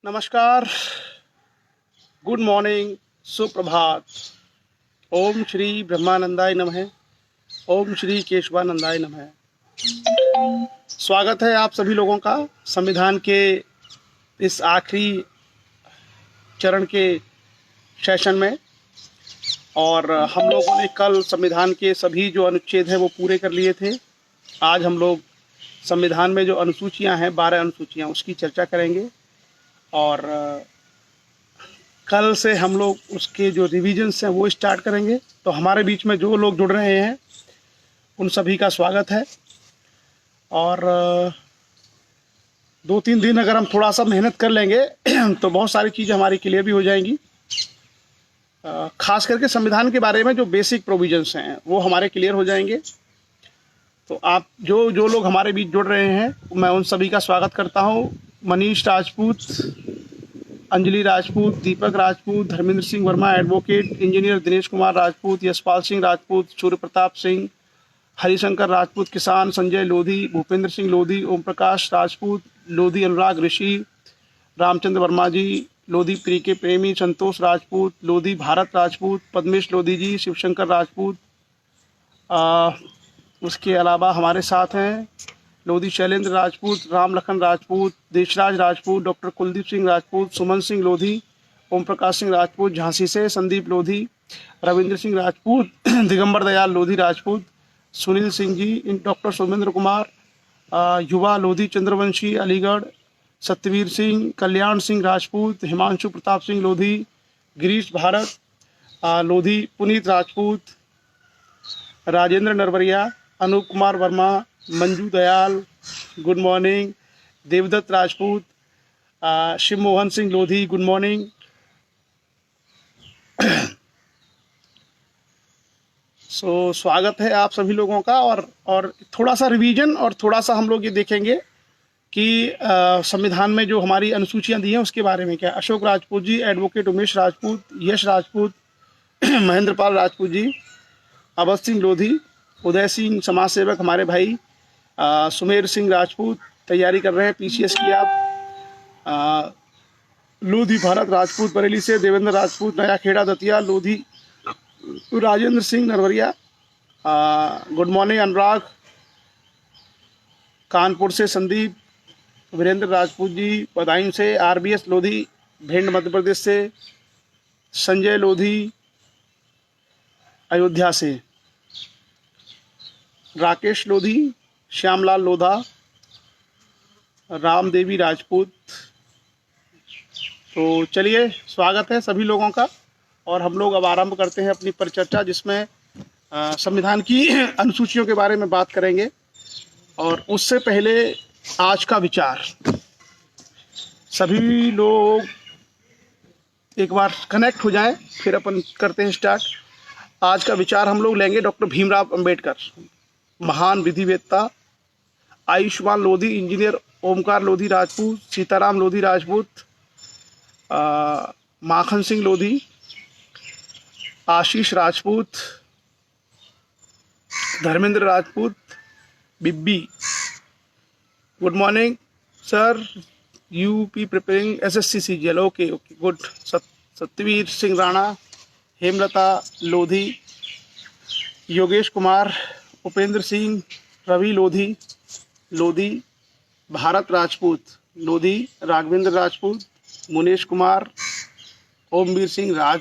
नमस्कार, good morning, सुप्रभात। ओम श्री ब्रह्मानंदाय नमः। ओम श्री केशवानंदाय नमः। स्वागत है आप सभी लोगों का संविधान के इस आखिरी चरण के सेशन में। और हम लोगों ने कल संविधान के सभी जो अनुच्छेद हैं वो पूरे कर लिए थे। आज हम लोग संविधान में जो अनुसूचियां हैं, 12 अनुसूचियां, उसकी चर्चा करेंगे। और कल से हम लोग उसके जो रिविजन्स हैं वो स्टार्ट करेंगे। तो हमारे बीच में जो लोग जुड़ रहे हैं उन सभी का स्वागत है। और 2-3 दिन अगर हम थोड़ा सा मेहनत कर लेंगे तो बहुत सारी चीज़ें हमारी क्लियर भी हो जाएंगी। खास करके संविधान के बारे में जो बेसिक प्रोविजंस हैं वो हमारे क्लियर हो जाएंगे। तो आप जो जो लोग हमारे बीच जुड़ रहे हैं मैं उन सभी का स्वागत करता हूँ। मनीष राजपूत, अंजलि राजपूत, दीपक राजपूत, धर्मेंद्र सिंह वर्मा एडवोकेट, इंजीनियर दिनेश कुमार राजपूत, यशपाल सिंह राजपूत, सूर्य प्रताप सिंह, हरिशंकर राजपूत किसान, संजय लोधी, भूपेंद्र सिंह लोधी, ओम प्रकाश राजपूत लोधी, अनुराग ऋषि, रामचंद्र वर्मा जी लोधी, प्रीके प्रेमी, संतोष राजपूत लोधी, भारत राजपूत, पद्मेश लोधी जी, शिवशंकर राजपूत। उसके अलावा हमारे साथ हैं लोधी शैलेंद्र राजपूत, राम लखन राजपूत, देशराज राजपूत, डॉक्टर कुलदीप सिंह राजपूत, सुमन सिंह लोधी, ओम प्रकाश सिंह राजपूत झांसी से, संदीप लोधी, रविंद्र सिंह राजपूत, दिगंबर दयाल लोधी राजपूत, सुनील सिंह जी, डॉक्टर सुमेंद्र कुमार, युवा Lodhi Chandravanshi Aligarh, Satyavir Singh, Kalyan Singh Rajput, Himanshu Pratap Singh Lodhi, Girish Bharat Lodhi, Puneet Rajput, Rajendra Narwariya, Anoop Kumar Verma, Manju Dayal, good morning, Devdutt Rajput, Shiv Mohan Singh Lodhi, good morning. स्वागत है आप सभी लोगों का। और थोड़ा सा रिवीजन और थोड़ा सा हम लोग ये देखेंगे कि संविधान में जो हमारी अनुसूचियां दी हैं उसके बारे में क्या। अशोक राजपूत जी, एडवोकेट उमेश राजपूत, यश राजपूत, महेंद्र पाल राजपूत जी, अवध सिंह लोधी, उदय सिंह समाज सेवक हमारे भाई, सुमेर सिंह राजपूत तैयारी कर रहे हैं पीसीएस की आप, लोधी भारत राजपूत बरेली से, देवेंद्र राजपूत नया खेड़ा दतिया, लोधी राजेंद्र सिंह नरवरिया, गुड मॉर्निंग अनुराग, कानपुर से संदीप, वीरेंद्र राजपूत जी बदायूं से, आरबीएस लोधी भिंड मध्य प्रदेश से, संजय लोधी अयोध्या से, राकेश लोधी, श्यामलाल लोधा, रामदेवी राजपूत। तो चलिए, स्वागत है सभी लोगों का। और हम लोग अब आरंभ करते हैं अपनी परिचर्चा, जिसमें संविधान की अनुसूचियों के बारे में बात करेंगे। और उससे पहले आज का विचार, सभी लोग एक बार कनेक्ट हो जाएं, फिर अपन करते हैं स्टार्ट। आज का विचार हम लोग लेंगे डॉक्टर भीमराव अंबेडकर, महान विधिवेत्ता, Ayushman Lodhi, engineer Omkar Lodhi Rajput, Sitaram Lodhi Rajput, Makhan Singh Lodhi, Ashish Rajput, Dharmendra Rajput, Bibbi. Good morning sir, U P preparing SSC CGL, okay okay good. Satyaveer Singh Rana, Hemlata Lodhi, Yogesh Kumar, Upendra Singh, Ravi Lodhi Lodhi, Bharat Rajput Lodhi, Raghavendra Rajput, Munesh Kumar, Omveer Singh Raj,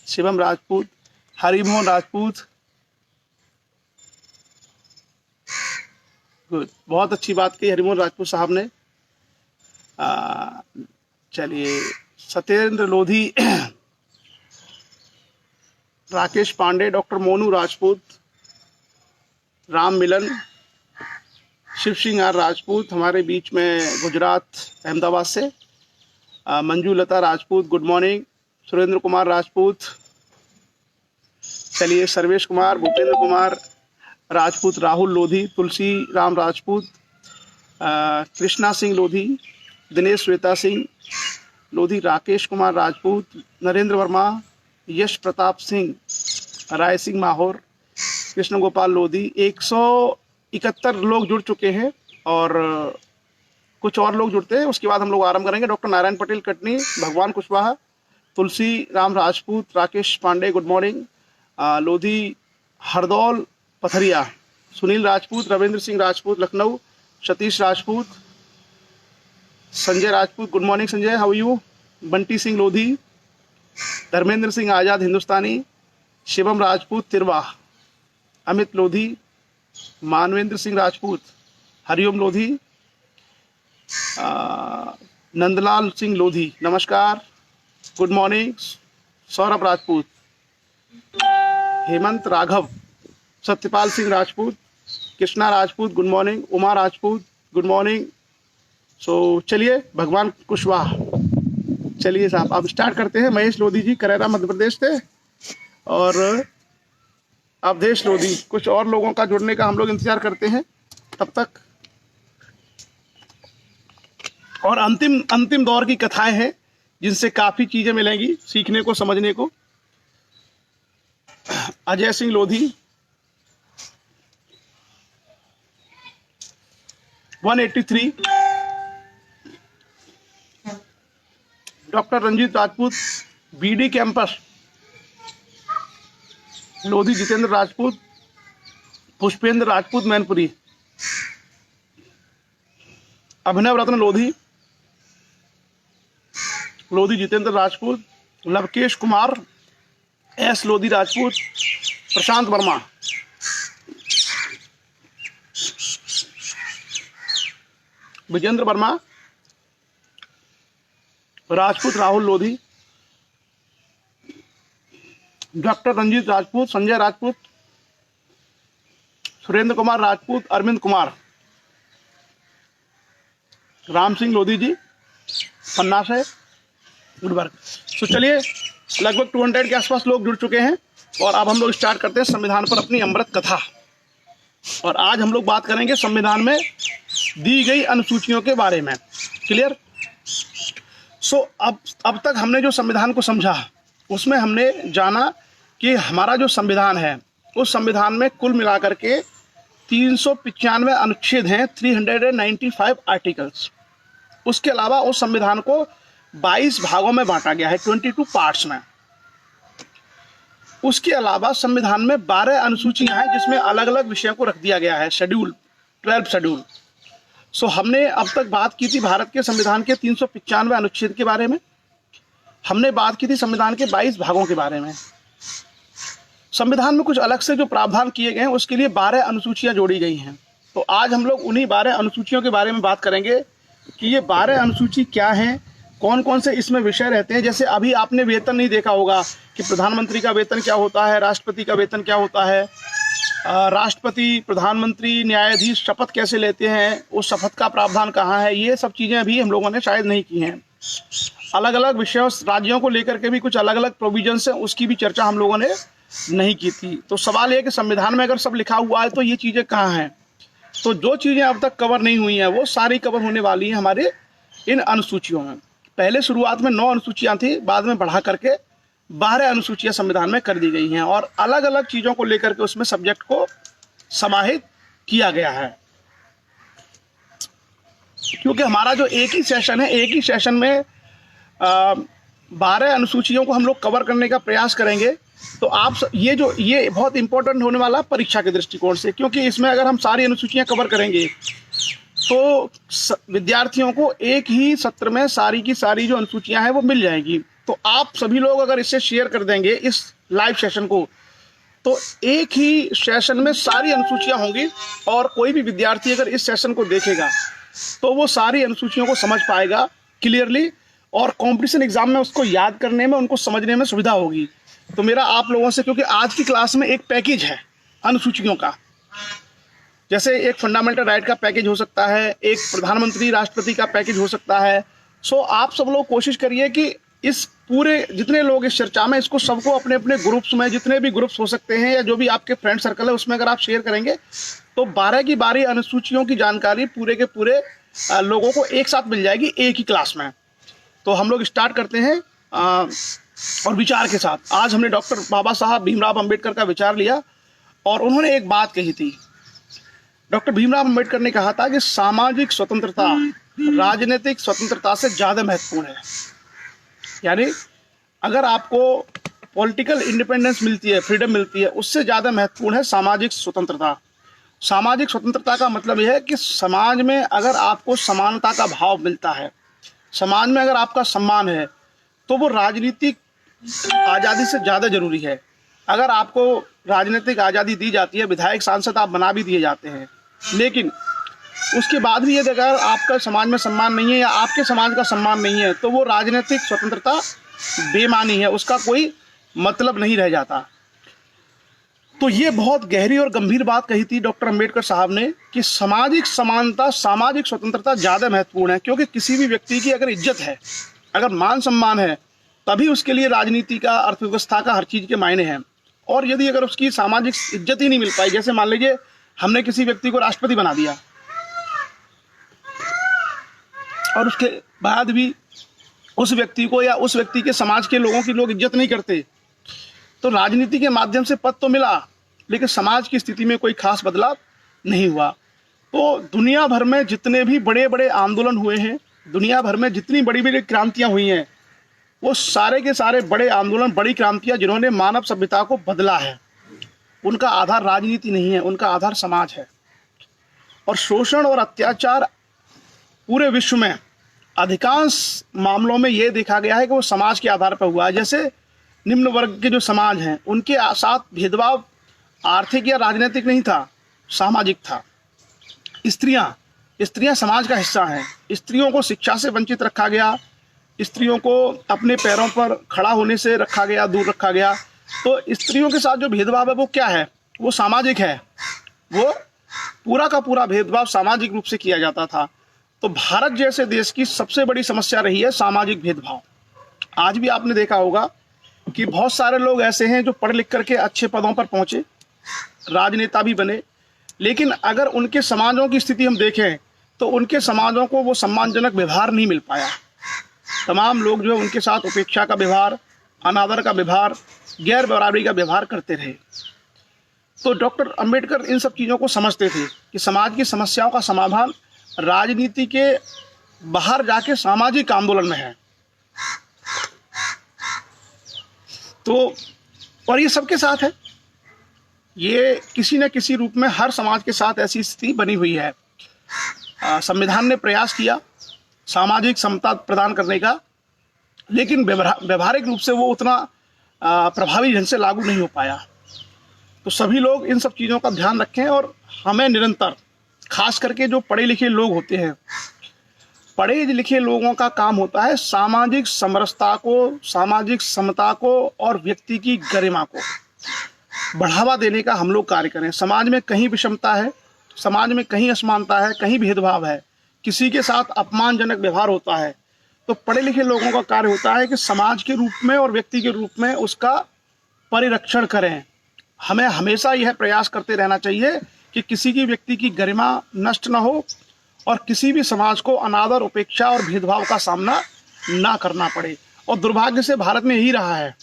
Shivam Rajput, Harimohan Rajput, good, बहुत अच्छी बात की हरिमोहन राजपूत साहब ने। चलिए, सत्येंद्र लोधी, राकेश पांडे, डॉक्टर मोनू राजपूत, राम मिलन, शिव सिंह आर राजपूत हमारे बीच में गुजरात अहमदाबाद से, मंजू लता राजपूत, गुड मॉर्निंग, सुरेंद्र कुमार राजपूत। चलिए, सर्वेश कुमार, भूपेंद्र कुमार राजपूत, राहुल लोधी, तुलसी राम राजपूत, कृष्णा सिंह लोधी, दिनेश श्वेता सिंह लोधी, राकेश कुमार राजपूत, नरेंद्र वर्मा, यश प्रताप सिंह, राय सिंह माहौर, कृष्ण गोपाल लोधी। 171 लोग जुड़ चुके हैं। और कुछ और लोग जुड़ते हैं, उसके बाद हम लोग आरंभ करेंगे। Doctor Narayan Patel Katni, Bhagwan Kushwaha, Tulsi Ram Rajput, Rakesh Pandey good morning, Lodhi Hardaul Pathariya, Sunil Rajput, Ravindra Singh Rajput Lucknow, Satish Rajput, Sanjay Rajput good morning Sanjay, how you, Bunty Singh Lodhi, Dharmendra Singh Azad Hindustani, Shivam Rajput Tirwa, Amit Lodhi, Manvendra Singh Rajput, Hariom Lodhi, Nandlal Singh Lodhi नमस्कार good morning, Saurabh Rajput, Hemant Raghav, Satyapal Singh Rajput, Krishna Rajput good morning, Uma Rajput good morning. So चलिए भगवान कुशवाहा, चलिए साहब अब स्टार्ट करते हैं। महेश लोधी जी करेरा मध्य प्रदेश से और अवधेश लोधी, कुछ और लोगों का जुड़ने का हम लोग इंतजार करते हैं तब तक। और अंतिम दौर की कथाएं हैं जिनसे काफी चीजें मिलेंगी सीखने को, समझने को। Ajay Singh Lodhi 183, doctor Ranjeet Rajput BD campus, Lodhi Jitendra Rajput, Pushpendra Rajput Mainpuri, Abhinav Ratna Lodhi, Lodhi Jitendra Rajput, Lavkesh Kumar S Lodhi Rajput, Prashant Verma, Vijendra Verma Rajput, Rahul Lodhi, doctor Ranjeet Rajput, Sanjay Rajput, Surendra Kumar Rajput, Arvind Kumar, Ram Singh Lodhi ji Panna से गुलबर्ग। तो चलिए लगभग 200 के आसपास लोग जुड़ चुके हैं और अब हम लोग स्टार्ट करते हैं संविधान पर अपनी अमृत कथा। और आज हम लोग बात करेंगे संविधान में दी गई अनुसूचियों के बारे में। क्लियर? सो अब तक हमने जो संविधान को समझा उसमें हमने जाना कि हमारा जो संविधान है उस संविधान में कुल मिलाकर के 395 अनुच्छेद हैं, 395 आर्टिकल्स। उसके अलावा उस संविधान को 22 भागों में बांटा गया है, 22 पार्ट्स में। उसके अलावा संविधान में 12 अनुसूचियां हैं जिसमें अलग अलग विषयों को रख दिया गया है, शेड्यूल, 12 शेड्यूल। सो हमने अब तक बात की थी भारत के संविधान के 395 अनुच्छेद के बारे में, हमने बात की थी संविधान के 22 भागों के बारे में। संविधान में कुछ अलग से जो प्रावधान किए गए हैं उसके लिए 12 अनुसूचियां जोड़ी गई हैं। तो आज हम लोग उन्हीं 12 अनुसूचियों के बारे में बात करेंगे कि ये 12 अनुसूची क्या हैं, कौन कौन से इसमें विषय रहते हैं। जैसे अभी आपने वेतन नहीं देखा होगा कि प्रधानमंत्री का वेतन क्या होता है, राष्ट्रपति का वेतन क्या होता है, राष्ट्रपति, प्रधानमंत्री, न्यायाधीश शपथ कैसे लेते हैं, उस शपथ का प्रावधान कहाँ है, ये सब चीज़ें अभी हम लोगों ने शायद नहीं की हैं। अलग अलग विषयों, राज्यों को लेकर के भी कुछ अलग अलग प्रोविजंस हैं, उसकी भी चर्चा हम लोगों ने नहीं की थी। तो सवाल ये कि संविधान में अगर सब लिखा हुआ है तो ये चीज़ें कहाँ हैं। तो जो चीज़ें अब तक कवर नहीं हुई हैं वो सारी कवर होने वाली हैं हमारे इन अनुसूचियों में। पहले शुरुआत में 9 अनुसूचियाँ थी, बाद में बढ़ा करके 12 अनुसूचियाँ संविधान में कर दी गई हैं और अलग अलग चीज़ों को लेकर के उसमें सब्जेक्ट को समाहित किया गया है। क्योंकि हमारा जो एक ही सेशन है, एक ही सेशन में 12 अनुसूचियों को हम लोग कवर करने का प्रयास करेंगे। तो आप ये बहुत इंपॉर्टेंट होने वाला परीक्षा के दृष्टिकोण से, क्योंकि इसमें अगर हम सारी अनुसूचियां कवर करेंगे तो विद्यार्थियों को एक ही सत्र में सारी की सारी जो अनुसूचियां हैं वो मिल जाएगी। तो आप सभी लोग अगर इसे शेयर कर देंगे इस लाइव सेशन को, तो एक ही सेशन में सारी अनुसूचियां होंगी और कोई भी विद्यार्थी अगर इस सेशन को देखेगा तो वो सारी अनुसूचियों को समझ पाएगा क्लियरली और कॉम्पिटिशन एग्जाम में उसको याद करने में, उनको समझने में सुविधा होगी। तो मेरा आप लोगों से, क्योंकि आज की क्लास में एक पैकेज है अनुसूचियों का, जैसे एक फंडामेंटल राइट का पैकेज हो सकता है, एक प्रधानमंत्री राष्ट्रपति का पैकेज हो सकता है। सो आप सब लोग कोशिश करिए कि इस पूरे जितने लोग इस चर्चा में, इसको सबको अपने अपने ग्रुप्स में, जितने भी ग्रुप्स हो सकते हैं या जो भी आपके फ्रेंड सर्कल है उसमें अगर आप शेयर करेंगे तो 12 की 12 अनुसूचियों की जानकारी पूरे के पूरे लोगों को एक साथ मिल जाएगी एक ही क्लास में। तो हम लोग स्टार्ट करते हैं और विचार के साथ। आज हमने डॉक्टर बाबा साहब भीमराव अंबेडकर का विचार लिया और उन्होंने एक बात कही थी। डॉक्टर भीमराव अंबेडकर ने कहा था कि सामाजिक स्वतंत्रता राजनीतिक स्वतंत्रता से ज़्यादा महत्वपूर्ण है। यानी अगर आपको पॉलिटिकल इंडिपेंडेंस मिलती है, फ्रीडम मिलती है, उससे ज़्यादा महत्वपूर्ण है सामाजिक स्वतंत्रता। सामाजिक स्वतंत्रता का मतलब यह है कि समाज में अगर आपको समानता का भाव मिलता है, समाज में अगर आपका सम्मान है, तो वो राजनीतिक आज़ादी से ज़्यादा जरूरी है। अगर आपको राजनीतिक आज़ादी दी जाती है, विधायक सांसद आप बना भी दिए जाते हैं, लेकिन उसके बाद भी यदि अगर आपका समाज में सम्मान नहीं है या आपके समाज का सम्मान नहीं है, तो वो राजनीतिक स्वतंत्रता बेमानी है, उसका कोई मतलब नहीं रह जाता। तो ये बहुत गहरी और गंभीर बात कही थी डॉक्टर अंबेडकर साहब ने कि सामाजिक समानता, सामाजिक स्वतंत्रता ज़्यादा महत्वपूर्ण है। क्योंकि किसी भी व्यक्ति की अगर इज्जत है, अगर मान सम्मान है, तभी उसके लिए राजनीति का, अर्थव्यवस्था का, हर चीज़ के मायने हैं। और यदि अगर उसकी सामाजिक इज्जत ही नहीं मिल पाई, जैसे मान लीजिए हमने किसी व्यक्ति को राष्ट्रपति बना दिया और उसके बाद भी उस व्यक्ति को या उस व्यक्ति के समाज के लोगों की लोग इज्जत नहीं करते, तो राजनीति के माध्यम से पद तो मिला, लेकिन समाज की स्थिति में कोई खास बदलाव नहीं हुआ। तो दुनिया भर में जितने भी बड़े बड़े आंदोलन हुए हैं, दुनिया भर में जितनी बड़ी बड़ी क्रांतियां हुई हैं, वो सारे के सारे बड़े आंदोलन, बड़ी क्रांतियां जिन्होंने मानव सभ्यता को बदला है, उनका आधार राजनीति नहीं है, उनका आधार समाज है। और शोषण और अत्याचार पूरे विश्व में अधिकांश मामलों में ये देखा गया है कि वो समाज के आधार पर हुआ है। जैसे निम्न वर्ग के जो समाज हैं, उनके साथ भेदभाव आर्थिक या राजनीतिक नहीं था, सामाजिक था। स्त्रियां समाज का हिस्सा हैं। स्त्रियों को शिक्षा से वंचित रखा गया, स्त्रियों को अपने पैरों पर खड़ा होने से रखा गया, दूर रखा गया। तो स्त्रियों के साथ जो भेदभाव है वो क्या है? वो सामाजिक है। वो पूरा का पूरा भेदभाव सामाजिक रूप से किया जाता था। तो भारत जैसे देश की सबसे बड़ी समस्या रही है सामाजिक भेदभाव। आज भी आपने देखा होगा कि बहुत सारे लोग ऐसे हैं जो पढ़ लिख करके अच्छे पदों पर पहुंचे, राजनेता भी बने, लेकिन अगर उनके समाजों की स्थिति हम देखें तो उनके समाजों को वो सम्मानजनक व्यवहार नहीं मिल पाया। तमाम लोग जो है उनके साथ उपेक्षा का व्यवहार, अनादर का व्यवहार, गैर बराबरी का व्यवहार करते रहे। तो डॉक्टर अंबेडकर इन सब चीज़ों को समझते थे कि समाज की समस्याओं का समाधान राजनीति के बाहर जाके सामाजिक आंदोलन में है। तो और ये सबके साथ है, ये किसी न किसी रूप में हर समाज के साथ ऐसी स्थिति बनी हुई है। संविधान ने प्रयास किया सामाजिक समता प्रदान करने का, लेकिन व्यवहारिक रूप से वो उतना प्रभावी ढंग से लागू नहीं हो पाया। तो सभी लोग इन सब चीज़ों का ध्यान रखें और हमें निरंतर, खास करके जो पढ़े लिखे लोग होते हैं, पढ़े लिखे लोगों का काम होता है सामाजिक समरसता को, सामाजिक समता को और व्यक्ति की गरिमा को बढ़ावा देने का हम लोग कार्य करें। समाज में कहीं विषमता है, समाज में कहीं असमानता है, कहीं भेदभाव है, किसी के साथ अपमानजनक व्यवहार होता है, तो पढ़े लिखे लोगों का कार्य होता है कि समाज के रूप में और व्यक्ति के रूप में उसका परिरक्षण करें। हमें हमेशा यह प्रयास करते रहना चाहिए कि किसी की व्यक्ति की गरिमा नष्ट न हो और किसी भी समाज को अनादर, उपेक्षा और भेदभाव का सामना ना करना पड़े। और दुर्भाग्य से भारत में यही रहा है।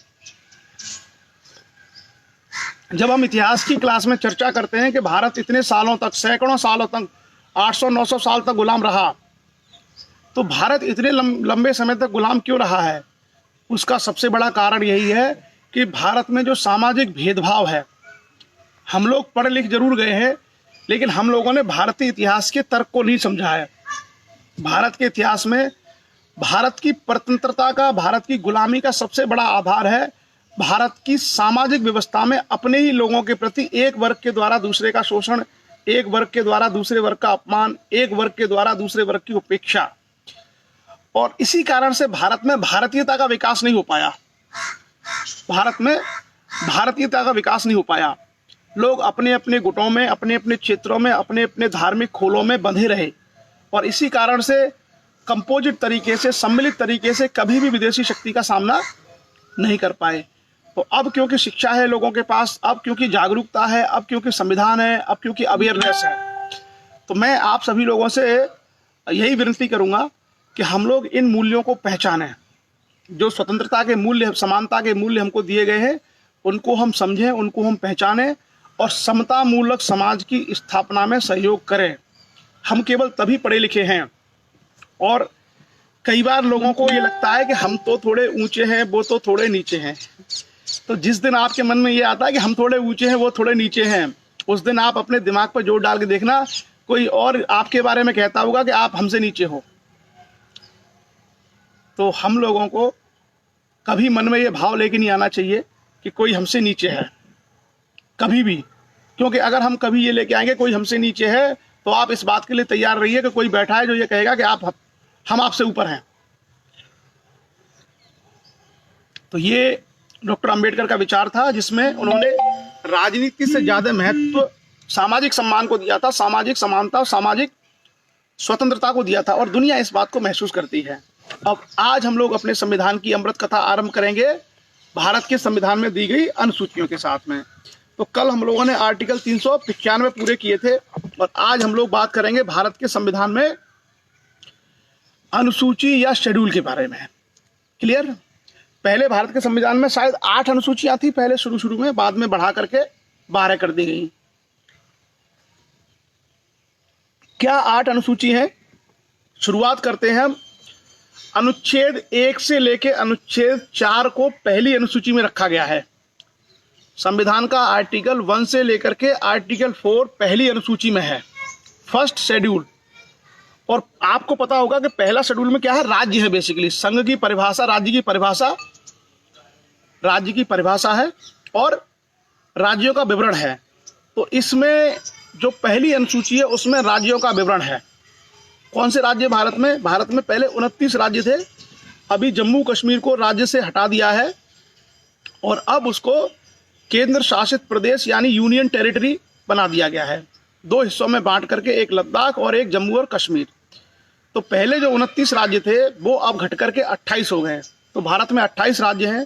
जब हम इतिहास की क्लास में चर्चा करते हैं कि भारत इतने सालों तक, सैकड़ों सालों तक, 800-900 साल तक गुलाम रहा, तो भारत इतने लंबे समय तक गुलाम क्यों रहा है? उसका सबसे बड़ा कारण यही है कि भारत में जो सामाजिक भेदभाव है, हम लोग पढ़ लिख जरूर गए हैं, लेकिन हम लोगों ने भारतीय इतिहास के तर्क को नहीं समझा है। भारत के इतिहास में भारत की परतंत्रता का, भारत की गुलामी का सबसे बड़ा आधार है भारत की सामाजिक व्यवस्था में अपने ही लोगों के प्रति एक वर्ग के द्वारा दूसरे का शोषण, एक वर्ग के द्वारा दूसरे वर्ग का अपमान, एक वर्ग के द्वारा दूसरे वर्ग की उपेक्षा। और इसी कारण से भारत में भारतीयता का विकास नहीं हो पाया। भारत में भारतीयता का विकास नहीं हो पाया। लोग अपने अपने गुटों में, अपने अपने क्षेत्रों में, अपने अपने धार्मिक खोलों में बंधे रहे और इसी कारण से कंपोजिट तरीके से, सम्मिलित तरीके से कभी भी विदेशी शक्ति का सामना नहीं कर पाए। तो अब क्योंकि शिक्षा है लोगों के पास, अब क्योंकि जागरूकता है, अब क्योंकि संविधान है, अब क्योंकि अवेयरनेस है, तो मैं आप सभी लोगों से यही विनती करूंगा कि हम लोग इन मूल्यों को पहचानें। जो स्वतंत्रता के मूल्य, समानता के मूल्य हमको दिए गए हैं, उनको हम समझें, उनको हम पहचानें और समता मूलक समाज की स्थापना में सहयोग करें। हम केवल तभी पढ़े लिखे हैं और कई बार लोगों को ये लगता है कि हम तो थोड़े ऊंचे हैं, वो तो थोड़े नीचे हैं। तो जिस दिन आपके मन में ये आता है कि हम थोड़े ऊंचे हैं, वो थोड़े नीचे हैं, उस दिन आप अपने दिमाग पर जोर डाल के देखना, कोई और आपके बारे में कहता होगा कि आप हमसे नीचे हो। तो हम लोगों को कभी मन में ये भाव लेके नहीं आना चाहिए कि कोई हमसे नीचे है, कभी भी। क्योंकि अगर हम कभी ये लेके आएंगे कोई हमसे नीचे है, तो आप इस बात के लिए तैयार रहिए कि कोई बैठा है जो ये कहेगा कि हम आपसे ऊपर हैं। तो ये डॉक्टर अंबेडकर का विचार था, जिसमें उन्होंने राजनीति से ज्यादा महत्व सामाजिक सम्मान को दिया था, सामाजिक समानता, सामाजिक स्वतंत्रता को दिया था, और दुनिया इस बात को महसूस करती है। अब आज हम लोग अपने संविधान की अमृत कथा आरंभ करेंगे भारत के संविधान में दी गई अनुसूचियों के साथ में। तो कल हम लोगों ने आर्टिकल 395 पूरे किए थे, और आज हम लोग बात करेंगे भारत के संविधान में अनुसूची या शेड्यूल के बारे में। क्लियर? पहले भारत के संविधान में शायद 8 अनुसूचियां थी पहले शुरू में, बाद में बढ़ा करके 12 कर दी गई। क्या 8 अनुसूची है? शुरुआत करते हैं हम। अनुच्छेद 1 से लेकर अनुच्छेद 4 को पहली अनुसूची में रखा गया है। संविधान का आर्टिकल 1 से लेकर के आर्टिकल 4 पहली अनुसूची में है, फर्स्ट शेड्यूल। और आपको पता होगा कि पहला शेड्यूल में क्या है? राज्य है। बेसिकली संघ की परिभाषा, राज्य की परिभाषा है और राज्यों का विवरण है। तो इसमें जो पहली अनुसूची है उसमें राज्यों का विवरण है। कौन से राज्य भारत में? भारत में पहले 29 राज्य थे, अभी जम्मू कश्मीर को राज्य से हटा दिया है और अब उसको केंद्र शासित प्रदेश यानी यूनियन टेरिटरी बना दिया गया है। 2 हिस्सों में बांट करके, एक लद्दाख और एक जम्मू और कश्मीर। तो पहले जो 29 राज्य थे वो अब घट करके 28 हो गए। तो भारत में 28 राज्य हैं।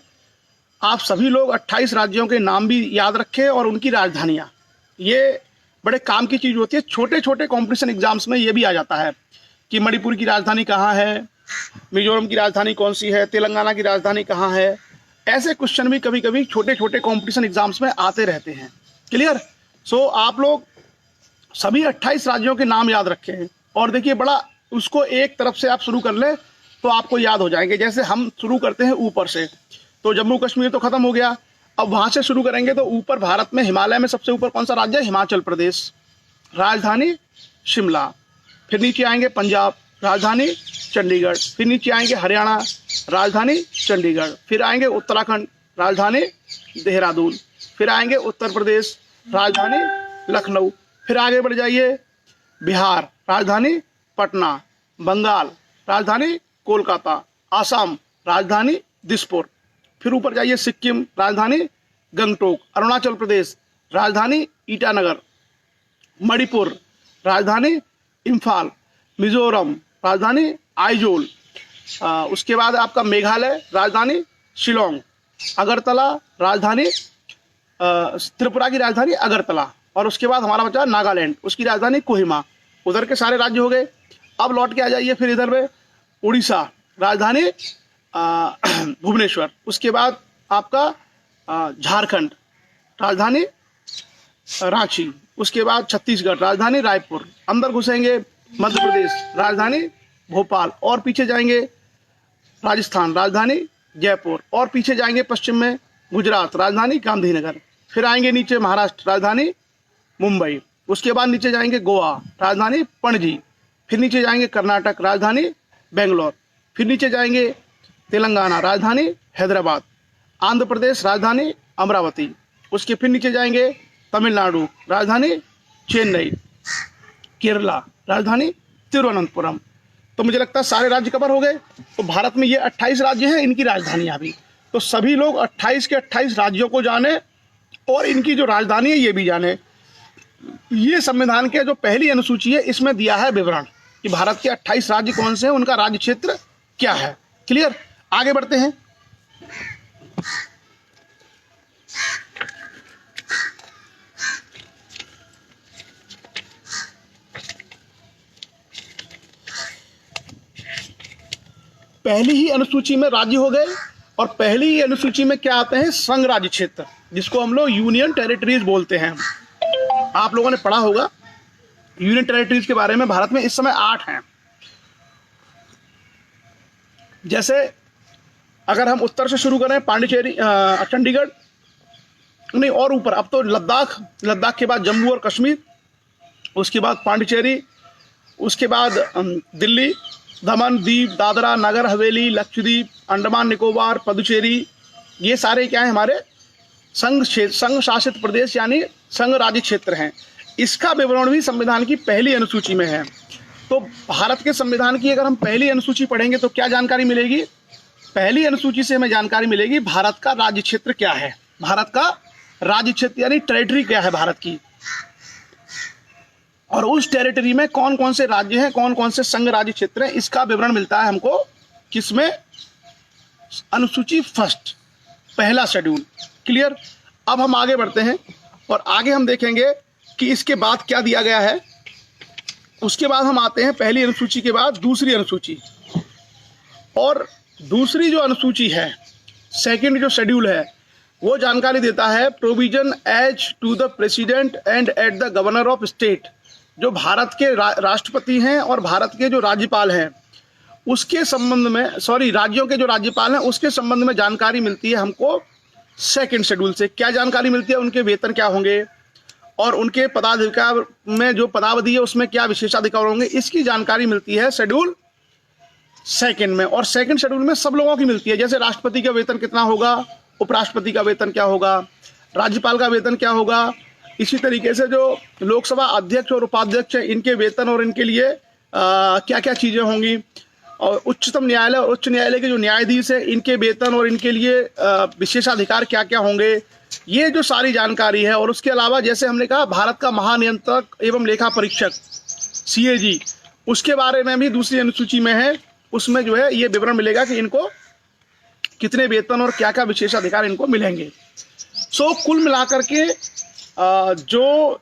आप सभी लोग 28 राज्यों के नाम भी याद रखें और उनकी राजधानियाँ। ये बड़े काम की चीज़ होती है। छोटे छोटे कॉम्पिटिशन एग्जाम्स में ये भी आ जाता है कि मणिपुर की राजधानी कहाँ है, मिजोरम की राजधानी कौन सी है, तेलंगाना की राजधानी कहाँ है। ऐसे क्वेश्चन भी कभी कभी छोटे छोटे कॉम्पिटिशन एग्जाम्स में आते रहते हैं। क्लियर? सो आप लोग सभी 28 राज्यों के नाम याद रखें और देखिए, बड़ा उसको एक तरफ से आप शुरू कर लें तो आपको याद हो जाएंगे। जैसे हम शुरू करते हैं ऊपर से, तो जम्मू कश्मीर तो खत्म हो गया, अब वहाँ से शुरू करेंगे। तो ऊपर भारत में हिमालय में सबसे ऊपर कौन सा राज्य है? हिमाचल प्रदेश, राजधानी शिमला। फिर नीचे आएंगे पंजाब, राजधानी चंडीगढ़। फिर नीचे आएंगे हरियाणा, राजधानी चंडीगढ़। फिर आएंगे उत्तराखंड, राजधानी देहरादून। फिर आएंगे उत्तर प्रदेश, राजधानी लखनऊ। फिर आगे बढ़ जाइए, बिहार, राजधानी पटना। बंगाल, राजधानी कोलकाता। आसाम, राजधानी दिसपुर। फिर ऊपर जाइए, सिक्किम, राजधानी गंगटोक। अरुणाचल प्रदेश, राजधानी ईटानगर। मणिपुर, राजधानी इम्फाल। मिजोरम, राजधानी आइजोल। उसके बाद आपका मेघालय, राजधानी शिलोंग। अगरतला, राजधानी त्रिपुरा की राजधानी अगरतला। और उसके बाद हमारा बचा नागालैंड, उसकी राजधानी कोहिमा। उधर के सारे राज्य हो गए। अब लौट के आ जाइए फिर इधर में, उड़ीसा, राजधानी भुवनेश्वर। उसके बाद आपका झारखंड, राजधानी रांची। उसके बाद छत्तीसगढ़, राजधानी रायपुर। अंदर घुसेंगे, मध्य प्रदेश, राजधानी भोपाल। और पीछे जाएंगे राजस्थान, राजधानी जयपुर। और पीछे जाएंगे पश्चिम में गुजरात, राजधानी गांधीनगर। फिर आएंगे नीचे महाराष्ट्र, राजधानी मुंबई। उसके बाद नीचे जाएंगे गोवा, राजधानी पणजी। फिर नीचे जाएंगे कर्नाटक, राजधानी बेंगलोर। फिर नीचे जाएंगे तेलंगाना, राजधानी हैदराबाद। आंध्र प्रदेश, राजधानी अमरावती। उसके फिर नीचे जाएंगे तमिलनाडु, राजधानी चेन्नई। केरला, राजधानी तिरुवनंतपुरम। तो मुझे लगता है सारे राज्य कवर हो गए। तो भारत में ये 28 राज्य हैं, इनकी राजधानियां भी। तो सभी लोग 28 के 28 राज्यों को जाने और इनकी जो राजधानी है ये भी जाने। ये संविधान के जो पहली अनुसूची है इसमें दिया है विवरण कि भारत के 28 राज्य कौन से हैं, उनका राज्य क्षेत्र क्या है। क्लियर? आगे बढ़ते हैं। पहली ही अनुसूची में राज्य हो गए और पहली ही अनुसूची में क्या आते हैं? संघ राज्य क्षेत्र, जिसको हम लोग यूनियन टेरिटरीज बोलते हैं। आप लोगों ने पढ़ा होगा यूनियन टेरिटरीज के बारे में। भारत में इस समय 8 हैं। जैसे अगर हम उत्तर से शुरू करें, पांडिचेरी, चंडीगढ़, नहीं और ऊपर, अब तो लद्दाख, लद्दाख के बाद जम्मू और कश्मीर, उसके बाद पांडिचेरी, उसके बाद दिल्ली, दमन, दीव, दादरा नगर हवेली, लक्षद्वीप, अंडमान निकोबार, पुदुचेरी, ये सारे क्या है हमारे संघ शासित प्रदेश यानी संघ राज्य क्षेत्र हैं। इसका विवरण भी संविधान की पहली अनुसूची में है। तो भारत के संविधान की अगर हम पहली अनुसूची पढ़ेंगे तो क्या जानकारी मिलेगी? पहली अनुसूची से हमें जानकारी मिलेगी भारत का राज्य क्षेत्र क्या है, भारत का राज्य क्षेत्र यानी टेरिटरी क्या है भारत की, और उस टेरिटरी में कौन कौन से राज्य हैं, कौन कौन से संघ राज्य क्षेत्र हैं, इसका विवरण मिलता है हमको किसमें? अनुसूची फर्स्ट, पहला शेड्यूल। क्लियर? अब हम आगे बढ़ते हैं और आगे हम देखेंगे कि इसके बाद क्या दिया गया है। उसके बाद हम आते हैं पहली अनुसूची के बाद दूसरी अनुसूची, और दूसरी जो अनुसूची है, सेकंड जो शेड्यूल है, वो जानकारी देता है provision as to the president and at the governor of state. जो भारत के राष्ट्रपति हैं और भारत के जो राज्यपाल हैं उसके संबंध में, राज्यों के जो राज्यपाल हैं उसके संबंध में जानकारी मिलती है हमको सेकंड शेड्यूल से। क्या जानकारी मिलती है? उनके वेतन क्या होंगे और उनके पदाधिकार में जो पदावधि है उसमें क्या विशेषाधिकार होंगे, इसकी जानकारी मिलती है शेड्यूल सेकंड में। और सेकंड शेड्यूल में सब लोगों की मिलती है, जैसे राष्ट्रपति का वेतन कितना होगा, उपराष्ट्रपति का वेतन क्या होगा, राज्यपाल का वेतन क्या होगा, इसी तरीके से जो लोकसभा अध्यक्ष और उपाध्यक्ष हैं इनके वेतन और इनके लिए क्या क्या चीज़ें होंगी, और उच्चतम न्यायालय और उच्च न्यायालय के जो न्यायाधीश हैं इनके वेतन और इनके लिए विशेषाधिकार क्या क्या होंगे, ये जो सारी जानकारी है। और उसके अलावा जैसे हमने कहा भारत का महानियंत्रक एवं लेखा परीक्षक CAG, उसके बारे में भी दूसरी अनुसूची में है, उसमें जो है ये विवरण मिलेगा कि इनको कितने वेतन और क्या क्या विशेषाधिकार इनको मिलेंगे। सो कुल मिलाकर के जो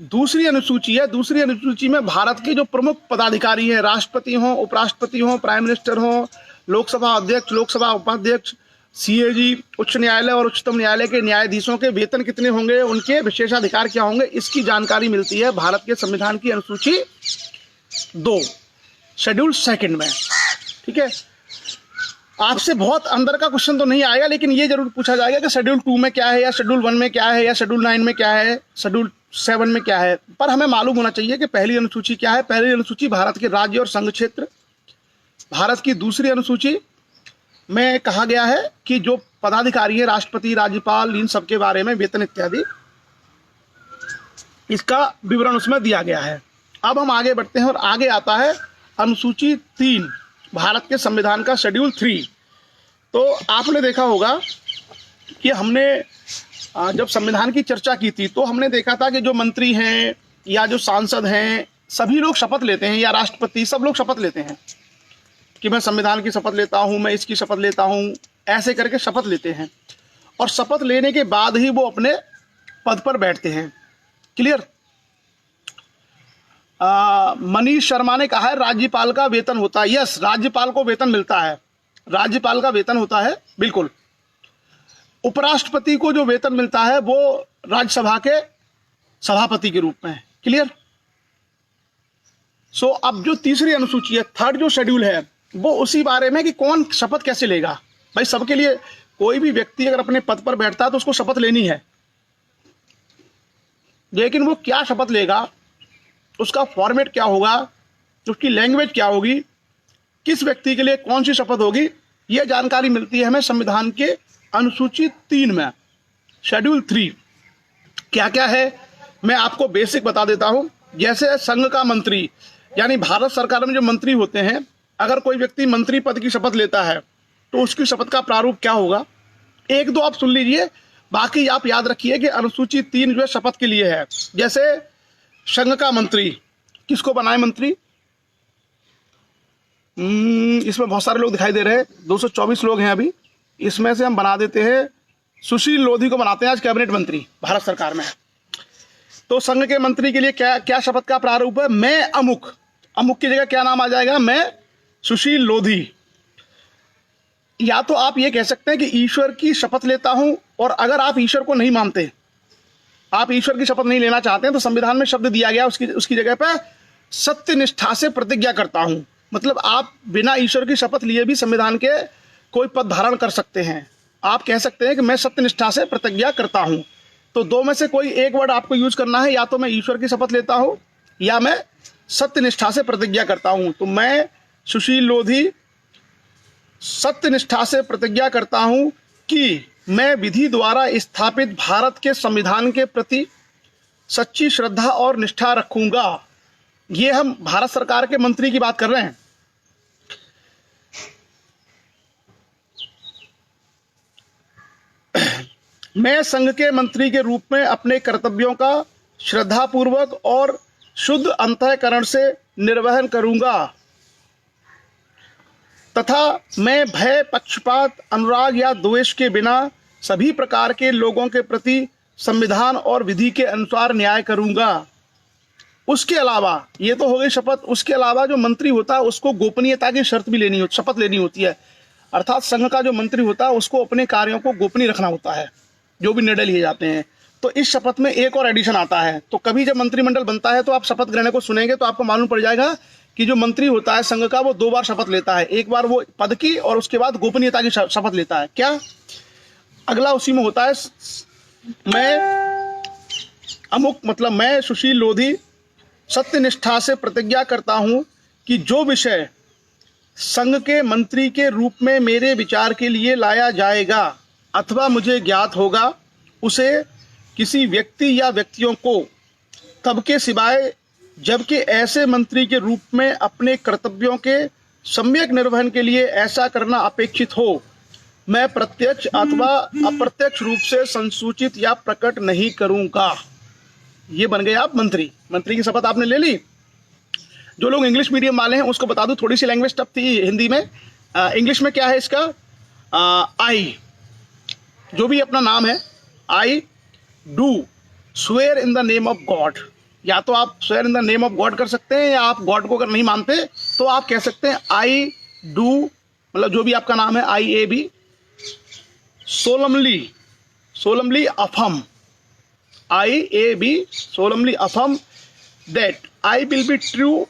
दूसरी अनुसूची है, दूसरी अनुसूची में भारत के जो प्रमुख पदाधिकारी हैं, राष्ट्रपति हों, उपराष्ट्रपति हों, प्राइम मिनिस्टर हों, लोकसभा अध्यक्ष, लोकसभा उपाध्यक्ष, CAG, उच्च न्यायालय और उच्चतम न्यायालय के न्यायाधीशों के वेतन कितने होंगे, उनके विशेषाधिकार क्या होंगे, इसकी जानकारी मिलती है भारत के संविधान की अनुसूची 2 शेड्यूल सेकंड में। ठीक है, आपसे बहुत अंदर का क्वेश्चन तो नहीं आएगा, लेकिन ये जरूर पूछा जाएगा कि शेड्यूल 2 में क्या है, या शेड्यूल 1 में क्या है, या शेड्यूल 9 में क्या है, शेड्यूल 7 में क्या है। पर हमें मालूम होना चाहिए कि पहली अनुसूची क्या है। पहली अनुसूची भारत के राज्य और संघ क्षेत्र। भारत की दूसरी अनुसूची में कहा गया है कि जो पदाधिकारी है, राष्ट्रपति, राज्यपाल, इन सबके बारे में वेतन इत्यादि, इसका विवरण उसमें दिया गया है। अब हम आगे बढ़ते हैं और आगे आता है अनुसूची 3, भारत के संविधान का शेड्यूल 3। तो आपने देखा होगा कि हमने जब संविधान की चर्चा की थी तो हमने देखा था कि जो मंत्री हैं या जो सांसद हैं सभी लोग शपथ लेते हैं, या राष्ट्रपति, सब लोग शपथ लेते हैं कि मैं संविधान की शपथ लेता हूं, मैं इसकी शपथ लेता हूं, ऐसे करके शपथ लेते हैं, और शपथ लेने के बाद ही वो अपने पद पर बैठते हैं। क्लियर? मनीष शर्मा ने कहा है राज्यपाल का वेतन होता है। यस, राज्यपाल को वेतन मिलता है, राज्यपाल का वेतन होता है, बिल्कुल। उपराष्ट्रपति को जो वेतन मिलता है वो राज्यसभा के सभापति के रूप में। क्लियर? सो अब जो तीसरी अनुसूची है, थर्ड जो शेड्यूल है, वो उसी बारे में कि कौन शपथ कैसे लेगा। भाई सबके लिए, कोई भी व्यक्ति अगर अपने पद पर बैठता है तो उसको शपथ लेनी है, लेकिन वो क्या शपथ लेगा, उसका फॉर्मेट क्या होगा, उसकी लैंग्वेज क्या होगी, किस व्यक्ति के लिए कौन सी शपथ होगी, ये जानकारी मिलती है हमें संविधान के अनुसूची 3 में, शेड्यूल 3। क्या क्या है मैं आपको बेसिक बता देता हूं। जैसे संघ का मंत्री, यानी भारत सरकार में जो मंत्री होते हैं, अगर कोई व्यक्ति मंत्री पद की शपथ लेता है तो उसकी शपथ का प्रारूप क्या होगा, 1-2 आप सुन लीजिए, बाकी आप याद रखिए कि अनुसूची 3 जो है शपथ के लिए है। जैसे संघ का मंत्री, किसको बनाए मंत्री? इसमें बहुत सारे लोग दिखाई दे रहे हैं, 224 लोग हैं अभी, इसमें से हम बना देते हैं सुशील लोधी को बनाते हैं आज कैबिनेट मंत्री भारत सरकार में। तो संघ के मंत्री के लिए क्या क्या शपथ का प्रारूप है? मैं अमुक, अमुक की जगह क्या नाम आ जाएगा? मैं सुशील लोधी। या तो आप ये कह सकते हैं कि ईश्वर की शपथ लेता हूं, और अगर आप ईश्वर को नहीं मानते, आप ईश्वर की शपथ नहीं लेना चाहते हैं, तो संविधान में शब्द दिया गया उसकी जगह पे सत्य निष्ठा से प्रतिज्ञा करता हूं। मतलब आप बिना ईश्वर की शपथ लिए भी संविधान के कोई पद धारण कर सकते हैं। आप कह सकते हैं कि मैं सत्यनिष्ठा से प्रतिज्ञा करता हूं। तो दो में से कोई एक वर्ड आपको यूज करना है, या तो मैं ईश्वर की शपथ लेता हूं या मैं सत्यनिष्ठा से प्रतिज्ञा करता हूं। तो मैं सुशील लोधी सत्यनिष्ठा से प्रतिज्ञा करता हूं कि मैं विधि द्वारा स्थापित भारत के संविधान के प्रति सच्ची श्रद्धा और निष्ठा रखूंगा। ये हम भारत सरकार के मंत्री की बात कर रहे हैं। मैं संघ के मंत्री के रूप में अपने कर्तव्यों का श्रद्धापूर्वक और शुद्ध अंतःकरण से निर्वहन करूंगा तथा मैं भय, पक्षपात, अनुराग या द्वेष के बिना सभी प्रकार के लोगों के प्रति संविधान और विधि के अनुसार न्याय करूंगा। उसके अलावा, ये तो हो गई शपथ, उसके अलावा जो मंत्री होता है उसको गोपनीयता की शर्त भी शपथ लेनी होती है। अर्थात संघ का जो मंत्री होता है उसको अपने कार्यों को गोपनीय रखना होता है, जो भी निर्णय लिए जाते हैं। तो इस शपथ में एक और एडिशन आता है। तो कभी जब मंत्रिमंडल बनता है तो आप शपथ ग्रहण को सुनेंगे तो आपको मालूम पड़ जाएगा कि जो मंत्री होता है संघ का वो 2 बार शपथ लेता है। एक बार वो पद की और उसके बाद गोपनीयता की शपथ लेता है। क्या अगला उसी में होता है, मैं अमुक, मतलब मैं सुशील लोधी सत्यनिष्ठा से प्रतिज्ञा करता हूं कि जो विषय संघ के मंत्री के रूप में मेरे विचार के लिए लाया जाएगा अथवा मुझे ज्ञात होगा, उसे किसी व्यक्ति या व्यक्तियों को तब के सिवाय जबकि ऐसे मंत्री के रूप में अपने कर्तव्यों के सम्यक निर्वहन के लिए ऐसा करना अपेक्षित हो, मैं प्रत्यक्ष अथवा अप्रत्यक्ष रूप से संसूचित या प्रकट नहीं करूंगा। ये बन गए आप मंत्री। मंत्री की शपथ आपने ले ली। जो लोग इंग्लिश मीडियम वाले हैं उसको बता दूं, थोड़ी सी लैंग्वेज टफ थी हिंदी में। इंग्लिश में क्या है इसका, आई, जो भी अपना नाम है, I do swear in the name of God. या तो आप swear in the name of God कर सकते हैं, या आप गॉड को अगर नहीं मानते तो आप कह सकते हैं आई डू, मतलब जो भी आपका नाम है, IAB solemnly affirm, IAB solemnly affirm that I will be true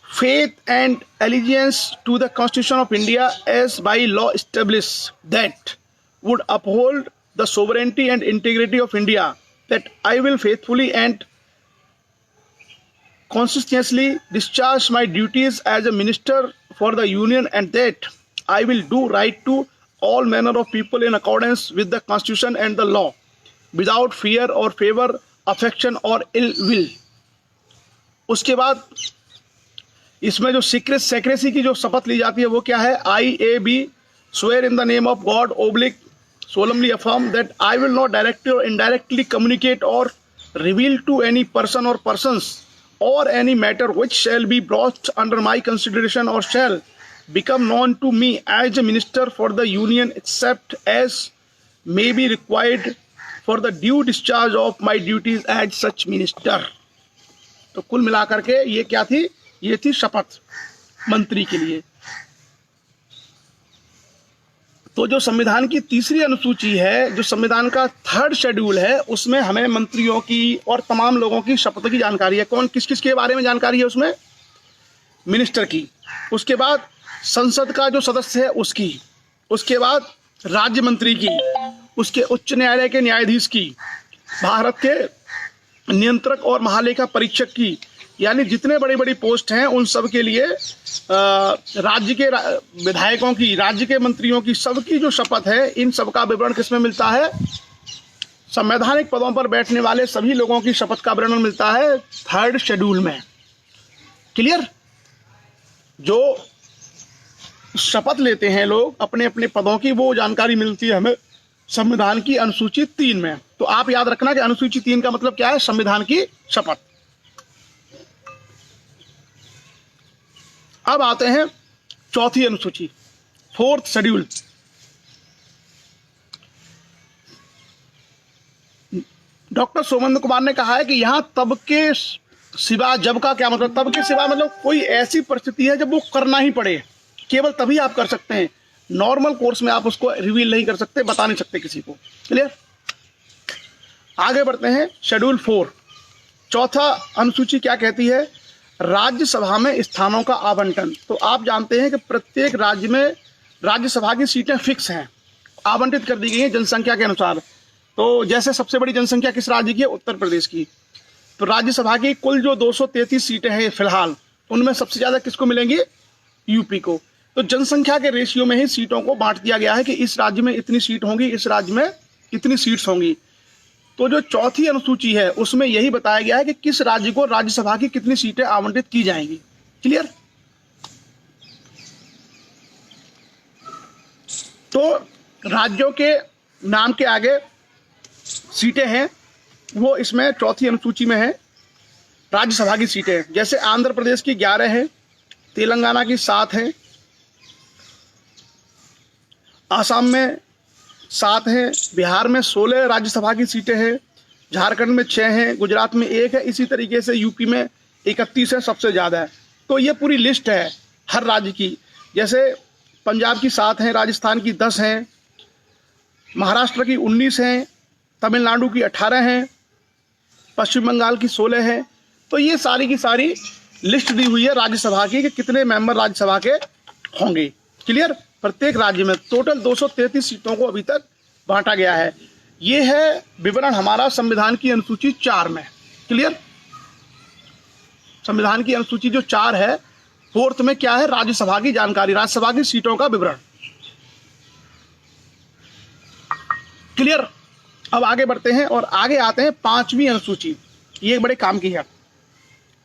faith and allegiance to the Constitution of India as by law established, that would uphold the sovereignty and integrity of India, that I will faithfully and conscientiously discharge my duties as a minister for the Union, and that I will do right to all manner of people in accordance with the Constitution and the law, without fear or favor, affection or ill will. उसके बाद इसमें जो secrecy की जो शपथ ली जाती है वो क्या है, IAB swear in the name of God / solemnly affirm that I will not directly or indirectly communicate or reveal to any person or persons or any matter which shall be brought under my consideration or shall become known to me as a minister for the Union, except as may be required for the due discharge of my duties as such minister. तो कुल मिलाकर के ये क्या थी, ये थी शपथ मंत्री के लिए। तो जो संविधान की तीसरी अनुसूची है, जो संविधान का 3rd शेड्यूल है, उसमें हमें मंत्रियों की और तमाम लोगों की शपथ की जानकारी है। कौन किस किस के बारे में जानकारी है उसमें, मिनिस्टर की, उसके बाद संसद का जो सदस्य है उसकी, उसके बाद राज्य मंत्री की, उसके उच्च न्यायालय के न्यायाधीश की, भारत के नियंत्रक और महालेखा परीक्षक की, यानी जितने बड़ी बड़ी पोस्ट हैं उन सब के लिए, राज्य के विधायकों की, राज्य के मंत्रियों की, सबकी जो शपथ है, इन सब का विवरण किसमें मिलता है, संवैधानिक पदों पर बैठने वाले सभी लोगों की शपथ का विवरण मिलता है 3rd शेड्यूल में। क्लियर? जो शपथ लेते हैं लोग अपने अपने पदों की, वो जानकारी मिलती है हमें संविधान की अनुसूची 3 में। तो आप याद रखना कि अनुसूची 3 का मतलब क्या है, संविधान की शपथ। अब आते हैं चौथी अनुसूची, 4th schedule. Doctor Somendra Kumar ने कहा है कि यहां तब के सिवा, जब का क्या मतलब, तब के सिवा मतलब कोई ऐसी परिस्थिति है जब वो करना ही पड़े, केवल तभी आप कर सकते हैं। नॉर्मल कोर्स में आप उसको रिवील नहीं कर सकते, बता नहीं सकते किसी को। क्लियर? आगे बढ़ते हैं शेड्यूल 4। चौथा अनुसूची क्या कहती है, राज्यसभा में स्थानों का आवंटन। तो आप जानते हैं कि प्रत्येक राज्य में राज्यसभा की सीटें फिक्स हैं, आवंटित कर दी गई हैं जनसंख्या के अनुसार। तो जैसे सबसे बड़ी जनसंख्या किस राज्य की है? उत्तर प्रदेश की। तो राज्यसभा की कुल जो 233 सीटें हैं फिलहाल, उनमें सबसे ज़्यादा किसको मिलेंगी? यूपी को। तो जनसंख्या के रेशियो में ही सीटों को बांट दिया गया है कि इस राज्य में इतनी सीट होंगी, इस राज्य में इतनी सीट्स होंगी। तो जो चौथी अनुसूची है उसमें यही बताया गया है कि किस राज्य को राज्यसभा की कितनी सीटें आवंटित की जाएंगी। क्लियर? तो राज्यों के नाम के आगे सीटें हैं, वो इसमें चौथी अनुसूची में है राज्यसभा की सीटें। जैसे आंध्र प्रदेश की 11 है, तेलंगाना की 7 है, आसाम में 7 है, बिहार में 16 राज्यसभा की सीटें हैं, झारखंड में 6 हैं, गुजरात में 1 है, इसी तरीके से यूपी में 31 है, सबसे ज़्यादा है। तो ये पूरी लिस्ट है हर राज्य की। जैसे पंजाब की 7 हैं, राजस्थान की 10 हैं, महाराष्ट्र की 19 हैं, तमिलनाडु की 18 हैं, पश्चिम बंगाल की 16 है। तो ये सारी की सारी लिस्ट दी हुई है राज्यसभा की कि कितने मेंबर राज्यसभा के होंगे। क्लियर? प्रत्येक राज्य में टोटल 233 सीटों को अभी तक बांटा गया है। ये है विवरण हमारा संविधान की अनुसूची 4 में। क्लियर? संविधान की अनुसूची जो 4 है, 4th में क्या है? राज्यसभा की जानकारी, राज्यसभा की सीटों का विवरण। क्लियर? अब आगे बढ़ते हैं और आगे आते हैं 5वीं अनुसूची। ये बड़े काम की है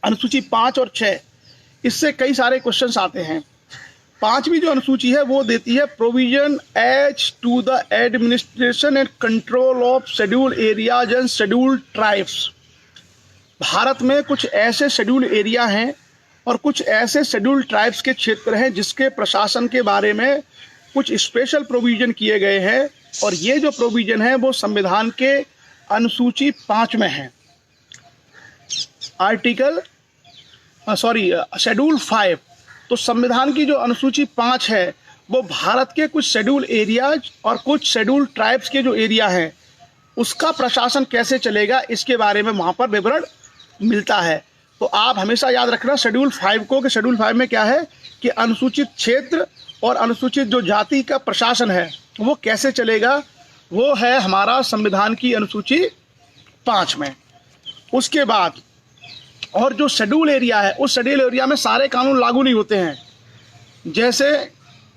अनुसूची 5 और 6। इससे कई सारे क्वेश्चंस आते हैं। 5वीं जो अनुसूची है वो देती है provision as to the administration and control of schedule areas and schedule tribes. Bharat में कुछ ऐसे शेड्यूल एरिया हैं और कुछ ऐसे शेड्यूल ट्राइब्स के क्षेत्र हैं जिसके प्रशासन के बारे में कुछ स्पेशल प्रोविजन किए गए हैं, और ये जो प्रोविजन है वो संविधान के अनुसूची 5 में है। शेड्यूल 5। तो संविधान की जो अनुसूची 5 है वो भारत के कुछ शेड्यूल एरियाज और कुछ शेड्यूल ट्राइब्स के जो एरिया हैं उसका प्रशासन कैसे चलेगा, इसके बारे में वहाँ पर विवरण मिलता है। तो आप हमेशा याद रखना शेड्यूल 5 को, कि शेड्यूल 5 में क्या है कि अनुसूचित क्षेत्र और अनुसूचित जो जाति का प्रशासन है वो कैसे चलेगा, वो है हमारा संविधान की अनुसूची 5 में। उसके बाद और जो शेड्यूल एरिया है, उस शेड्यूल एरिया में सारे कानून लागू नहीं होते हैं। जैसे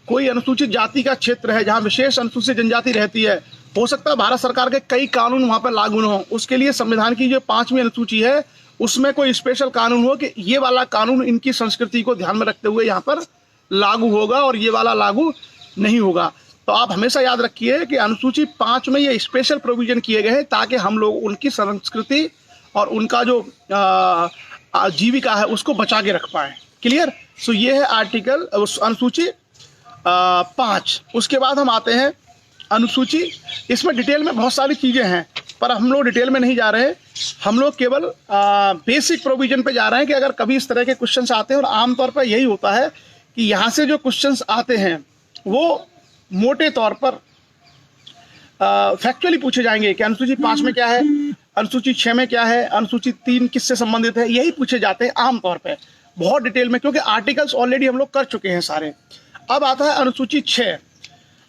कोई अनुसूचित जाति का क्षेत्र है जहाँ विशेष अनुसूचित जनजाति रहती है, हो सकता है भारत सरकार के कई कानून वहाँ पर लागू न हो। उसके लिए संविधान की जो 5वीं अनुसूची है उसमें कोई स्पेशल कानून हो कि ये वाला कानून इनकी संस्कृति को ध्यान में रखते हुए यहाँ पर लागू होगा और ये वाला लागू नहीं होगा। तो आप हमेशा याद रखिए कि अनुसूची 5 में ये स्पेशल प्रोविजन किए गए हैं ताकि हम लोग उनकी संस्कृति और उनका जो जीविका है उसको बचा के रख पाए। क्लियर? सो ये है आर्टिकल अनुसूची 5। उसके बाद हम आते हैं अनुसूची, इसमें डिटेल में बहुत सारी चीज़ें हैं पर हम लोग डिटेल में नहीं जा रहे हैं। हम लोग केवल बेसिक प्रोविजन पे जा रहे हैं कि अगर कभी इस तरह के क्वेश्चंस आते हैं, और आमतौर पर यही होता है कि यहाँ से जो क्वेश्चंस आते हैं वो मोटे तौर पर फैक्चुअली पूछे जाएंगे कि अनुसूची 5 में क्या है, अनुसूची 6 में क्या है, अनुसूची 3 किससे संबंधित है, यही पूछे जाते हैं आमतौर पे, बहुत डिटेल में, क्योंकि आर्टिकल्स ऑलरेडी हम लोग कर चुके हैं सारे। अब आता है अनुसूची 6।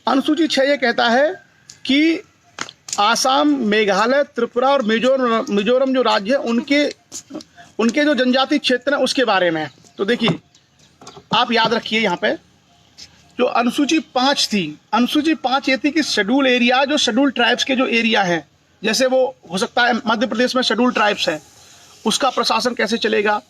अनुसूची 6 ये कहता है कि आसाम, मेघालय, त्रिपुरा और मिजोरम जो राज्य है उनके जो जनजाति क्षेत्र है उसके बारे में। तो देखिए आप याद रखिए यहाँ पे जो अनुसूची 5 थी, अनुसूची 5 ये थी कि शेड्यूल एरिया, जो शेड्यूल ट्राइब्स के जो एरिया हैं, जैसे वो हो सकता है मध्य प्रदेश में शेड्यूल ट्राइब्स है, उसका प्रशासन कैसे चलेगा।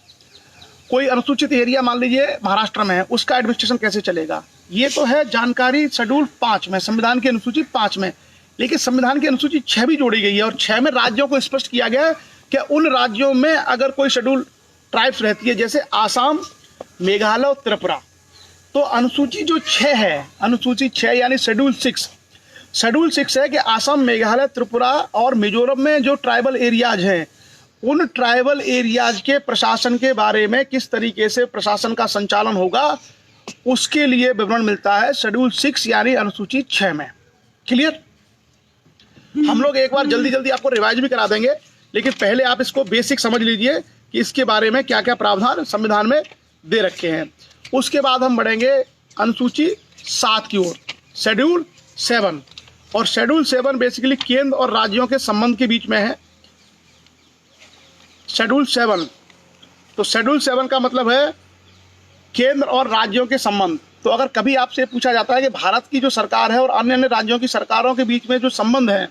कोई अनुसूचित एरिया मान लीजिए महाराष्ट्र में है, उसका एडमिनिस्ट्रेशन कैसे चलेगा। ये तो है जानकारी शेड्यूल 5 में, संविधान की अनुसूची 5 में। लेकिन संविधान की अनुसूची 6 भी जोड़ी गई है और 6 में राज्यों को स्पष्ट किया गया है कि उन राज्यों में अगर कोई शेड्यूल ट्राइब्स रहती है जैसे आसाम, मेघालय और त्रिपुरा, तो अनुसूची जो 6 है, अनुसूची 6 यानी शेड्यूल 6 है कि आसाम, मेघालय, त्रिपुरा और मिजोरम में जो ट्राइबल एरियाज हैं उन ट्राइबल एरियाज के प्रशासन के बारे में किस तरीके से प्रशासन का संचालन होगा उसके लिए विवरण मिलता है शेड्यूल 6 यानी अनुसूची 6 में। क्लियर? हम लोग एक बार जल्दी आपको रिवाइज भी करा देंगे, लेकिन पहले आप इसको बेसिक समझ लीजिए कि इसके बारे में क्या क्या प्रावधान संविधान में दे रखे हैं। उसके बाद हम बढ़ेंगे अनुसूची 7 की ओर, शेड्यूल 7। और शेड्यूल 7 बेसिकली केंद्र और राज्यों के संबंध के बीच में है। शेड्यूल 7, तो शेड्यूल 7 का मतलब है केंद्र और राज्यों के संबंध। तो अगर कभी आपसे पूछा जाता है कि भारत की जो सरकार है और अन्य अन्य राज्यों की सरकारों के बीच में जो संबंध है,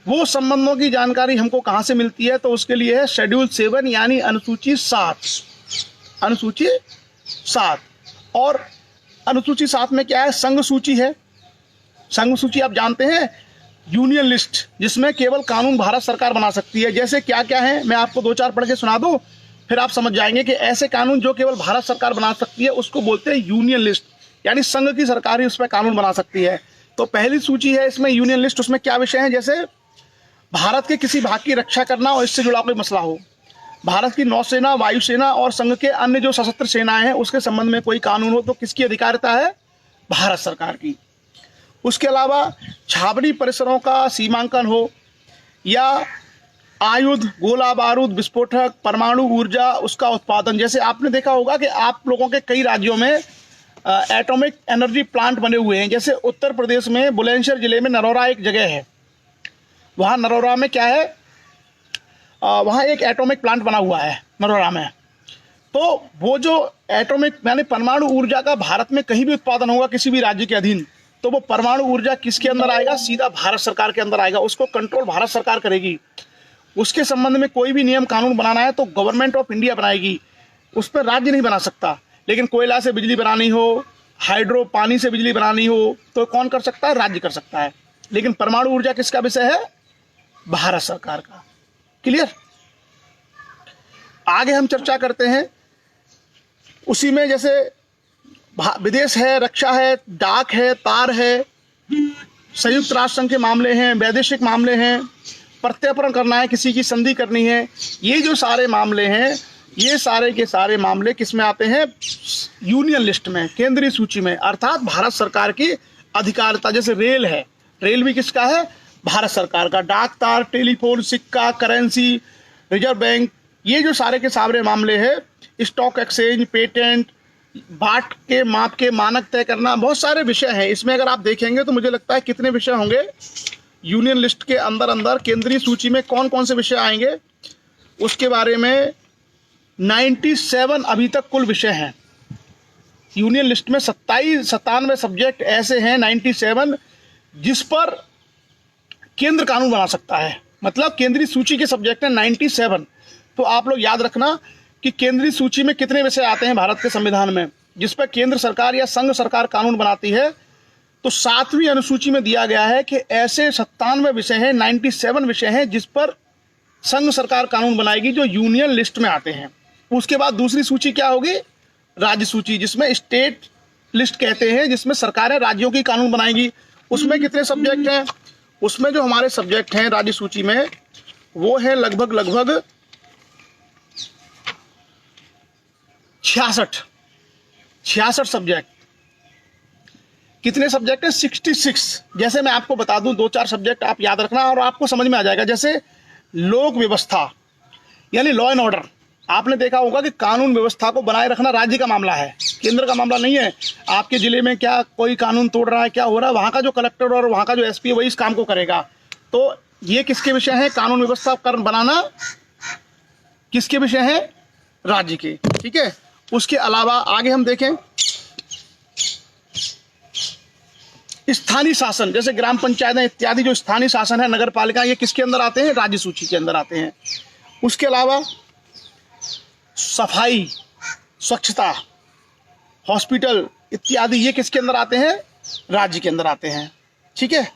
वो संबंधों की जानकारी हमको कहाँ से मिलती है, तो उसके लिए है शेड्यूल 7 यानी अनुसूची 7। अनुसूची 7। और अनुसूची 7 में क्या है, संघ सूची है। संघ सूची आप जानते हैं, यूनियन लिस्ट, जिसमें केवल कानून भारत सरकार बना सकती है। जैसे क्या क्या है, मैं आपको 2-4 पढ़ के सुना दूं, फिर आप समझ जाएंगे कि ऐसे कानून जो केवल भारत सरकार बना सकती है उसको बोलते हैं यूनियन लिस्ट, यानी संघ की सरकार ही उस पर कानून बना सकती है। तो पहली सूची है इसमें यूनियन लिस्ट। उसमें क्या विषय है, जैसे भारत के किसी भाग की रक्षा करना और इससे जुड़ा कोई मसला हो, भारत की नौसेना, वायुसेना और संघ के अन्य जो सशस्त्र सेनाएं हैं उसके संबंध में कोई कानून हो, तो किसकी अधिकारिता है, भारत सरकार की। उसके अलावा छावनी परिसरों का सीमांकन हो, या आयुध, गोला बारूद, विस्फोटक, परमाणु ऊर्जा, उसका उत्पादन। जैसे आपने देखा होगा कि आप लोगों के कई राज्यों में एटॉमिक एनर्जी प्लांट बने हुए हैं। जैसे उत्तर प्रदेश में बुलंदशहर जिले में नरोरा एक जगह है, वहाँ नरोरा में क्या है, वहाँ एक एटॉमिक प्लांट बना हुआ है नरोरा में। तो वो जो एटॉमिक यानी परमाणु ऊर्जा का भारत में कहीं भी उत्पादन होगा किसी भी राज्य के अधीन, तो वो परमाणु ऊर्जा किसके अंदर आएगा, सीधा भारत सरकार के अंदर आएगा। उसको कंट्रोल भारत सरकार करेगी। उसके संबंध में कोई भी नियम कानून बनाना है तो गवर्नमेंट ऑफ इंडिया बनाएगी, उस पर राज्य नहीं बना सकता। लेकिन कोयला से बिजली बनानी हो, हाइड्रो पानी से बिजली बनानी हो, तो कौन कर सकता है, राज्य कर सकता है। लेकिन परमाणु ऊर्जा किसका विषय है, भारत सरकार का। क्लियर। आगे हम चर्चा करते हैं उसी में, जैसे विदेश है, रक्षा है, डाक है, तार है, संयुक्त राष्ट्र संघ के मामले हैं, वैदेशिक मामले हैं, प्रत्यर्पण करना है, किसी की संधि करनी है, ये जो सारे मामले हैं, ये सारे के सारे मामले किस में आते हैं, यूनियन लिस्ट में, केंद्रीय सूची में, अर्थात भारत सरकार की अधिकारिता। जैसे रेल है, रेल भी किसका है, भारत सरकार का। डाक, तार, टेलीफोन, सिक्का, करेंसी, रिजर्व बैंक, ये जो सारे के सारे मामले हैं, स्टॉक एक्सचेंज, पेटेंट, बाट के माप के मानक तय करना, बहुत सारे विषय हैं इसमें। अगर आप देखेंगे तो मुझे लगता है कितने विषय होंगे यूनियन लिस्ट के अंदर अंदर, केंद्रीय सूची में कौन कौन से विषय आएंगे उसके बारे में 97 अभी तक कुल विषय हैं। यूनियन लिस्ट में 97 सब्जेक्ट ऐसे हैं, 97, जिस पर केंद्र कानून बना सकता है। मतलब केंद्रीय सूची के सब्जेक्ट हैं 97। तो आप लोग याद रखना कि केंद्रीय सूची में कितने विषय आते हैं भारत के संविधान में, जिस पर केंद्र सरकार या संघ सरकार कानून बनाती है। तो 7वीं अनुसूची में दिया गया है कि ऐसे 97 विषय हैं, 97 विषय हैं जिस पर संघ सरकार कानून बनाएगी, जो यूनियन लिस्ट में आते हैं। उसके बाद दूसरी सूची क्या होगी, राज्य सूची, जिसमें स्टेट लिस्ट कहते हैं, जिसमें सरकारें राज्यों की कानून बनाएगी। उसमें कितने सब्जेक्ट हैं, उसमें जो हमारे सब्जेक्ट हैं राज्य सूची में, वो है लगभग 66 सब्जेक्ट। कितने सब्जेक्ट हैं, 66। जैसे मैं आपको बता दूं 2-4 सब्जेक्ट आप याद रखना और आपको समझ में आ जाएगा। जैसे लोक व्यवस्था यानी लॉ एंड ऑर्डर, आपने देखा होगा कि कानून व्यवस्था को बनाए रखना राज्य का मामला है, केंद्र का मामला नहीं है। आपके जिले में क्या कोई कानून तोड़ रहा है, क्या हो रहा है, वहाँ का जो कलेक्टर और वहाँ का जो एसपी है वही इस काम को करेगा। तो ये किसके विषय है, कानून व्यवस्था बनाना किसके विषय है, राज्य के। ठीक है। उसके अलावा आगे हम देखें स्थानीय शासन, जैसे ग्राम पंचायतें इत्यादि जो स्थानीय शासन है, नगर पालिका, ये किसके अंदर आते हैं, राज्य सूची के अंदर आते हैं। उसके अलावा सफाई, स्वच्छता, हॉस्पिटल इत्यादि ये किसके अंदर आते हैं, राज्य के अंदर आते हैं। ठीक है।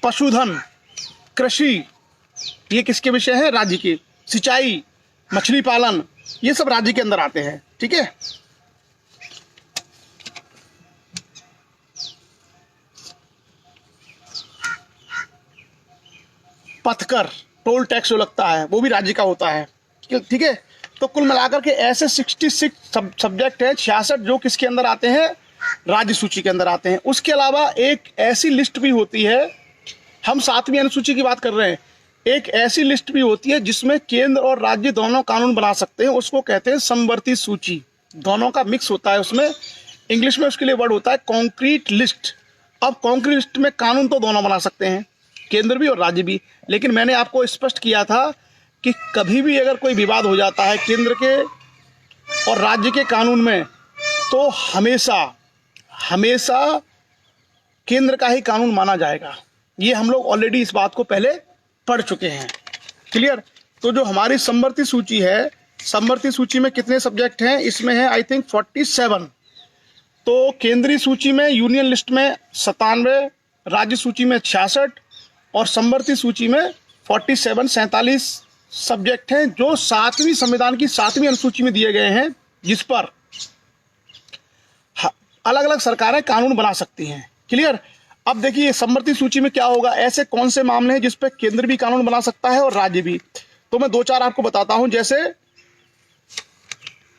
पशुधन, कृषि, ये किसके विषय है, राज्य के। सिंचाई, मछली पालन, ये सब राज्य के अंदर आते हैं। ठीक है। पथकर, टोल टैक्स जो लगता है वो भी राज्य का होता है। ठीक है। तो कुल मिलाकर के ऐसे 66 सब्जेक्ट हैं, 66 जो किसके अंदर आते हैं, राज्य सूची के अंदर आते हैं। उसके अलावा एक ऐसी लिस्ट भी होती है, हम 7वीं अनुसूची की बात कर रहे हैं, एक ऐसी लिस्ट भी होती है जिसमें केंद्र और राज्य दोनों कानून बना सकते हैं, उसको कहते हैं समवर्ती सूची। दोनों का मिक्स होता है उसमें, इंग्लिश में उसके लिए वर्ड होता है कॉन्क्रीट लिस्ट। अब कॉन्क्रीट लिस्ट में कानून तो दोनों बना सकते हैं, केंद्र भी और राज्य भी, लेकिन मैंने आपको स्पष्ट किया था कि कभी भी अगर कोई विवाद हो जाता है केंद्र के और राज्य के कानून में, तो हमेशा केंद्र का ही कानून माना जाएगा। ये हम लोग ऑलरेडी इस बात को पहले पढ़ चुके हैं। क्लियर? तो जो हमारी समवर्ती सूची है, समवर्ती सूची में कितने सब्जेक्ट हैं? इसमें है आई थिंक 47। तो केंद्रीय सूची में, यूनियन लिस्ट में 97, राज्य सूची में 66 और समवर्ती सूची में 47 सब्जेक्ट हैं जो 7वीं संविधान की 7वीं अनुसूची में दिए गए हैं, जिस पर अलग अलग सरकारें कानून बना सकती हैं। क्लियर? अब देखिए समवर्ती सूची में क्या होगा, ऐसे कौन से मामले हैं जिस पर केंद्र भी कानून बना सकता है और राज्य भी। तो मैं 2-4 आपको बताता हूं। जैसे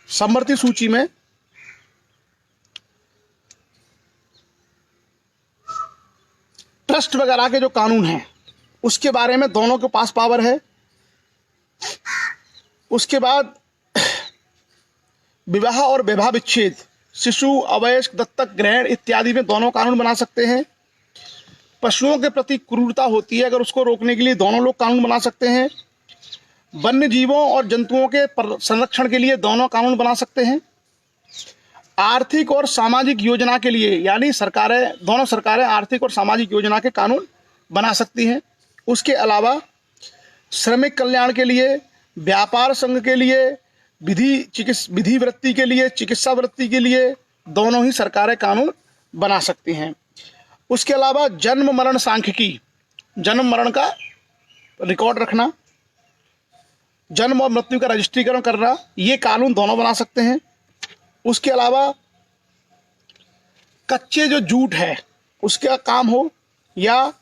समवर्ती सूची में ट्रस्ट वगैरह के जो कानून हैं उसके बारे में दोनों के पास पावर है। उसके बाद विवाह और वैवाह विच्छेद, शिशु अवयस्क दत्तक ग्रहण इत्यादि में दोनों कानून बना सकते हैं। पशुओं के प्रति क्रूरता होती है, अगर उसको रोकने के लिए दोनों लोग कानून बना सकते हैं। वन्य जीवों और जंतुओं के संरक्षण के लिए दोनों कानून बना सकते हैं। आर्थिक और सामाजिक योजना के लिए, यानी दोनों सरकारें आर्थिक और सामाजिक योजना के कानून बना सकती हैं। उसके अलावा श्रमिक कल्याण के लिए, व्यापार संघ के लिए, विधि वृत्ति के लिए, चिकित्सा वृत्ति के लिए दोनों ही सरकारें कानून बना सकती हैं। उसके अलावा जन्म मरण सांख्यिकी, जन्म मरण का रिकॉर्ड रखना, जन्म और मृत्यु का रजिस्ट्रीकरण करना, ये कानून दोनों बना सकते हैं। उसके अलावा कच्चे जो जूट है उसका काम हो, या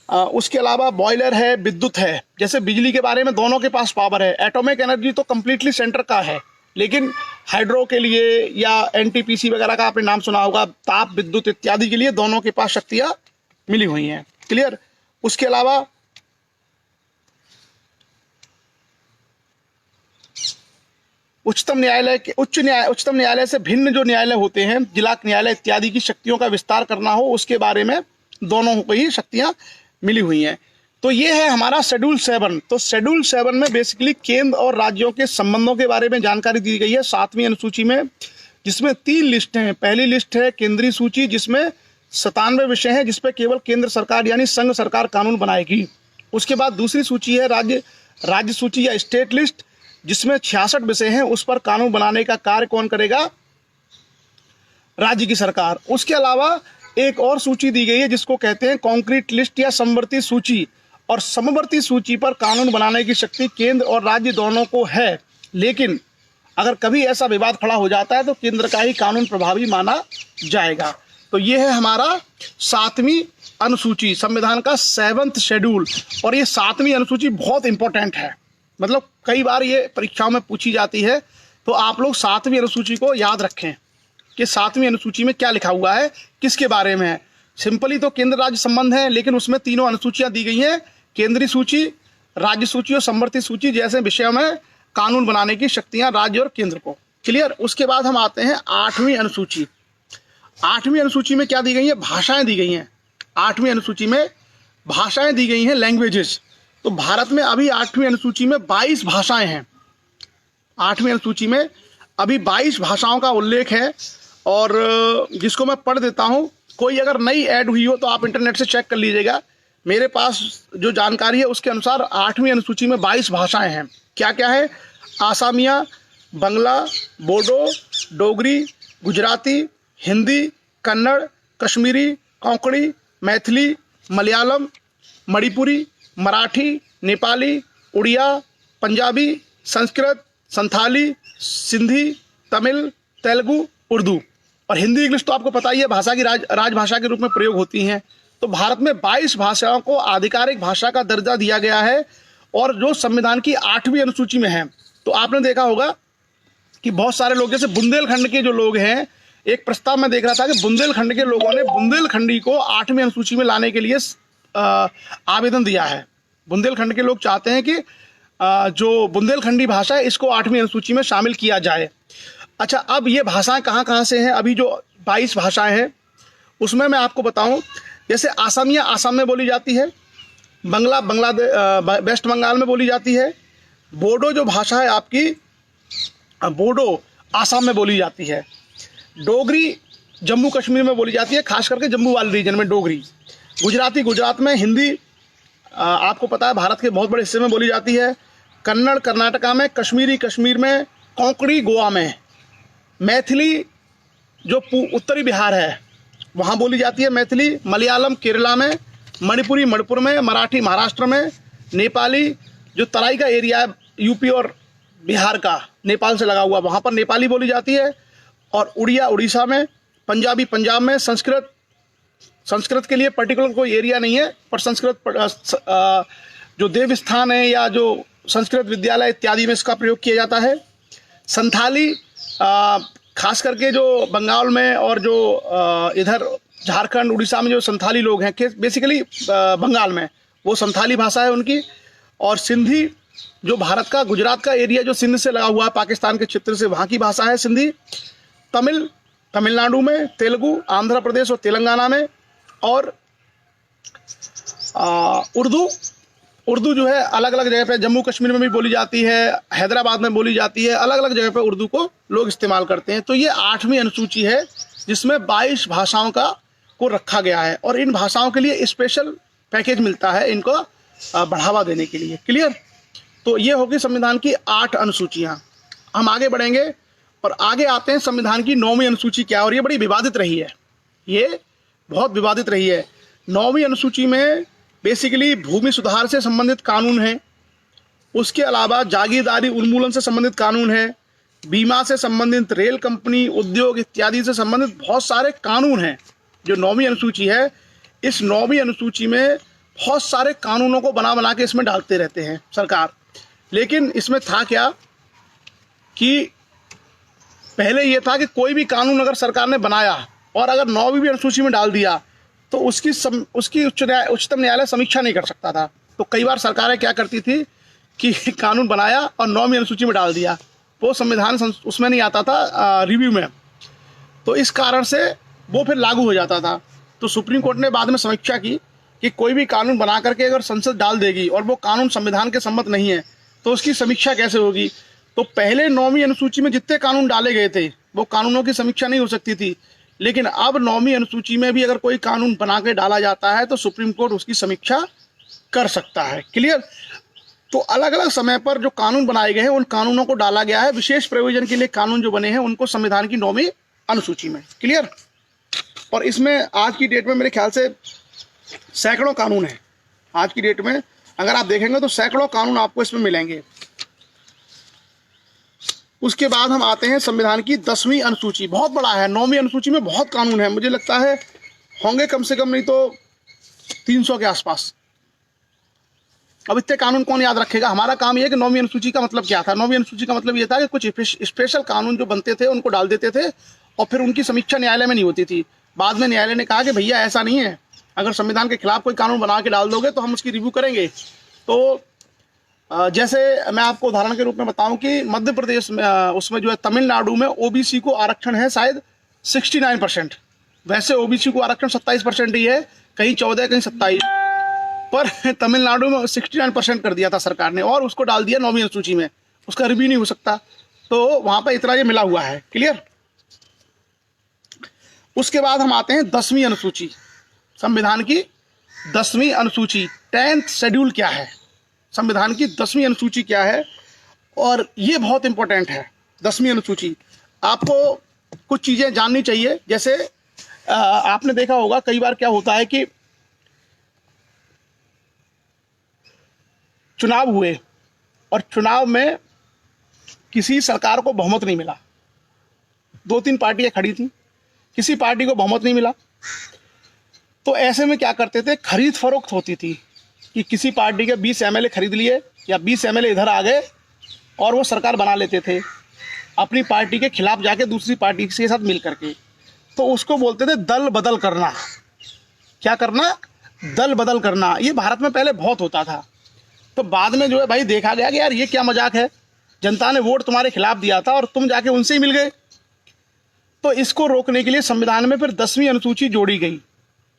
उसके अलावा बॉयलर है, विद्युत है, जैसे बिजली के बारे में दोनों के पास पावर है। एटॉमिक एनर्जी तो कंप्लीटली सेंटर का है, लेकिन हाइड्रो के लिए या एनटीपीसी वगैरह का आपने नाम सुना होगा, ताप विद्युत इत्यादि के लिए दोनों के पास शक्तियां मिली हुई हैं। क्लियर? उसके अलावा उच्चतम न्यायालय से भिन्न जो न्यायालय होते हैं, जिला न्यायालय इत्यादि की शक्तियों का विस्तार करना हो, उसके बारे में दोनों को ही शक्तियां मिली हुई हैं। तो ये है हमारा शेड्यूल 7। तो शेड्यूल 7 में बेसिकली केंद्र और राज्यों के संबंधों के बारे में जानकारी दी गई है 7वीं अनुसूची में, जिसमें 3 लिस्ट हैं। पहली लिस्ट है केंद्रीय सूची, जिसमें 97 विषय हैं जिस पर केवल केंद्र सरकार यानी संघ सरकार कानून बनाएगी। उसके बाद दूसरी सूची है राज्य सूची या स्टेट लिस्ट, जिसमें 66 विषय हैं, उस पर कानून बनाने का कार्य कौन करेगा? राज्य की सरकार। उसके अलावा एक और सूची दी गई है जिसको कहते हैं कॉन्क्रीट लिस्ट या समवर्ती सूची, और समवर्ती सूची पर कानून बनाने की शक्ति केंद्र और राज्य दोनों को है, लेकिन अगर कभी ऐसा विवाद खड़ा हो जाता है तो केंद्र का ही कानून प्रभावी माना जाएगा। तो ये है हमारा 7वीं अनुसूची, संविधान का 7th शेड्यूल। और ये 7वीं अनुसूची बहुत इंपॉर्टेंट है, मतलब कई बार ये परीक्षाओं में पूछी जाती है, तो आप लोग 7वीं अनुसूची को याद रखें कि 7वीं अनुसूची में क्या लिखा हुआ है, किसके बारे में है। सिंपली तो केंद्र राज्य संबंध है, लेकिन उसमें तीनों अनुसूचियां दी गई हैं, केंद्रीय सूची, राज्य सूची और समवर्ती सूची जैसे विषयों में कानून बनाने की शक्तियां राज्य और केंद्र को। क्लियर? उसके बाद हम आते हैं 8वीं अनुसूची। 8वीं अनुसूची में क्या दी गई है? भाषाएं दी गई हैं। 8वीं अनुसूची में भाषाएं दी गई हैं, लैंग्वेजेस। तो भारत में अभी 8वीं अनुसूची में 22 भाषाएं हैं। 8वीं अनुसूची में अभी 22 भाषाओं का उल्लेख है, और जिसको मैं पढ़ देता हूं। कोई अगर नई ऐड हुई हो तो आप इंटरनेट से चेक कर लीजिएगा। मेरे पास जो जानकारी है उसके अनुसार 8वीं अनुसूची में 22 भाषाएं हैं। क्या क्या है? आसामिया, बंगला, बोडो, डोगरी, गुजराती, हिंदी, कन्नड़, कश्मीरी, कोंकणी, मैथिली, मलयालम, मणिपुरी, मराठी, नेपाली, उड़िया, पंजाबी, संस्कृत, संथाली, सिंधी, तमिल, तेलुगु, उर्दू। और हिंदी इंग्लिश तो आपको पता ही है, भाषा की राजभाषा के रूप में प्रयोग होती हैं। तो भारत में 22 भाषाओं को आधिकारिक भाषा का दर्जा दिया गया है, और जो संविधान की 8वीं अनुसूची में है। तो आपने देखा होगा कि बहुत सारे लोग, जैसे बुंदेलखंड के जो लोग हैं, एक प्रस्ताव में देख रहा था कि बुंदेलखंड के लोगों ने बुंदेलखंडी को 8वीं अनुसूची में लाने के लिए आवेदन दिया है। बुंदेलखंड के लोग चाहते हैं कि जो बुंदेलखंडी भाषा है इसको 8वीं अनुसूची में शामिल किया जाए। अच्छा, अब ये भाषाएं कहाँ कहाँ से हैं? अभी जो 22 भाषाएं हैं उसमें मैं आपको बताऊं, जैसे आसामिया आसाम में बोली जाती है, बांग्लादेश वेस्ट बंगाल में बोली जाती है, बोडो जो भाषा है आपकी बोडो आसाम में बोली जाती है, डोगरी जम्मू कश्मीर में बोली जाती है, खास करके जम्मू वाले रीजन में डोगरी, गुजराती गुजरात में, हिंदी आपको पता है भारत के बहुत बड़े हिस्से में बोली जाती है, कन्नड़ कर्नाटका में, कश्मीरी कश्मीर में, कोंकणी गोवा में, मैथिली जो उत्तरी बिहार है वहाँ बोली जाती है मैथिली, मलयालम केरला में, मणिपुरी मणिपुर में, मराठी महाराष्ट्र में, नेपाली जो तराई का एरिया है यूपी और बिहार का नेपाल से लगा हुआ वहाँ पर नेपाली बोली जाती है, और उड़िया उड़ीसा में, पंजाबी पंजाब में, संस्कृत के लिए पर्टिकुलर कोई एरिया नहीं है, पर संस्कृत जो देव स्थान है या जो संस्कृत विद्यालय इत्यादि में इसका प्रयोग किया जाता है। संथाली खास करके जो बंगाल में और जो इधर झारखंड उड़ीसा में जो संथाली लोग हैं, बेसिकली बंगाल में, वो संथाली भाषा है उनकी। और सिंधी जो भारत का गुजरात का एरिया जो सिंध से लगा हुआ है पाकिस्तान के क्षेत्र से, वहाँ की भाषा है सिंधी। तमिलनाडु में, तेलुगु आंध्र प्रदेश और तेलंगाना में, और उर्दू जो है अलग अलग जगह पे जम्मू कश्मीर में भी बोली जाती है, हैदराबाद में बोली जाती है, अलग अलग जगह पे उर्दू को लोग इस्तेमाल करते हैं। तो ये 8वीं अनुसूची है जिसमें 22 भाषाओं को रखा गया है, और इन भाषाओं के लिए स्पेशल पैकेज मिलता है इनको बढ़ावा देने के लिए। क्लियर? तो ये होगी संविधान की 8 अनुसूचियाँ। हम आगे बढ़ेंगे और आगे आते हैं संविधान की 9वीं अनुसूची क्या, और ये बड़ी विवादित रही है, ये बहुत विवादित रही है। 9वीं अनुसूची में बेसिकली भूमि सुधार से संबंधित कानून है, उसके अलावा जागीरदारी उन्मूलन से संबंधित कानून है, बीमा से संबंधित, रेल कंपनी उद्योग इत्यादि से संबंधित बहुत सारे कानून हैं। जो 9वीं अनुसूची है, इस 9वीं अनुसूची में बहुत सारे कानूनों को बना के इसमें डालते रहते हैं सरकार। लेकिन इसमें था क्या कि पहले ये था कि कोई भी कानून अगर सरकार ने बनाया और अगर 9वीं अनुसूची में डाल दिया तो उसकी उच्चतम न्यायालय समीक्षा नहीं कर सकता था। तो कई बार सरकारें क्या करती थी कि कानून बनाया और 9वीं अनुसूची में डाल दिया, वो संविधान उसमें नहीं आता था रिव्यू में, तो इस कारण से वो फिर लागू हो जाता था। तो सुप्रीम कोर्ट ने बाद में समीक्षा की कि कोई भी कानून बना करके अगर संसद डाल देगी और वो कानून संविधान के सम्मत नहीं है तो उसकी समीक्षा कैसे होगी। तो पहले 9वीं अनुसूची में जितने कानून डाले गए थे वो कानूनों की समीक्षा नहीं हो सकती थी, लेकिन अब 9वीं अनुसूची में भी अगर कोई कानून बना के डाला जाता है तो सुप्रीम कोर्ट उसकी समीक्षा कर सकता है। क्लियर? तो अलग अलग समय पर जो कानून बनाए गए हैं उन कानूनों को डाला गया है, विशेष प्रयोजन के लिए कानून जो बने हैं उनको संविधान की 9वीं अनुसूची में। क्लियर? और इसमें आज की डेट में मेरे ख्याल से सैकड़ों कानून हैं। आज की डेट में अगर आप देखेंगे तो सैकड़ों कानून आपको इसमें मिलेंगे। उसके बाद हम आते हैं संविधान की 10वीं अनुसूची, बहुत बड़ा है। 9वीं अनुसूची में बहुत कानून है, मुझे लगता है होंगे कम से कम नहीं तो 300 के आसपास। अब इतने कानून कौन याद रखेगा। हमारा काम यह है कि 9वीं अनुसूची का मतलब क्या था। 9वीं अनुसूची का मतलब ये था कि कुछ स्पेशल कानून जो बनते थे उनको डाल देते थे और फिर उनकी समीक्षा न्यायालय में नहीं होती थी। बाद में न्यायालय ने कहा कि भैया ऐसा नहीं है, अगर संविधान के खिलाफ कोई कानून बना के डाल दोगे तो हम उसकी रिव्यू करेंगे। तो जैसे मैं आपको उदाहरण के रूप में बताऊं कि मध्य प्रदेश में उसमें जो है तमिलनाडु में ओबीसी को आरक्षण है शायद 69%। वैसे ओबीसी को आरक्षण 27% ही है, कहीं 14 कहीं 27, पर तमिलनाडु में 69% कर दिया था सरकार ने और उसको डाल दिया 9वीं अनुसूची में। उसका रिव्यू नहीं हो सकता, तो वहाँ पर इतना ये मिला हुआ है। क्लियर? उसके बाद हम आते हैं 10वीं अनुसूची। संविधान की 10वीं अनुसूची, 10th शेड्यूल क्या है, संविधान की 10वीं अनुसूची क्या है, और ये बहुत इंपॉर्टेंट है। 10वीं अनुसूची आपको कुछ चीज़ें जाननी चाहिए। जैसे आपने देखा होगा कई बार क्या होता है कि चुनाव हुए और चुनाव में किसी सरकार को बहुमत नहीं मिला, 2-3 पार्टियां खड़ी थी, किसी पार्टी को बहुमत नहीं मिला, तो ऐसे में क्या करते थे, खरीद फरोख्त होती थी कि किसी पार्टी के 20 MLA खरीद लिए या 20 MLA इधर आ गए और वो सरकार बना लेते थे अपनी पार्टी के खिलाफ जाके दूसरी पार्टी के साथ मिल करके। तो उसको बोलते थे दल बदल करना। क्या करना? दल बदल करना। ये भारत में पहले बहुत होता था। तो बाद में जो है भाई देखा गया कि यार ये क्या मजाक है, जनता ने वोट तुम्हारे खिलाफ दिया था और तुम जाके उनसे ही मिल गए। तो इसको रोकने के लिए संविधान में फिर 10वीं अनुसूची जोड़ी गई।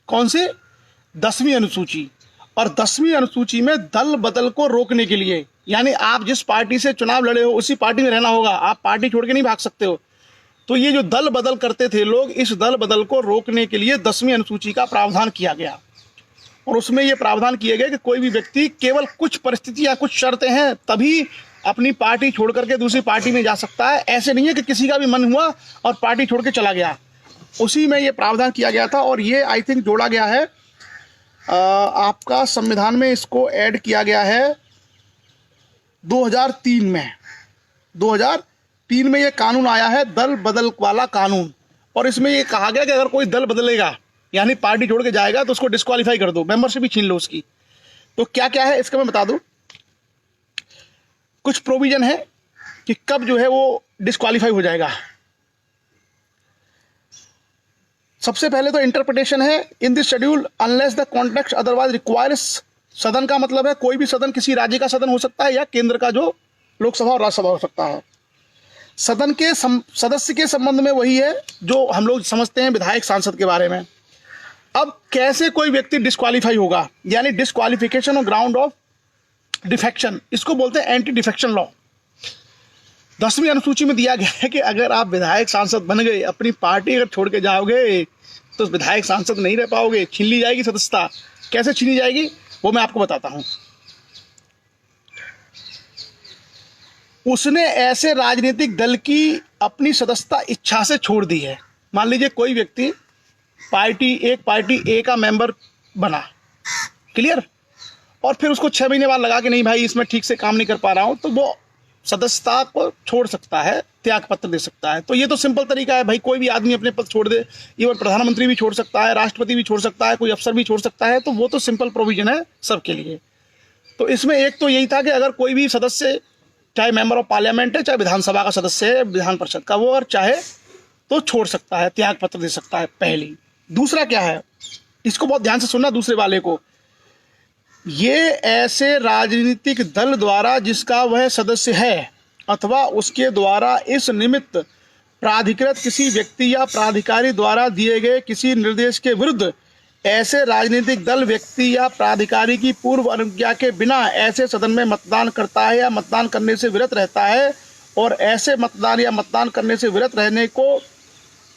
कौन से? 10वीं अनुसूची। और 10वीं अनुसूची में दल बदल को रोकने के लिए, यानी आप जिस पार्टी से चुनाव लड़े हो उसी पार्टी में रहना होगा, आप पार्टी छोड़ के नहीं भाग सकते हो। तो ये जो दल बदल करते थे लोग, इस दल बदल को रोकने के लिए 10वीं अनुसूची का प्रावधान किया गया। और उसमें ये प्रावधान किए गए कि कोई भी व्यक्ति केवल कुछ परिस्थिति या कुछ शर्तें हैं तभी अपनी पार्टी छोड़ करके दूसरी पार्टी में जा सकता है। ऐसे नहीं है कि किसी का भी मन हुआ और पार्टी छोड़ के चला गया। उसी में ये प्रावधान किया गया था और ये आई थिंक जोड़ा गया है आपका संविधान में, इसको ऐड किया गया है 2003 में। 2003 में ये कानून आया है, दल बदल वाला कानून। और इसमें ये कहा गया कि अगर कोई दल बदलेगा यानी पार्टी छोड़ के जाएगा तो उसको डिस्क्वालीफाई कर दो, मेंबरशिप भी छीन लो उसकी। तो क्या क्या है इसका मैं बता दूं। कुछ प्रोविजन है कि कब जो है वो डिस्क्वालीफाई हो जाएगा। सबसे पहले तो इंटरप्रिटेशन है, in this schedule unless the context otherwise requires. सदन का मतलब है कोई भी सदन, किसी राज्य का सदन हो सकता है या केंद्र का जो लोकसभा और राज्यसभा हो सकता है। सदन के सदस्य के संबंध में वही है जो हम लोग समझते हैं विधायक सांसद के बारे में। अब कैसे कोई व्यक्ति डिस्क्वालीफाई होगा, यानी disqualification on ground of defection, इसको बोलते हैं एंटी डिफेक्शन लॉ। 10वीं अनुसूची में दिया गया है कि अगर आप विधायक सांसद बन गए, अपनी पार्टी अगर छोड़ के जाओगे तो विधायक सांसद नहीं रह पाओगे, छीन ली जाएगी सदस्यता। कैसे छीनी जाएगी वो मैं आपको बताता हूं। उसने ऐसे राजनीतिक दल की अपनी सदस्यता इच्छा से छोड़ दी है। मान लीजिए कोई व्यक्ति पार्टी ए का मेंबर बना, क्लियर, और फिर उसको 6 महीने बाद लगा कि नहीं भाई इसमें ठीक से काम नहीं कर पा रहा हूं, तो वो सदस्यता को छोड़ सकता है, त्याग पत्र दे सकता है। तो ये तो सिंपल तरीका है भाई, कोई भी आदमी अपने पद छोड़ दे, इवन प्रधानमंत्री भी छोड़ सकता है, राष्ट्रपति भी छोड़ सकता है, कोई अफसर भी छोड़ सकता है। तो वो तो सिंपल प्रोविजन है सबके लिए। तो इसमें एक तो यही था कि अगर कोई भी सदस्य, चाहे मेंबर ऑफ पार्लियामेंट है, चाहे विधानसभा का सदस्य है, विधान परिषद का, वो और चाहे तो छोड़ सकता है, त्याग पत्र दे सकता है, पहली। दूसरा क्या है, इसको बहुत ध्यान से सुनना दूसरे वाले को। ये ऐसे राजनीतिक दल द्वारा जिसका वह सदस्य है अथवा उसके द्वारा इस निमित्त प्राधिकृत किसी व्यक्ति या प्राधिकारी द्वारा दिए गए किसी निर्देश के विरुद्ध ऐसे राजनीतिक दल व्यक्ति या प्राधिकारी की पूर्व अनुज्ञा के बिना ऐसे सदन में मतदान करता है या मतदान करने से विरत रहता है, और ऐसे मतदान या मतदान करने से विरत रहने को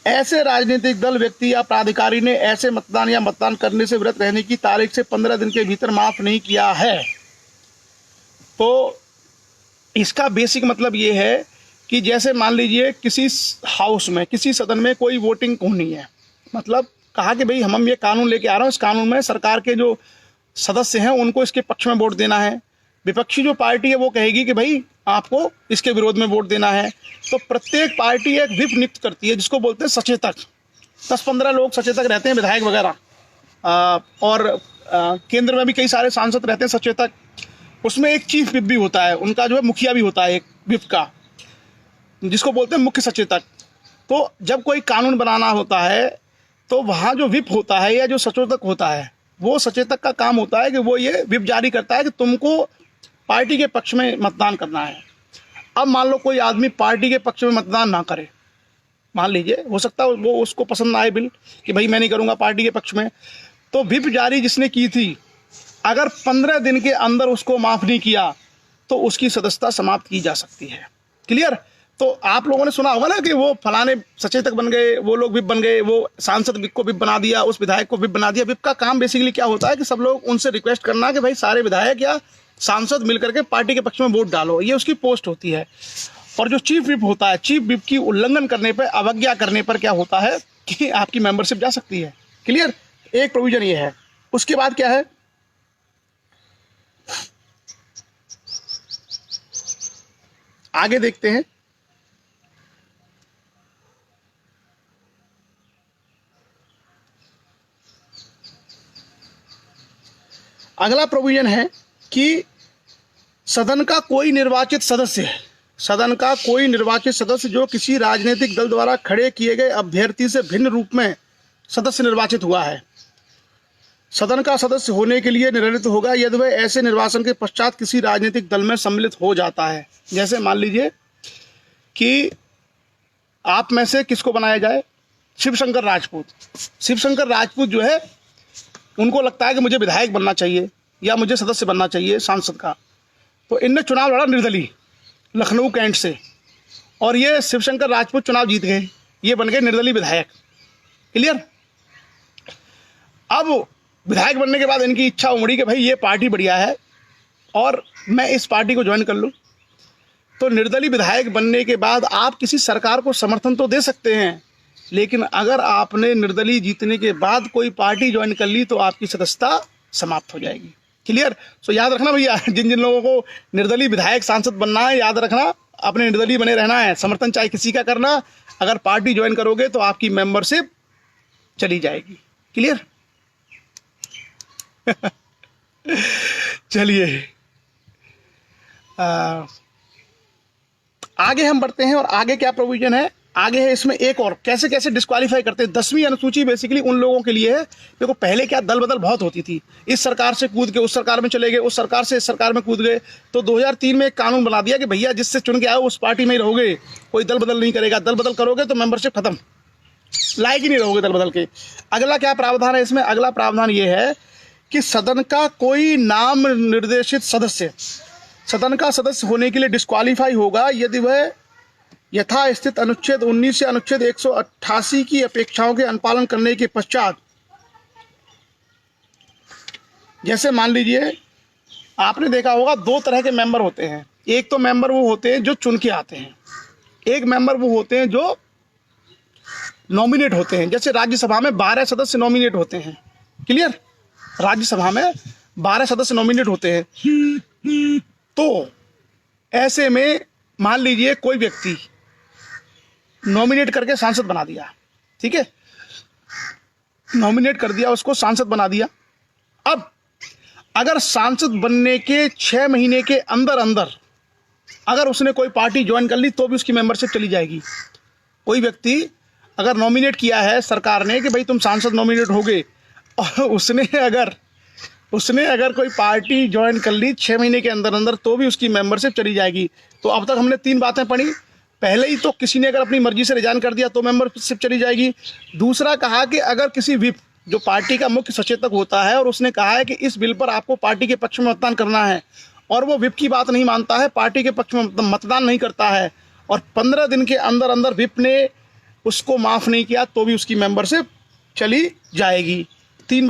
ऐसे राजनीतिक दल व्यक्ति या प्राधिकारी ने ऐसे मतदान या मतदान करने से विरत रहने की तारीख से 15 दिन के भीतर माफ नहीं किया है। तो इसका बेसिक मतलब ये है कि जैसे मान लीजिए किसी हाउस में, किसी सदन में कोई वोटिंग होनी है, मतलब कहा कि भाई हम ये कानून लेके आ रहे हैं, इस कानून में सरकार के जो सदस्य हैं उनको इसके पक्ष में वोट देना है। विपक्षी जो पार्टी है वो कहेगी कि भाई आपको इसके विरोध में वोट देना है। तो प्रत्येक पार्टी एक व्हिप नियुक्त करती है जिसको बोलते हैं सचेतक। 10-15 लोग सचेतक रहते हैं, विधायक वगैरह, और केंद्र में भी कई सारे सांसद रहते हैं सचेतक। उसमें एक चीफ व्हिप भी होता है, उनका जो है मुखिया भी होता है एक व्हिप का, जिसको बोलते हैं मुख्य सचेतक। तो जब कोई कानून बनाना होता है तो वहाँ जो व्हिप होता है या जो सचेतक होता है, वो सचेतक का काम होता है कि वो ये व्हिप जारी करता है कि तुमको पार्टी के पक्ष में मतदान करना है। अब मान लो कोई आदमी पार्टी के पक्ष में मतदान ना करे, मान लीजिए, हो सकता है वो उसको पसंद ना आए बिल कि भाई मैं नहीं करूँगा पार्टी के पक्ष में, तो व्हिप जारी जिसने की थी अगर 15 दिन के अंदर उसको माफ़ नहीं किया तो उसकी सदस्यता समाप्त की जा सकती है। क्लियर? तो आप लोगों ने सुना होगा ना कि वो फलाने सचेतक बन गए, वो लोग व्हिप बन गए, वो सांसद को व्हिप बना दिया, उस विधायक को व्हिप बना दिया। व्हिप का काम बेसिकली क्या होता है कि सब लोग उनसे रिक्वेस्ट करना कि भाई सारे विधायक या सांसद मिलकर के पार्टी के पक्ष में वोट डालो, ये उसकी पोस्ट होती है। और जो चीफ व्हिप होता है, चीफ व्हिप की उल्लंघन करने पर, अवज्ञा करने पर क्या होता है कि आपकी मेंबरशिप जा सकती है। क्लियर? एक प्रोविजन ये है। उसके बाद क्या है, आगे देखते हैं। अगला प्रोविजन है कि सदन का कोई निर्वाचित सदस्य जो किसी राजनीतिक दल द्वारा खड़े किए गए अभ्यर्थी से भिन्न रूप में सदस्य निर्वाचित हुआ है, सदन का सदस्य होने के लिए निर्धारित होगा यदि वह ऐसे निर्वाचन के पश्चात किसी राजनीतिक दल में सम्मिलित हो जाता है। जैसे मान लीजिए कि आप में से किसको बनाया जाए, शिवशंकर राजपूत। शिवशंकर राजपूत जो है उनको लगता है कि मुझे विधायक बनना चाहिए या मुझे सदस्य बनना चाहिए सांसद का, तो इनने चुनाव लड़ा निर्दलीय लखनऊ कैंट से, और ये शिवशंकर राजपूत चुनाव जीत गए, ये बन गए निर्दलीय विधायक। क्लियर। अब विधायक बनने के बाद इनकी इच्छा उमड़ी कि भाई ये पार्टी बढ़िया है और मैं इस पार्टी को ज्वाइन कर लूँ। तो निर्दलीय विधायक बनने के बाद आप किसी सरकार को समर्थन तो दे सकते हैं, लेकिन अगर आपने निर्दलीय जीतने के बाद कोई पार्टी ज्वाइन कर ली तो आपकी सदस्यता समाप्त हो जाएगी। क्लियर। सो याद रखना भैया, जिन जिन लोगों को निर्दलीय विधायक सांसद बनना है, याद रखना अपने निर्दलीय बने रहना है, समर्थन चाहे किसी का करना। अगर पार्टी ज्वाइन करोगे तो आपकी मेंबरशिप चली जाएगी। क्लियर। चलिए आगे हम बढ़ते हैं। और आगे क्या प्रोविजन है, आगे है इसमें एक और कैसे कैसे डिस्क्वालीफाई करते हैं। 10वीं अनुसूची बेसिकली उन लोगों के लिए है, देखो पहले क्या दल बदल बहुत होती थी, इस सरकार से कूद के उस सरकार में चले गए, उस सरकार से इस सरकार में कूद गए। तो 2003 में एक कानून बना दिया कि भैया जिससे चुन के आओ उस पार्टी में ही रहोगे, कोई दल बदल नहीं करेगा। दल बदल करोगे तो मेंबरशिप खत्म, लायक ही नहीं रहोगे दल बदल के। अगला क्या प्रावधान है इसमें, अगला प्रावधान ये है कि सदन का कोई नाम निर्देशित सदस्य सदन का सदस्य होने के लिए डिस्क्वालीफाई होगा यदि वह यथास्थित अनुच्छेद 19 या अनुच्छेद 188 की अपेक्षाओं के अनुपालन करने के पश्चात, जैसे मान लीजिए आपने देखा होगा 2 तरह के मेंबर होते हैं। एक तो मेंबर वो होते हैं जो चुन के आते हैं, एक मेंबर वो होते हैं जो नॉमिनेट होते हैं। जैसे राज्यसभा में 12 सदस्य नॉमिनेट होते हैं। क्लियर। राज्यसभा में 12 सदस्य नॉमिनेट होते हैं। तो ऐसे में मान लीजिए कोई व्यक्ति नॉमिनेट करके सांसद बना दिया, ठीक है, नॉमिनेट कर दिया, उसको सांसद बना दिया। अब अगर सांसद बनने के 6 महीने के अंदर अंदर अगर उसने कोई पार्टी ज्वाइन कर ली तो भी उसकी मेंबरशिप चली जाएगी। कोई व्यक्ति अगर नॉमिनेट किया है सरकार ने कि भाई तुम सांसद नॉमिनेट हो गए, और उसने अगर कोई पार्टी ज्वाइन कर ली 6 महीने के अंदर अंदर तो भी उसकी मेंबरशिप चली जाएगी। तो अब तक हमने 3 बातें पढ़ी। पहले ही तो किसी ने अगर अपनी मर्जी से रिजाइन कर दिया तो मेंबरशिप चली जाएगी। दूसरा कहा कि अगर किसी व्हिप जो पार्टी का मुख्य सचेतक होता है और उसने कहा है कि इस बिल पर आपको पार्टी के पक्ष में मतदान करना है, और वो व्हिप की बात नहीं मानता है, पार्टी के पक्ष में मतदान नहीं करता है, और 15 दिन के अंदर अंदर व्हिप ने उसको माफ़ नहीं किया तो भी उसकी मेंबरशिप चली जाएगी। 2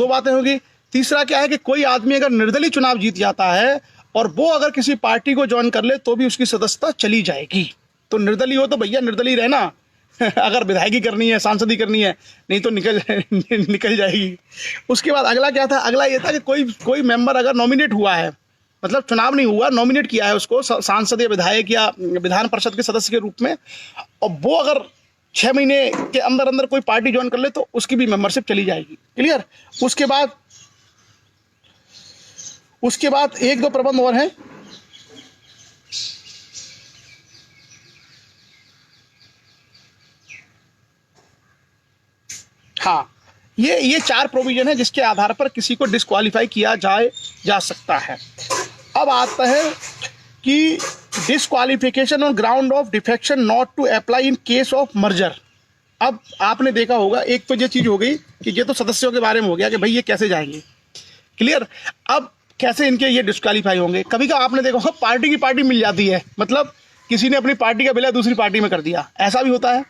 बातें होगी। तीसरा क्या है कि कोई आदमी अगर निर्दलीय चुनाव जीत जाता है और वो अगर किसी पार्टी को ज्वाइन कर ले तो भी उसकी सदस्यता चली जाएगी। तो निर्दलीय हो तो भैया निर्दलीय रहना अगर विधायकी करनी है, सांसदी करनी है, नहीं तो निकल जाएगी। उसके बाद अगला क्या था, अगला ये था कि कोई मेंबर अगर नॉमिनेट हुआ है, मतलब चुनाव नहीं हुआ, नॉमिनेट किया है उसको सांसद या विधायक या विधान परिषद के सदस्य के रूप में, और वो अगर 6 महीने के अंदर अंदर कोई पार्टी ज्वाइन कर ले तो उसकी भी मेंबरशिप चली जाएगी। क्लियर। उसके बाद 1-2 प्रबंध और हैं। हाँ, ये 4 प्रोविजन है जिसके आधार पर किसी को डिस्क्वालीफाई किया जा सकता है। अब आता है कि disqualification on ground of defection not to apply in case of merger. अब आपने देखा होगा, एक तो ये चीज़ हो गई कि ये तो सदस्यों के बारे में हो गया कि भाई ये कैसे जाएंगे। क्लियर। अब कैसे इनके ये डिस्क्वालीफाई होंगे। कभी का आपने देखा होगा पार्टी की पार्टी मिल जाती है, मतलब किसी ने अपनी पार्टी का बिला दूसरी पार्टी में कर दिया, ऐसा भी होता है।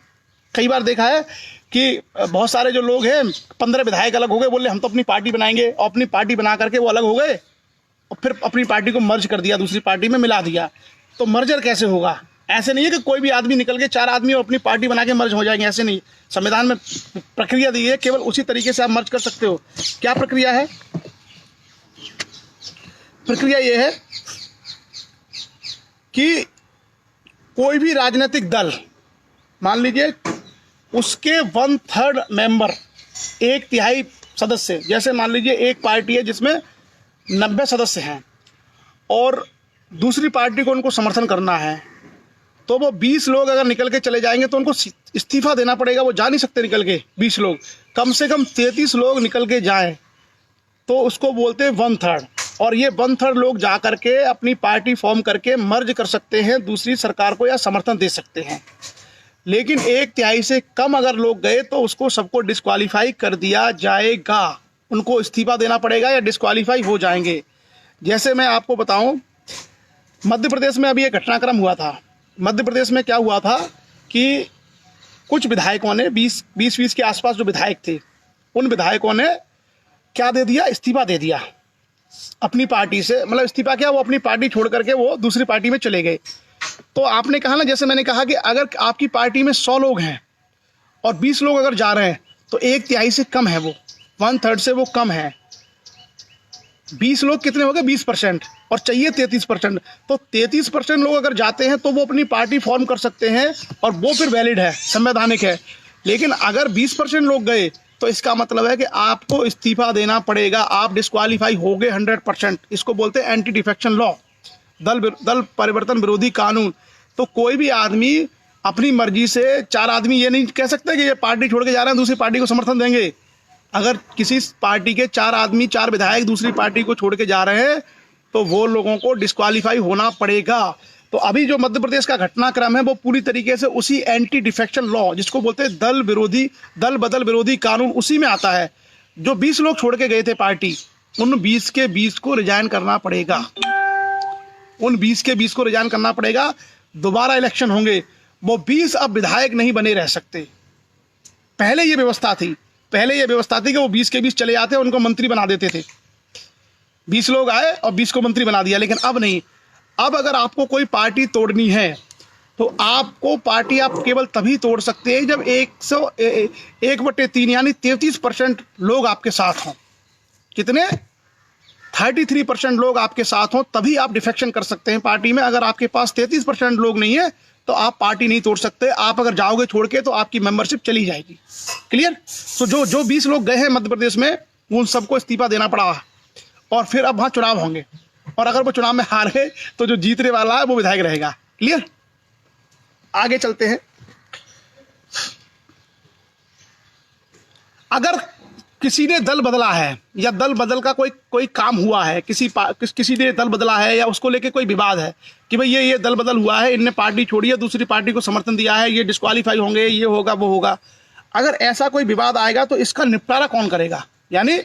कई बार देखा है कि बहुत सारे जो लोग हैं 15 विधायक अलग हो गए, बोले हम तो अपनी पार्टी बनाएंगे, और अपनी पार्टी बना करके वो अलग हो गए और फिर अपनी पार्टी को मर्ज कर दिया, दूसरी पार्टी में मिला दिया। तो मर्जर कैसे होगा। ऐसे नहीं है कि कोई भी आदमी निकल के 4 आदमी अपनी पार्टी बना के मर्ज हो जाएंगे, ऐसे नहीं। संविधान में प्रक्रिया दी है, केवल उसी तरीके से आप मर्ज कर सकते हो। क्या प्रक्रिया है। प्रक्रिया यह है कि कोई भी राजनीतिक दल, मान लीजिए उसके 1/3 मेंबर, 1/3 सदस्य, जैसे मान लीजिए एक पार्टी है जिसमें 90 सदस्य हैं और दूसरी पार्टी को उनको समर्थन करना है, तो वो 20 लोग अगर निकल के चले जाएंगे तो उनको इस्तीफा देना पड़ेगा। वो जा नहीं सकते निकल के 20 लोग, कम से कम 33 लोग निकल के जाएं तो उसको बोलते हैं 1/3। और ये 1/3 लोग जा करके अपनी पार्टी फॉर्म करके मर्ज कर सकते हैं दूसरी सरकार को या समर्थन दे सकते हैं। लेकिन 1/3 से कम अगर लोग गए तो उसको सबको डिस्क्वालीफाई कर दिया जाएगा, उनको इस्तीफा देना पड़ेगा या डिस्क्वालीफाई हो जाएंगे। जैसे मैं आपको बताऊं, मध्य प्रदेश में अभी एक घटनाक्रम हुआ था। मध्य प्रदेश में क्या हुआ था कि कुछ विधायकों ने 20 के आसपास जो विधायक थे, उन विधायकों ने क्या दे दिया, इस्तीफा दे दिया अपनी पार्टी से। मतलब इस्तीफा क्या, वो अपनी पार्टी छोड़ करके वो दूसरी पार्टी में चले गए। तो आपने कहा ना, जैसे मैंने कहा कि अगर आपकी पार्टी में 100 लोग हैं और 20 लोग अगर जा रहे हैं तो 1/3 से कम है, वो 1/3 से वो कम है। 20 लोग कितने हो गए, 20%, और चाहिए 33%। तो 33% लोग अगर जाते हैं तो वो अपनी पार्टी फॉर्म कर सकते हैं और वो फिर वैलिड है, संवैधानिक है। लेकिन अगर 20% लोग गए तो इसका मतलब है कि आपको इस्तीफा देना पड़ेगा, आप डिस्क्वालीफाई हो गए 100%। इसको बोलते हैं एंटी डिफेक्शन लॉ, दल परिवर्तन विरोधी कानून। तो कोई भी आदमी अपनी मर्जी से, 4 आदमी ये नहीं कह सकते कि ये पार्टी छोड़ के जा रहे हैं दूसरी पार्टी को समर्थन देंगे। अगर किसी पार्टी के 4 आदमी, 4 विधायक दूसरी पार्टी को छोड़ के जा रहे हैं तो वो लोगों को डिस्क्वालीफाई होना पड़ेगा। तो अभी जो मध्य प्रदेश का घटनाक्रम है वो पूरी तरीके से उसी एंटी डिफेक्शन लॉ, जिसको बोलते हैं दल बदल विरोधी कानून, उसी में आता है। जो 20 लोग छोड़ के गए थे पार्टी, उन 20 के 20 को रिजाइन करना पड़ेगा, उन 20 के 20 को रिजाइन करना पड़ेगा। दोबारा इलेक्शन होंगे, वो 20 अब विधायक नहीं बने रह सकते। पहले ये व्यवस्था थी कि वो 20 के 20 चले जाते, उनको मंत्री बना देते थे। 20 लोग आए और 20 को मंत्री बना दिया। लेकिन अब नहीं। अब अगर आपको कोई पार्टी तोड़नी है तो आपको पार्टी आप केवल तभी तोड़ सकते हैं जब 1/3 यानी 33% लोग आपके साथ हों। कितने? 33% लोग आपके साथ हों, तभी आप डिफेक्शन कर सकते हैं पार्टी में। अगर आपके पास 33% लोग नहीं है तो आप पार्टी नहीं तोड़ सकते। आप अगर जाओगे छोड़ के तो आपकी मेंबरशिप चली जाएगी। क्लियर? तो जो 20 लोग गए हैं मध्य प्रदेश में, उन सबको इस्तीफा देना पड़ा और फिर अब वहां चुनाव होंगे। और अगर वो चुनाव में हार गए तो जो जीतने वाला है वो विधायक रहेगा। क्लियर? आगे चलते हैं। अगर किसी ने दल बदला है या दल बदल का कोई काम हुआ है, किसी ने दल बदला है या उसको लेके कोई विवाद है कि भाई ये दल बदल हुआ है, इनने पार्टी छोड़ी है, दूसरी पार्टी को समर्थन दिया है, ये डिस्क्वालीफाई होंगे, ये होगा वो होगा। अगर ऐसा कोई विवाद आएगा तो इसका निपटारा कौन करेगा? यानी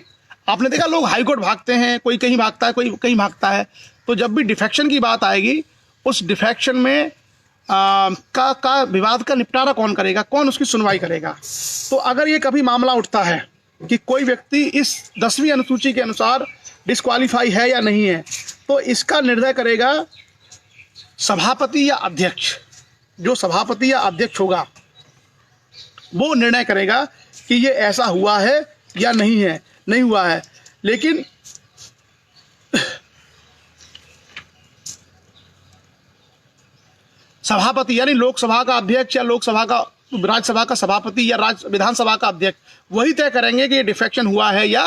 आपने देखा लोग हाईकोर्ट भागते हैं, कोई कहीं भागता है, कोई कहीं भागता है। तो जब भी डिफेक्शन की बात आएगी, उस डिफेक्शन में का विवाद का निपटारा कौन करेगा, कौन उसकी सुनवाई करेगा? तो अगर ये कभी मामला उठता है कि कोई व्यक्ति इस 10वीं अनुसूची के अनुसार डिस्क्वालीफाई है या नहीं है, तो इसका निर्णय करेगा सभापति या अध्यक्ष। जो सभापति या अध्यक्ष होगा वो निर्णय करेगा कि ये ऐसा हुआ है या नहीं हुआ है। लेकिन सभापति यानी लोकसभा का अध्यक्ष या राज्यसभा का सभापति या विधानसभा का अध्यक्ष वही तय करेंगे कि ये डिफेक्शन हुआ है या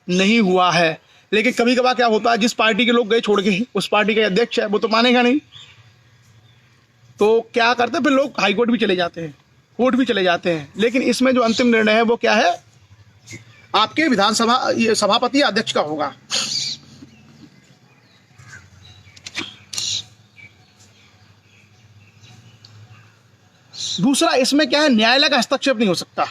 नहीं हुआ है। लेकिन कभी कभार क्या होता है, जिस पार्टी के लोग गए छोड़ के, उस पार्टी के अध्यक्ष है, वो तो मानेगा नहीं। तो क्या करते हैं, फिर लोग हाईकोर्ट भी चले जाते हैं, कोर्ट भी चले जाते हैं। लेकिन इसमें जो अंतिम निर्णय है वो क्या है, आपके विधानसभा सभापति या अध्यक्ष का होगा। दूसरा, इसमें क्या है, न्यायालय का हस्तक्षेप नहीं हो सकता।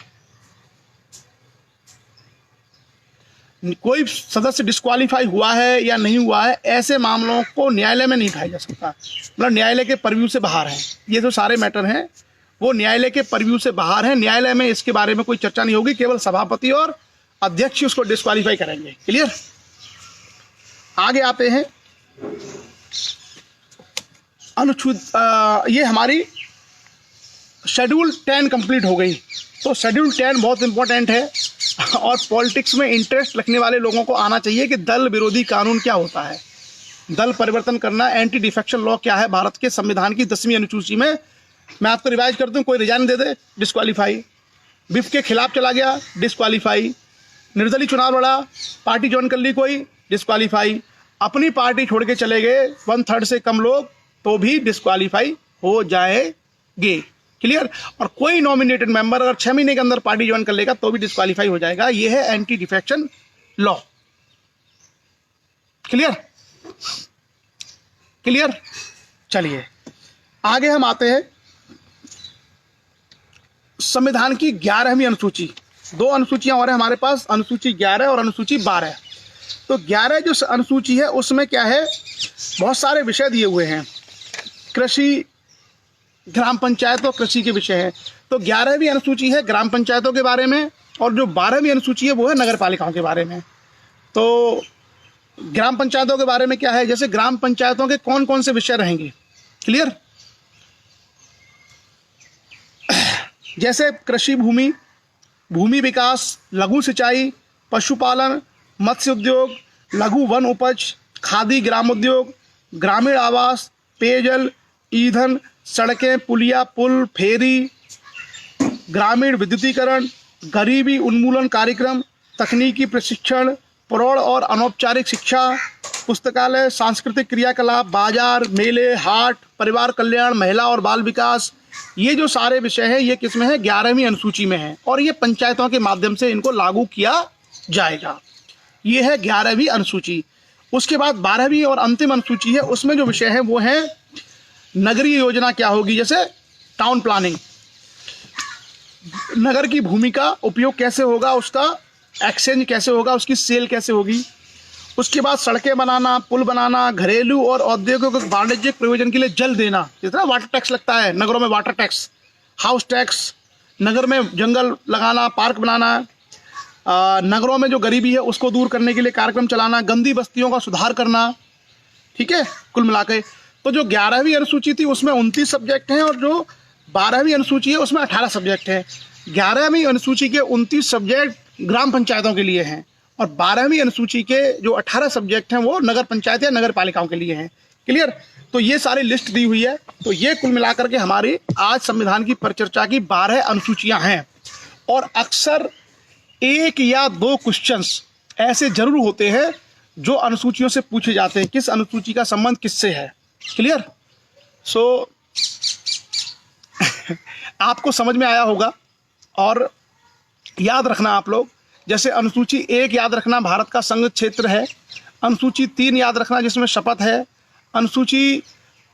कोई सदस्य डिस्क्वालीफाई हुआ है या नहीं हुआ है, ऐसे मामलों को न्यायालय में नहीं उठाया जा सकता। मतलब न्यायालय के परव्यू से बाहर है। ये जो सारे मैटर हैं वो न्यायालय के परव्यू से बाहर है। न्यायालय में इसके बारे में कोई चर्चा नहीं होगी, केवल सभापति और अध्यक्ष उसको डिस्क्वालीफाई करेंगे। क्लियर? आगे आते हैं ये हमारी शेड्यूल 10 कंप्लीट हो गई। तो शेड्यूल 10 बहुत इंपॉर्टेंट है और पॉलिटिक्स में इंटरेस्ट रखने वाले लोगों को आना चाहिए कि दल विरोधी कानून क्या होता है, दल परिवर्तन करना, एंटी डिफेक्शन लॉ क्या है भारत के संविधान की 10वीं अनुसूची में। मैं आपको रिवाइज कर दूं, कोई रिजाइन दे दे, डिस्क्वालीफाई। विप के खिलाफ चला गया, डिस्क्वालीफाई। निर्दलीय चुनाव लड़ा, पार्टी ज्वाइन कर ली कोई, डिस्क्वालीफाई। अपनी पार्टी छोड़ के चले गए 1/3 से कम लोग, तो भी डिस्क्वालीफाई हो जाएंगे। क्लियर? और कोई नॉमिनेटेड मेंबर अगर 6 महीने के अंदर पार्टी ज्वाइन कर लेगा तो भी डिस्क्वालीफाई हो जाएगा। ये है anti defection law. Clear clear. चलिए आगे हम आते हैं संविधान की 11वीं अनुसूची। दो अनुसूचियां और है हमारे पास, अनुसूची 11 और अनुसूची 12। तो 11 जो अनुसूची है उसमें क्या है, बहुत सारे विषय दिए हुए हैं, कृषि, ग्राम पंचायत और कृषि के विषय हैं। तो 11वीं अनुसूची है ग्राम पंचायतों के बारे में, और जो 12वीं अनुसूची है वो है नगर पालिकाओं के बारे में। तो ग्राम पंचायतों के बारे में क्या है, जैसे ग्राम पंचायतों के कौन कौन से विषय रहेंगे, क्लियर। जैसे कृषि भूमि, भूमि विकास, लघु सिंचाई, पशुपालन, मत्स्य उद्योग, लघु वन उपज, खादी ग्राम उद्योग, ग्रामीण आवास, पेयजल, ईंधन, सड़कें, पुलिया, पुल, फेरी, ग्रामीण विद्युतीकरण, गरीबी उन्मूलन कार्यक्रम, तकनीकी प्रशिक्षण, प्रौढ़ और अनौपचारिक शिक्षा, पुस्तकालय, सांस्कृतिक क्रियाकलाप, बाजार, मेले, हाट, परिवार कल्याण, महिला और बाल विकास। ये जो सारे विषय हैं ये किसमें है, 11वीं अनुसूची में है, और ये पंचायतों के माध्यम से इनको लागू किया जाएगा। ये है 11वीं अनुसूची। उसके बाद 12वीं और अंतिम अनुसूची है, उसमें जो विषय है वो है नगरीय योजना क्या होगी, जैसे टाउन प्लानिंग, नगर की भूमि का उपयोग कैसे होगा, उसका एक्सचेंज कैसे होगा, उसकी सेल कैसे होगी। उसके बाद सड़कें बनाना, पुल बनाना, घरेलू और औद्योगिक वाणिज्यिक प्रयोजन के लिए जल देना, जितना वाटर टैक्स लगता है नगरों में, वाटर टैक्स, हाउस टैक्स, नगर में जंगल लगाना, पार्क बनाना, नगरों में जो गरीबी है उसको दूर करने के लिए कार्यक्रम चलाना, गंदी बस्तियों का सुधार करना। ठीक है, कुल मिला के तो जो 11वीं अनुसूची थी उसमें 29 सब्जेक्ट हैं, और जो 12वीं अनुसूची है उसमें 18 सब्जेक्ट हैं। 11वीं अनुसूची के 29 सब्जेक्ट ग्राम पंचायतों के लिए हैं, और 12वीं अनुसूची के जो 18 सब्जेक्ट हैं वो नगर पंचायत या नगर पालिकाओं के लिए हैं। क्लियर। तो ये सारी लिस्ट दी हुई है। तो ये कुल मिलाकर के हमारी आज संविधान की परिचर्चा की 12 अनुसूचियां हैं, और अक्सर 1 या 2 क्वेश्चंस ऐसे जरूर होते हैं जो अनुसूचियों से पूछे जाते हैं, किस अनुसूची का संबंध किससे है। क्लियर। सो आपको समझ में आया होगा, और याद रखना आप लोग, जैसे अनुसूची 1 याद रखना भारत का संघ क्षेत्र है, अनुसूची 3 याद रखना जिसमें शपथ है, अनुसूची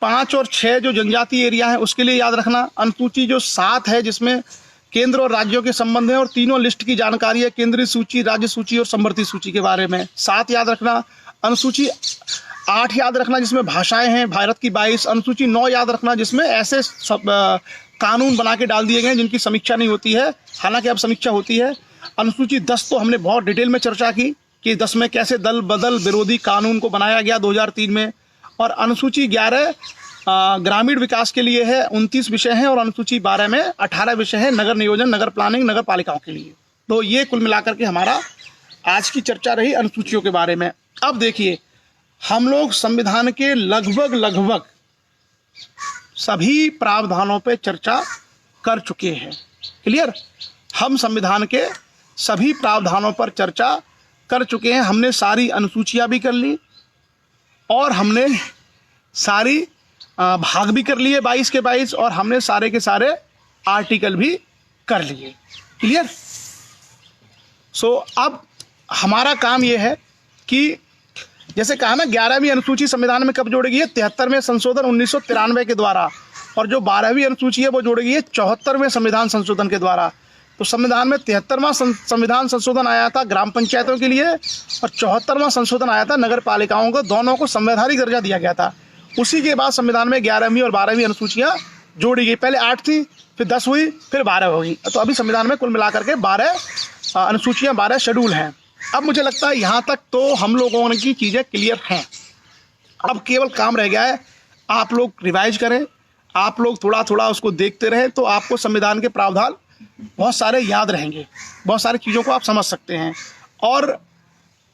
5 और 6 जो जनजातीय एरिया है उसके लिए याद रखना, अनुसूची जो 7 है जिसमें केंद्र और राज्यों के संबंध है और तीनों लिस्ट की जानकारी है, केंद्रीय सूची, राज्य सूची और समवर्ती सूची के बारे में, 7 याद रखना। अनुसूची 8 याद रखना जिसमें भाषाएं हैं भारत की 22, अनुसूची 9 याद रखना जिसमें ऐसे कानून बना के डाल दिए गए हैं जिनकी समीक्षा नहीं होती है, हालांकि अब समीक्षा होती है। अनुसूची 10 तो हमने बहुत डिटेल में चर्चा की कि 10 में कैसे दल बदल विरोधी कानून को बनाया गया 2003 में, और अनुसूची 11 ग्रामीण विकास के लिए है, 29 विषय हैं, और अनुसूची 12 में 18 विषय हैं नगर नियोजन, नगर प्लानिंग, नगर पालिकाओं के लिए। तो ये कुल मिलाकर के हमारा आज की चर्चा रही अनुसूचियों के बारे में। अब देखिए, हम लोग संविधान के लगभग सभी प्रावधानों पे चर्चा कर चुके हैं। क्लियर। हम संविधान के सभी प्रावधानों पर चर्चा कर चुके हैं। हमने सारी अनुसूचियां भी कर ली, और हमने सारी भाग भी कर लिए 22 के 22, और हमने सारे के सारे आर्टिकल भी कर लिए। क्लियर। सो अब हमारा काम ये है कि जैसे कहा ना, 11वीं अनुसूची संविधान में कब जोड़ी गई है, 73वें संशोधन 1993 के द्वारा, और जो 12वीं अनुसूची है वो जोड़ी गई है 74वें संविधान संशोधन के द्वारा। तो संविधान में 73वां संविधान संशोधन आया था ग्राम पंचायतों के लिए, और 74वां संशोधन आया था नगर पालिकाओं को, दोनों को संवैधानिक दर्जा दिया गया था। उसी के बाद संविधान में 11वीं और 12वीं अनुसूचियां जोड़ी गई। पहले 8 थी, फिर 10 हुई, फिर 12 हो गई। तो अभी संविधान में कुल मिलाकर के 12 अनुसूचियां, 12 शेड्यूल हैं। अब मुझे लगता है यहाँ तक तो हम लोगों की चीज़ें क्लियर हैं। अब केवल काम रह गया है, आप लोग रिवाइज करें, आप लोग थोड़ा थोड़ा उसको देखते रहें, तो आपको संविधान के प्रावधान बहुत सारे याद रहेंगे, बहुत सारी चीज़ों को आप समझ सकते हैं। और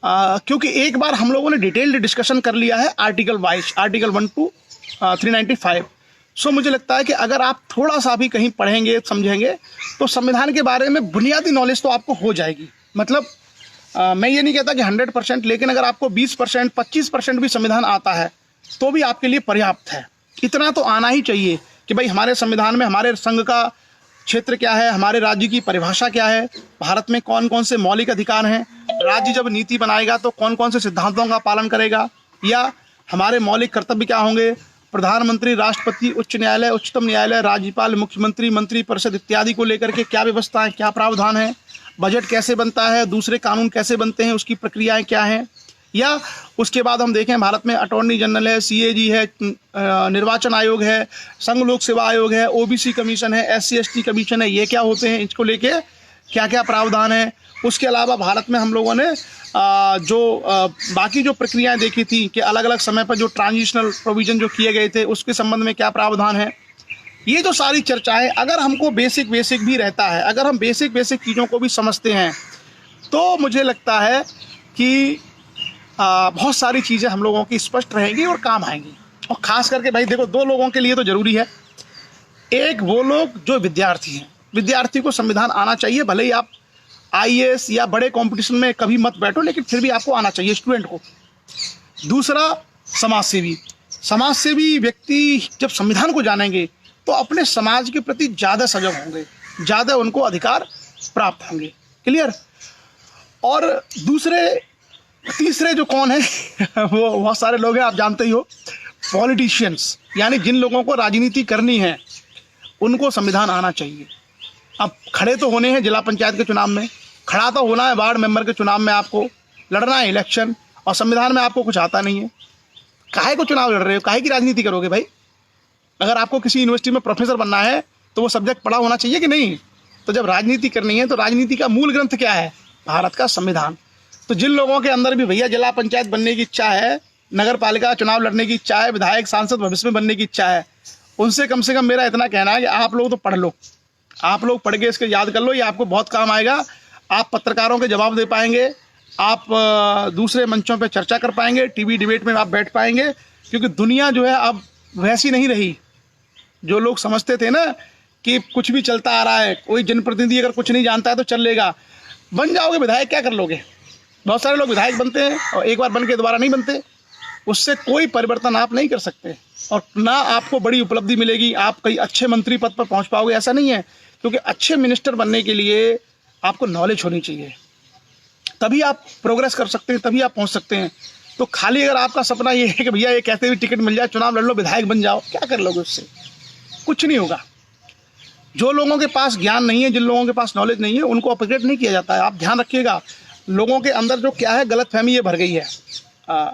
क्योंकि एक बार हम लोगों ने डिटेल्ड डिस्कशन कर लिया है आर्टिकल वाइज, आर्टिकल 1 to 395। सो मुझे लगता है कि अगर आप थोड़ा सा भी कहीं पढ़ेंगे, समझेंगे, तो संविधान के बारे में बुनियादी नॉलेज तो आपको हो जाएगी। मतलब मैं ये नहीं कहता कि 100%, लेकिन अगर आपको 20%, 25% भी संविधान आता है तो भी आपके लिए पर्याप्त है। इतना तो आना ही चाहिए कि भाई हमारे संविधान में हमारे संघ का क्षेत्र क्या है, हमारे राज्य की परिभाषा क्या है, भारत में कौन कौन से मौलिक अधिकार हैं, राज्य जब नीति बनाएगा तो कौन कौन से सिद्धांतों का पालन करेगा, या हमारे मौलिक कर्तव्य क्या होंगे, प्रधानमंत्री, राष्ट्रपति, उच्च न्यायालय, उच्चतम न्यायालय, राज्यपाल, मुख्यमंत्री, मंत्रिपरिषद इत्यादि को लेकर के क्या व्यवस्था है, क्या प्रावधान है, बजट कैसे बनता है, दूसरे कानून कैसे बनते हैं, उसकी प्रक्रियाएं क्या हैं, या उसके बाद हम देखें भारत में अटॉर्नी जनरल है, सीएजी है, निर्वाचन आयोग है, संघ लोक सेवा आयोग है, ओबीसी कमीशन है, एससी एसटी कमीशन है, ये क्या होते हैं, इसको लेके क्या क्या प्रावधान है। उसके अलावा भारत में हम लोगों ने बाकी जो प्रक्रियाएं देखी थी कि अलग अलग समय पर जो ट्रांजिशनल प्रोविजन जो किए गए थे उसके संबंध में क्या प्रावधान है। ये जो सारी चर्चाएं अगर हमको बेसिक भी रहता है, अगर हम बेसिक चीज़ों को भी समझते हैं तो मुझे लगता है कि बहुत सारी चीज़ें हम लोगों की स्पष्ट रहेंगी और काम आएंगी। और ख़ास करके भाई देखो, दो लोगों के लिए तो ज़रूरी है। एक वो लोग जो विद्यार्थी हैं, विद्यार्थी को संविधान आना चाहिए, भले ही आप आईएएस या बड़े कंपटीशन में कभी मत बैठो, लेकिन फिर भी आपको आना चाहिए स्टूडेंट को। दूसरा समाज सेवी व्यक्ति जब संविधान को जानेंगे तो अपने समाज के प्रति ज़्यादा सजग होंगे, ज़्यादा उनको अधिकार प्राप्त होंगे। क्लियर। और तीसरे जो कौन है वो बहुत सारे लोग हैं, आप जानते ही हो, पॉलिटिशियंस, यानी जिन लोगों को राजनीति करनी है उनको संविधान आना चाहिए। अब खड़े तो होने हैं जिला पंचायत के चुनाव में, खड़ा तो होना है वार्ड मेंबर के चुनाव में, आपको लड़ना है इलेक्शन, और संविधान में आपको कुछ आता नहीं है। काहे को चुनाव लड़ रहे हो, काहे की राजनीति करोगे भाई। अगर आपको किसी यूनिवर्सिटी में प्रोफेसर बनना है तो वो सब्जेक्ट पढ़ा होना चाहिए कि नहीं। तो जब राजनीति करनी है तो राजनीति का मूल ग्रंथ क्या है, भारत का संविधान। तो जिन लोगों के अंदर भी भैया जिला पंचायत बनने की इच्छा है, नगर पालिका चुनाव लड़ने की इच्छा है, विधायक सांसद भविष्य में बनने की इच्छा है, उनसे कम से कम मेरा इतना कहना है कि आप लोग तो पढ़ लो, आप लोग पढ़ के इसके याद कर लो, ये आपको बहुत काम आएगा। आप पत्रकारों के जवाब दे पाएंगे, आप दूसरे मंचों पे चर्चा कर पाएंगे, टीवी डिबेट में आप बैठ पाएंगे, क्योंकि दुनिया जो है अब वैसी नहीं रही। जो लोग समझते थे ना कि कुछ भी चलता आ रहा है, कोई जनप्रतिनिधि अगर कुछ नहीं जानता है तो चल लेगा, बन जाओगे विधायक, क्या कर लोगे। बहुत सारे लोग विधायक बनते हैं और एक बार बन के दोबारा नहीं बनते, उससे कोई परिवर्तन आप नहीं कर सकते, और ना आपको बड़ी उपलब्धि मिलेगी, आप कई अच्छे मंत्री पद पर पहुंच पाओगे, ऐसा नहीं है। क्योंकि अच्छे मिनिस्टर बनने के लिए आपको नॉलेज होनी चाहिए, तभी आप प्रोग्रेस कर सकते हैं, तभी आप पहुंच सकते हैं। तो खाली अगर आपका सपना ये है कि भैया ये कहते हुए टिकट मिल जाए, चुनाव लड़ लो, विधायक बन जाओ, क्या कर लोगे उससे, कुछ नहीं होगा। जो लोगों के पास ज्ञान नहीं है, जिन लोगों के पास नॉलेज नहीं है, उनको अपग्रेड नहीं किया जाता है। आप ध्यान रखिएगा, लोगों के अंदर जो क्या है गलतफहमी ये भर गई है।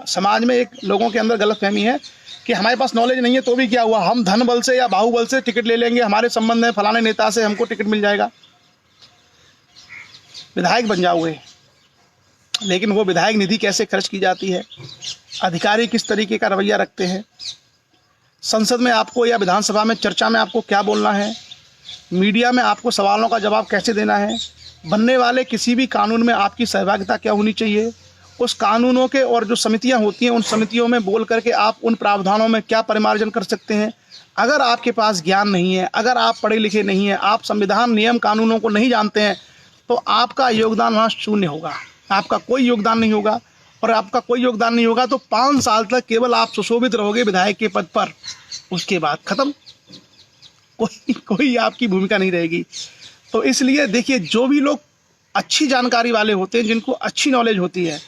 समाज में एक लोगों के अंदर गलतफहमी है कि हमारे पास नॉलेज नहीं है तो भी क्या हुआ, हम धन बल से या बाहुबल से टिकट ले लेंगे, हमारे संबंध है फलाने नेता से, हमको टिकट मिल जाएगा, विधायक बन जाओगे। लेकिन वो विधायक निधि कैसे खर्च की जाती है, अधिकारी किस तरीके का रवैया रखते हैं, संसद में आपको या विधानसभा में चर्चा में आपको क्या बोलना है, मीडिया में आपको सवालों का जवाब कैसे देना है, बनने वाले किसी भी कानून में आपकी सहभागिता क्या होनी चाहिए, उस कानूनों के और जो समितियां होती हैं उन समितियों में बोल करके आप उन प्रावधानों में क्या परिमार्जन कर सकते हैं। अगर आपके पास ज्ञान नहीं है, अगर आप पढ़े लिखे नहीं हैं, आप संविधान नियम कानूनों को नहीं जानते हैं, तो आपका योगदान वहाँ शून्य होगा, आपका कोई योगदान नहीं होगा। और आपका कोई योगदान नहीं होगा तो 5 साल तक केवल आप सुशोभित रहोगे विधायक के पद पर, उसके बाद खत्म, कोई आपकी भूमिका नहीं रहेगी। तो इसलिए देखिए, जो भी लोग अच्छी जानकारी वाले होते हैं, जिनको अच्छी नॉलेज होती है,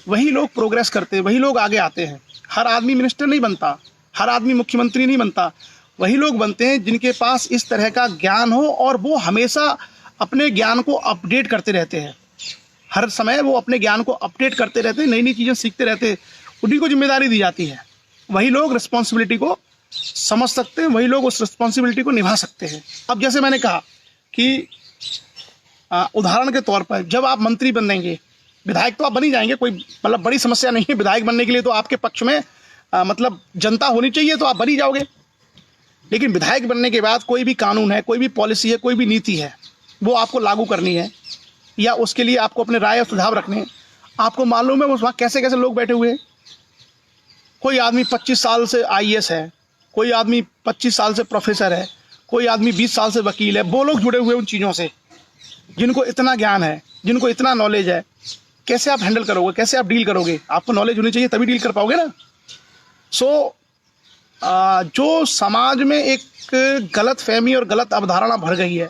वही लोग प्रोग्रेस करते हैं, वही लोग आगे आते हैं। हर आदमी मिनिस्टर नहीं बनता, हर आदमी मुख्यमंत्री नहीं बनता, वही लोग बनते हैं जिनके पास इस तरह का ज्ञान हो और वो हमेशा अपने ज्ञान को अपडेट करते रहते हैं। हर समय वो अपने ज्ञान को अपडेट करते रहते हैं, नई नई चीज़ें सीखते रहते हैं, उन्हीं को जिम्मेदारी दी जाती है। वही लोग रिस्पॉन्सिबिलिटी को समझ सकते हैं, वही लोग उस रिस्पॉन्सिबिलिटी को निभा सकते हैं। अब जैसे मैंने कहा कि उदाहरण के तौर पर जब आप मंत्री बनेंगे, विधायक तो आप बन ही जाएंगे, कोई मतलब बड़ी समस्या नहीं है। विधायक बनने के लिए तो आपके पक्ष में मतलब जनता होनी चाहिए, तो आप बन ही जाओगे। लेकिन विधायक बनने के बाद कोई भी कानून है, कोई भी पॉलिसी है, कोई भी नीति है, वो आपको लागू करनी है, या उसके लिए आपको अपने राय और सुझाव रखने हैं। आपको मालूम है वहाँ कैसे कैसे लोग बैठे हुए हैं। कोई आदमी 25 साल से आईएएस है, कोई आदमी 25 साल से प्रोफेसर है, कोई आदमी 20 साल से वकील है। वो लोग जुड़े हुए उन चीज़ों से, जिनको इतना ज्ञान है, जिनको इतना नॉलेज है। कैसे आप हैंडल करोगे, कैसे आप डील करोगे, आपको नॉलेज होनी चाहिए, तभी डील कर पाओगे ना। जो समाज में एक गलत फहमी और गलत अवधारणा भर गई है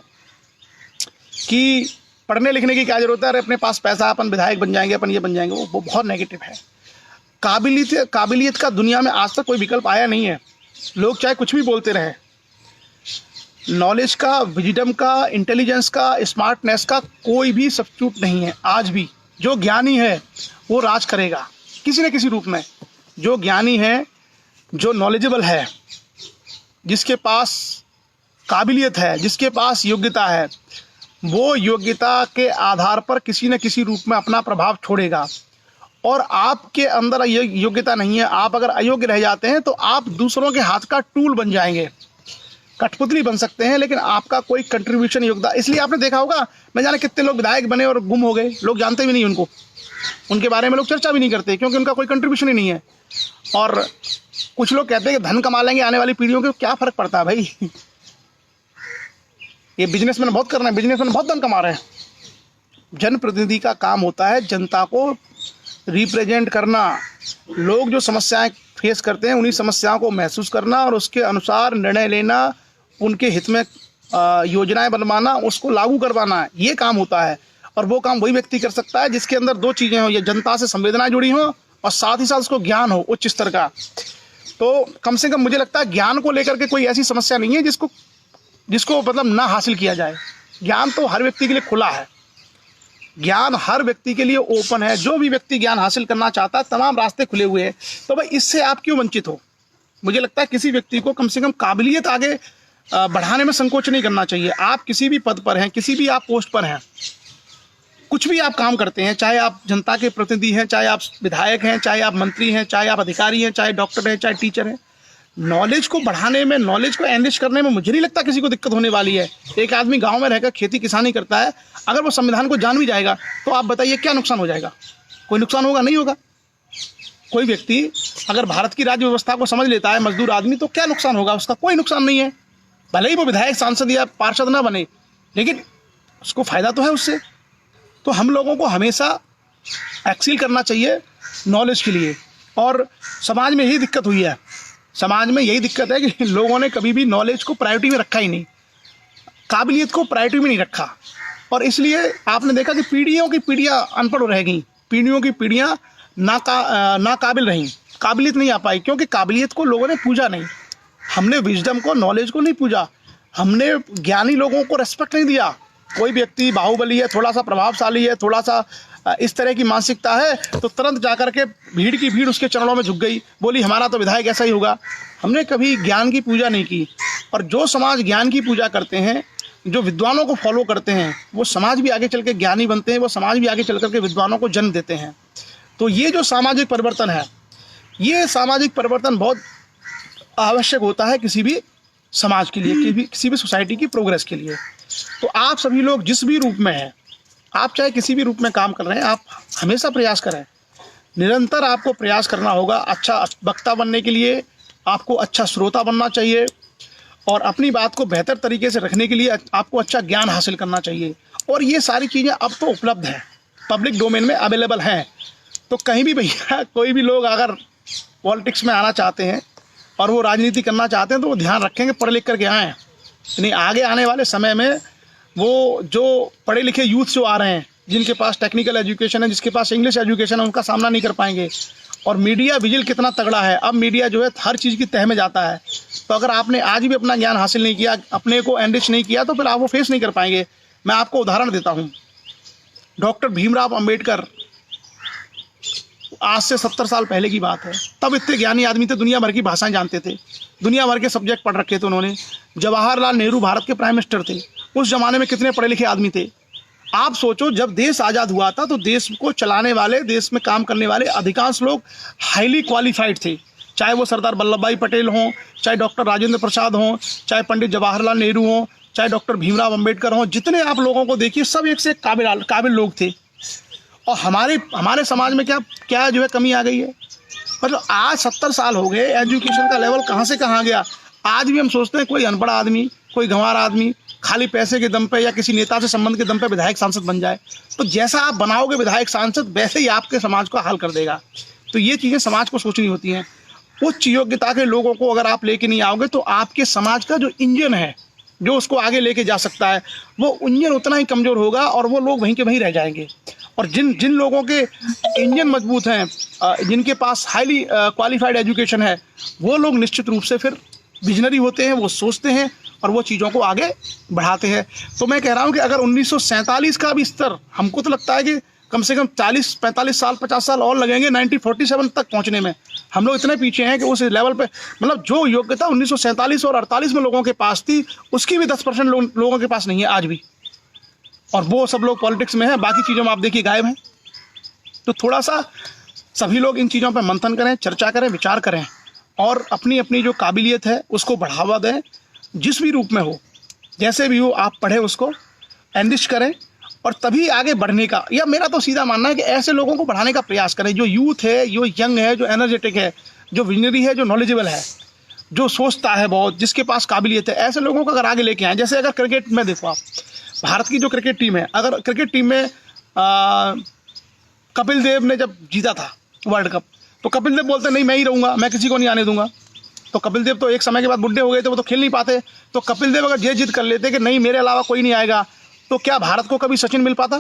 कि पढ़ने लिखने की क्या जरूरत है, अरे अपने पास पैसा, अपन विधायक बन जाएंगे, अपन ये बन जाएंगे, वो बहुत नेगेटिव है। काबिलियत का दुनिया में आज तक कोई विकल्प आया नहीं है। लोग चाहे कुछ भी बोलते रहे, नॉलेज का, विजडम का, इंटेलिजेंस का, स्मार्टनेस का कोई भी सब्स्टिट्यूट नहीं है। आज भी जो ज्ञानी है वो राज करेगा किसी न किसी रूप में। जो ज्ञानी है, जो नॉलेजेबल है, जिसके पास काबिलियत है, जिसके पास योग्यता है, वो योग्यता के आधार पर किसी न किसी रूप में अपना प्रभाव छोड़ेगा। और आपके अंदर योग्यता नहीं है, आप अगर अयोग्य रह जाते हैं तो आप दूसरों के हाथ का टूल बन जाएंगे, कठपुतली बन सकते हैं, लेकिन आपका कोई कंट्रीब्यूशन, योगदान। इसलिए आपने देखा होगा, न जाने कितने लोग विधायक बने और गुम हो गए, लोग जानते भी नहीं उनको, उनके बारे में लोग चर्चा भी नहीं करते, क्योंकि उनका कोई कंट्रीब्यूशन ही नहीं है। और कुछ लोग कहते हैं कि धन कमा लेंगे आने वाली पीढ़ियों को, क्या फर्क पड़ता है भाई। ये बिजनेसमैन बहुत कर रहे हैं, बिजनेसमैन बहुत धन कमा रहे हैं। जनप्रतिनिधि का काम होता है जनता को रिप्रेजेंट करना, लोग जो समस्याएं फेस करते हैं उन्हीं समस्याओं को महसूस करना और उसके अनुसार निर्णय लेना, उनके हित में योजनाएं बनवाना, उसको लागू करवाना, ये काम होता है। और वो काम वही व्यक्ति कर सकता है जिसके अंदर दो चीज़ें हों, ये जनता से संवेदनाएं जुड़ी हों और साथ ही साथ उसको ज्ञान हो उच्च स्तर का। तो कम से कम मुझे लगता है ज्ञान को लेकर के कोई ऐसी समस्या नहीं है जिसको मतलब ना हासिल किया जाए। ज्ञान तो हर व्यक्ति के लिए खुला है, ज्ञान हर व्यक्ति के लिए ओपन है। जो भी व्यक्ति ज्ञान हासिल करना चाहता है, तमाम रास्ते खुले हुए हैं। तो भाई इससे आप क्यों वंचित हो। मुझे लगता है किसी व्यक्ति को कम से कम काबिलियत आगे बढ़ाने में संकोच नहीं करना चाहिए। आप किसी भी पद पर हैं, किसी भी आप पोस्ट पर हैं, कुछ भी आप काम करते हैं, चाहे आप जनता के प्रतिनिधि हैं, चाहे आप विधायक हैं, चाहे आप मंत्री हैं, चाहे आप अधिकारी हैं, चाहे डॉक्टर हैं, चाहे टीचर हैं, नॉलेज को बढ़ाने में, नॉलेज को एनरिच करने में मुझे नहीं लगता किसी को दिक्कत होने वाली है। एक आदमी गांव में रहकर खेती किसानी करता है, अगर वो संविधान को जान भी जाएगा तो आप बताइए क्या नुकसान हो जाएगा। कोई नुकसान होगा? नहीं होगा। कोई व्यक्ति अगर भारत की राज्य व्यवस्था को समझ लेता है, मजदूर आदमी, तो क्या नुकसान होगा उसका? कोई नुकसान नहीं है। भले ही वो विधायक, सांसद या पार्षद ना बने, लेकिन उसको फायदा तो है उससे। तो हम लोगों को हमेशा एक्सील करना चाहिए नॉलेज के लिए। और समाज में यही दिक्कत हुई है, समाज में यही दिक्कत है कि लोगों ने कभी भी नॉलेज को प्रायोरिटी में रखा ही नहीं, काबिलियत को प्रायोरिटी में नहीं रखा। और इसलिए आपने देखा कि पीढ़ियों की पीढ़ियाँ अनपढ़ रह गई, पीढ़ियों की पीढ़ियाँ नाकाबिल रहीं, काबिलियत नहीं आ पाई, क्योंकि काबिलियत को लोगों ने पूजा नहीं। हमने विजडम को, नॉलेज को नहीं पूजा, हमने ज्ञानी लोगों को रेस्पेक्ट नहीं दिया। कोई व्यक्ति बाहुबली है, थोड़ा सा प्रभावशाली है, थोड़ा सा इस तरह की मानसिकता है, तो तुरंत जाकर के भीड़ की भीड़ उसके चरणों में झुक गई, बोली हमारा तो विधायक ऐसा ही होगा। हमने कभी ज्ञान की पूजा नहीं की। और जो समाज ज्ञान की पूजा करते हैं, जो विद्वानों को फॉलो करते हैं, वो समाज भी आगे चल के ज्ञानी बनते हैं, वो समाज भी आगे चल करके विद्वानों को जन्म देते हैं। तो ये जो सामाजिक परिवर्तन है, ये सामाजिक परिवर्तन बहुत आवश्यक होता है किसी भी समाज के लिए, किसी भी सोसाइटी की प्रोग्रेस के लिए। तो आप सभी लोग जिस भी रूप में हैं, आप चाहे किसी भी रूप में काम कर रहे हैं, आप हमेशा प्रयास करें, निरंतर आपको प्रयास करना होगा। अच्छा वक्ता बनने के लिए आपको अच्छा श्रोता बनना चाहिए, और अपनी बात को बेहतर तरीके से रखने के लिए आपको अच्छा ज्ञान हासिल करना चाहिए। और ये सारी चीज़ें अब तो उपलब्ध हैं, पब्लिक डोमेन में अवेलेबल हैं। तो कहीं भी भैया कोई भी लोग अगर पॉलिटिक्स में आना चाहते हैं और वो राजनीति करना चाहते हैं, तो वो ध्यान रखेंगे पढ़ लिख करके आएँ। नहीं, आगे आने वाले समय में वो जो पढ़े लिखे यूथ जो आ रहे हैं, जिनके पास टेक्निकल एजुकेशन है, जिसके पास इंग्लिश एजुकेशन है, उनका सामना नहीं कर पाएंगे। और मीडिया विजिल कितना तगड़ा है, अब मीडिया जो है हर चीज़ की तह में जाता है। तो अगर आपने आज भी अपना ज्ञान हासिल नहीं किया, अपने को एनरिच नहीं किया, तो फिर आप वो फेस नहीं कर पाएंगे। मैं आपको उदाहरण देता हूँ, डॉक्टर भीमराव अंबेडकर, आज से 70 साल पहले की बात है, तब इतने ज्ञानी आदमी थे, दुनिया भर की भाषाएं जानते थे, दुनिया भर के सब्जेक्ट पढ़ रखे थे उन्होंने। जवाहरलाल नेहरू भारत के प्राइम मिनिस्टर थे, उस जमाने में कितने पढ़े लिखे आदमी थे। आप सोचो, जब देश आज़ाद हुआ था तो देश को चलाने वाले, देश में काम करने वाले अधिकांश लोग हाईली क्वालिफाइड थे, चाहे वो सरदार वल्लभ भाई पटेल हों, चाहे डॉक्टर राजेंद्र प्रसाद हों, चाहे पंडित जवाहरलाल नेहरू हों, चाहे डॉक्टर भीमराव अंबेडकर हों। जितने आप लोगों को देखिए, सब एक से काबिल लोग थे। और हमारे समाज में क्या जो है कमी आ गई है। मतलब आज 70 साल हो गए, एजुकेशन का लेवल कहाँ से कहाँ गया। आज भी हम सोचते हैं कोई अनपढ़ आदमी, कोई गंवार आदमी खाली पैसे के दम पे या किसी नेता से संबंध के दम पे विधायक सांसद बन जाए, तो जैसा आप बनाओगे विधायक सांसद, वैसे ही आपके समाज को हाल कर देगा। तो ये चीज़ें समाज को सोचनी होती हैं। उच्च योग्यता के लोगों को अगर आप लेके नहीं आओगे, तो आपके समाज का जो इंजन है, जो उसको आगे लेके जा सकता है, वो इंजन उतना ही कमज़ोर होगा और वो लोग वहीं के वहीं रह जाएंगे। और जिन जिन लोगों के इंजन मजबूत हैं, जिनके पास हाईली क्वालिफाइड एजुकेशन है, वो लोग निश्चित रूप से फिर विजनरी होते हैं, वो सोचते हैं और वो चीज़ों को आगे बढ़ाते हैं। तो मैं कह रहा हूँ कि अगर 1947 का भी स्तर, हमको तो लगता है कि कम से कम 40-45 साल 50 साल और लगेंगे 1947 तक पहुँचने में। हम लोग इतने पीछे हैं कि उस लेवल पे, मतलब जो योग्यता 1947 और 48 में लोगों के पास थी, उसकी भी 10% लोगों के पास नहीं है आज भी। और वो सब लोग पॉलिटिक्स में हैं, बाकी चीज़ों में आप देखिए गायब हैं। तो थोड़ा सा सभी लोग इन चीज़ों पर मंथन करें, चर्चा करें, विचार करें और अपनी अपनी जो काबिलियत है उसको बढ़ावा दें, जिस भी रूप में हो, जैसे भी हो, आप पढ़ें, उसको एनरिच करें और तभी आगे बढ़ने का, या मेरा तो सीधा मानना है कि ऐसे लोगों को बढ़ाने का प्रयास करें जो यूथ है, जो यंग है, जो एनर्जेटिक है, जो विजनरी है, जो नॉलेजेबल है, जो सोचता है बहुत, जिसके पास काबिलियत है, ऐसे लोगों को अगर आगे लेके आएँ। जैसे अगर क्रिकेट में देखो आप, भारत की जो क्रिकेट टीम है, अगर क्रिकेट टीम में कपिल देव ने जब जीता था वर्ल्ड कप, तो कपिल देव बोलते नहीं मैं ही रहूँगा, मैं किसी को नहीं आने दूंगा। तो कपिल देव तो एक समय के बाद बुढ़े हो गए थे, वो तो खेल नहीं पाते। तो कपिल देव अगर ये जिद कर लेते कि नहीं मेरे अलावा कोई नहीं आएगा, तो क्या भारत को कभी सचिन मिल पाता?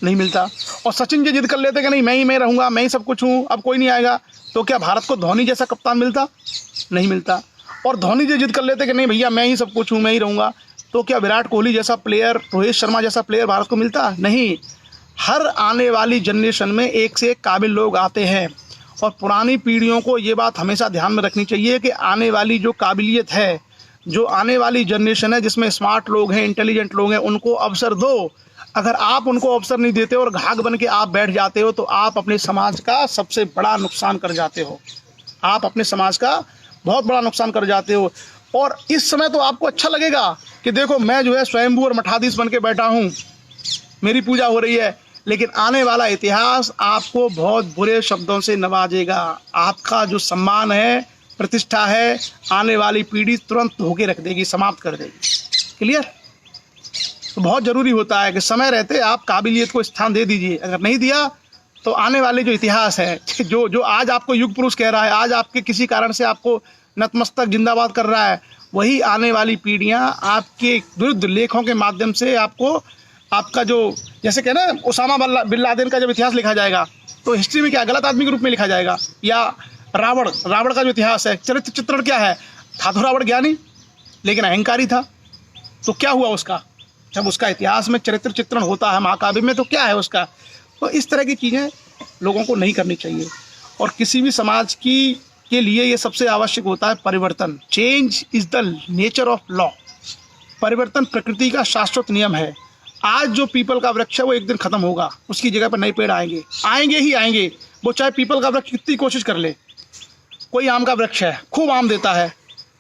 नहीं मिलता। और सचिन ये जिद कर लेते कि नहीं मैं रहूँगा, मैं ही सब कुछ हूँ, अब कोई नहीं आएगा, तो क्या भारत को धोनी जैसा कप्तान मिलता? नहीं मिलता। और धोनी ये जिद कर लेते कि नहीं भैया मैं ही सब कुछ हूँ, मैं ही रहूँगा, तो क्या विराट कोहली जैसा प्लेयर, रोहित शर्मा जैसा प्लेयर भारत को मिलता? नहीं। हर आने वाली जनरेशन में एक से एक काबिल लोग आते हैं और पुरानी पीढ़ियों को ये बात हमेशा ध्यान में रखनी चाहिए कि आने वाली जो काबिलियत है, जो आने वाली जनरेशन है जिसमें स्मार्ट लोग हैं, इंटेलिजेंट लोग हैं, उनको अवसर दो। अगर आप उनको अवसर नहीं देते और घाघ बन के आप बैठ जाते हो तो आप अपने समाज का सबसे बड़ा नुकसान कर जाते हो। आप अपने समाज का बहुत बड़ा नुकसान कर जाते हो। और इस समय तो आपको अच्छा लगेगा कि देखो मैं जो है स्वयंभू और मठाधीश बन के बैठा हूँ, मेरी पूजा हो रही है, लेकिन आने वाला इतिहास आपको बहुत बुरे शब्दों से नवाजेगा। आपका जो सम्मान है, प्रतिष्ठा है, आने वाली पीढ़ी तुरंत धोके रख देगी, समाप्त कर देगी। क्लियर? तो बहुत ज़रूरी होता है कि समय रहते आप काबिलियत को स्थान दे दीजिए। अगर नहीं दिया तो आने वाले जो इतिहास है, जो आज आपको युग पुरुष कह रहा है, आज आपके किसी कारण से आपको नतमस्तक जिंदाबाद कर रहा है, वही आने वाली पीढ़ियां आपके विरुद्ध लेखों के माध्यम से आपको, आपका जो जैसे कहना उसामा बिन लादेन का जब इतिहास लिखा जाएगा तो हिस्ट्री में क्या गलत आदमी के रूप में लिखा जाएगा। या रावण का जो इतिहास है, चरित्र चित्रण क्या है, था तो रावण ज्ञानी लेकिन अहंकारी था। तो क्या हुआ उसका, जब उसका इतिहास में चरित्र चित्रण होता है महाकाव्य में, तो क्या है उसका। तो इस तरह की चीज़ें लोगों को नहीं करनी चाहिए। और किसी भी समाज के लिए ये सबसे आवश्यक होता है परिवर्तन। Change is the nature of law. परिवर्तन प्रकृति का शाश्वत नियम है। आज जो पीपल का वृक्ष है वो एक दिन खत्म होगा, उसकी जगह पर नए पेड़ आएंगे ही आएंगे। वो चाहे पीपल का वृक्ष कितनी कोशिश कर ले। कोई आम का वृक्ष है, खूब आम देता है,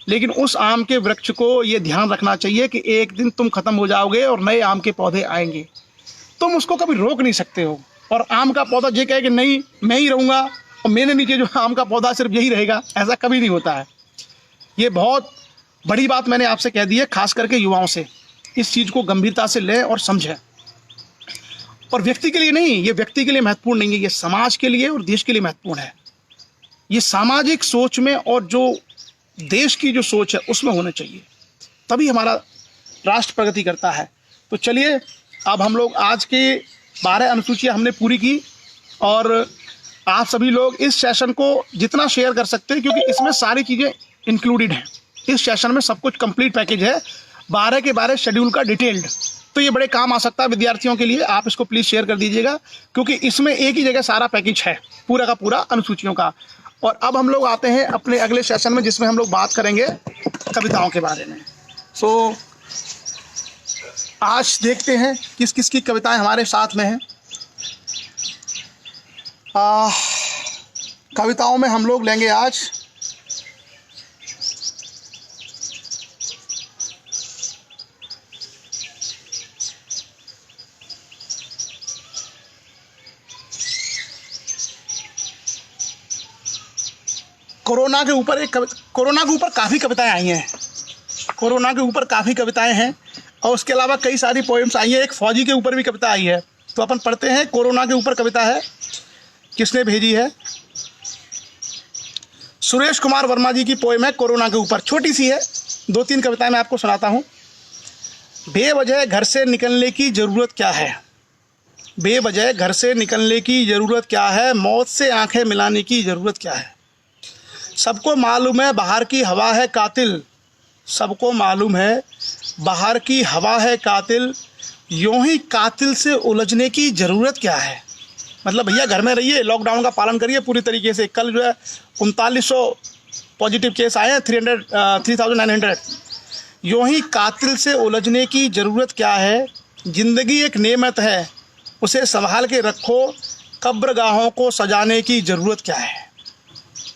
लेकिन उस आम के वृक्ष को ये ध्यान रखना चाहिए कि एक दिन तुम खत्म हो जाओगे और नए आम के पौधे आएंगे। तुम उसको कभी रोक नहीं सकते हो। और आम का पौधा ये कहे कि नहीं मैं ही रहूँगा और मेरे नीचे जो आम का पौधा सिर्फ यही रहेगा, ऐसा कभी नहीं होता है। ये बहुत बड़ी बात मैंने आपसे कह दी है, खास करके युवाओं से। इस चीज़ को गंभीरता से लें और समझें। और व्यक्ति के लिए नहीं, ये व्यक्ति के लिए महत्वपूर्ण नहीं है, ये समाज के लिए और देश के लिए महत्वपूर्ण है। ये सामाजिक सोच में और जो देश की जो सोच है उसमें होना चाहिए, तभी हमारा राष्ट्र प्रगति करता है। तो चलिए अब हम लोग आज के 12 अनुसूचियाँ हमने पूरी की और आप सभी लोग इस सेशन को जितना शेयर कर सकते हैं, क्योंकि इसमें सारी चीज़ें इंक्लूडेड हैं। इस सेशन में सब कुछ कंप्लीट पैकेज है, 12 के 12 शेड्यूल का डिटेल्ड। तो ये बड़े काम आ सकता है विद्यार्थियों के लिए। आप इसको प्लीज़ शेयर कर दीजिएगा, क्योंकि इसमें एक ही जगह सारा पैकेज है, पूरा का पूरा अनुसूचियों का। और अब हम लोग आते हैं अपने अगले सेशन में, जिसमें हम लोग बात करेंगे कविताओं के बारे में। सो आज देखते हैं किस किस की कविताएं हमारे साथ में हैं। कविताओं में हम लोग लेंगे आज कोरोना के ऊपर कोरोना के ऊपर काफ़ी कविताएं आई हैं। कोरोना के ऊपर काफ़ी कविताएं हैं और उसके अलावा कई सारी पोएम्स आई हैं। एक फौजी के ऊपर भी कविता आई है, तो अपन पढ़ते हैं। कोरोना के ऊपर कविता है, किसने भेजी है? सुरेश कुमार वर्मा जी की पोएम है कोरोना के ऊपर। छोटी सी है दो तीन कविताएं मैं आपको सुनाता हूँ। बेवजह घर से निकलने की ज़रूरत क्या है, बेवजह घर से निकलने की ज़रूरत क्या है, मौत से आंखें मिलाने की ज़रूरत क्या है। सबको मालूम है बाहर की हवा है कातिल, सबको मालूम है बाहर की हवा है कातिल, यूं ही कातिल से उलझने की ज़रूरत क्या है। मतलब भैया घर में रहिए, लॉकडाउन का पालन करिए पूरी तरीके से। कल जो है 3900 पॉजिटिव केस आए हैं, 3900। यूं ही कातिल से उलझने की ज़रूरत क्या है। ज़िंदगी एक नेमत है, उसे संभाल के रखो, कब्रगाहों को सजाने की ज़रूरत क्या है।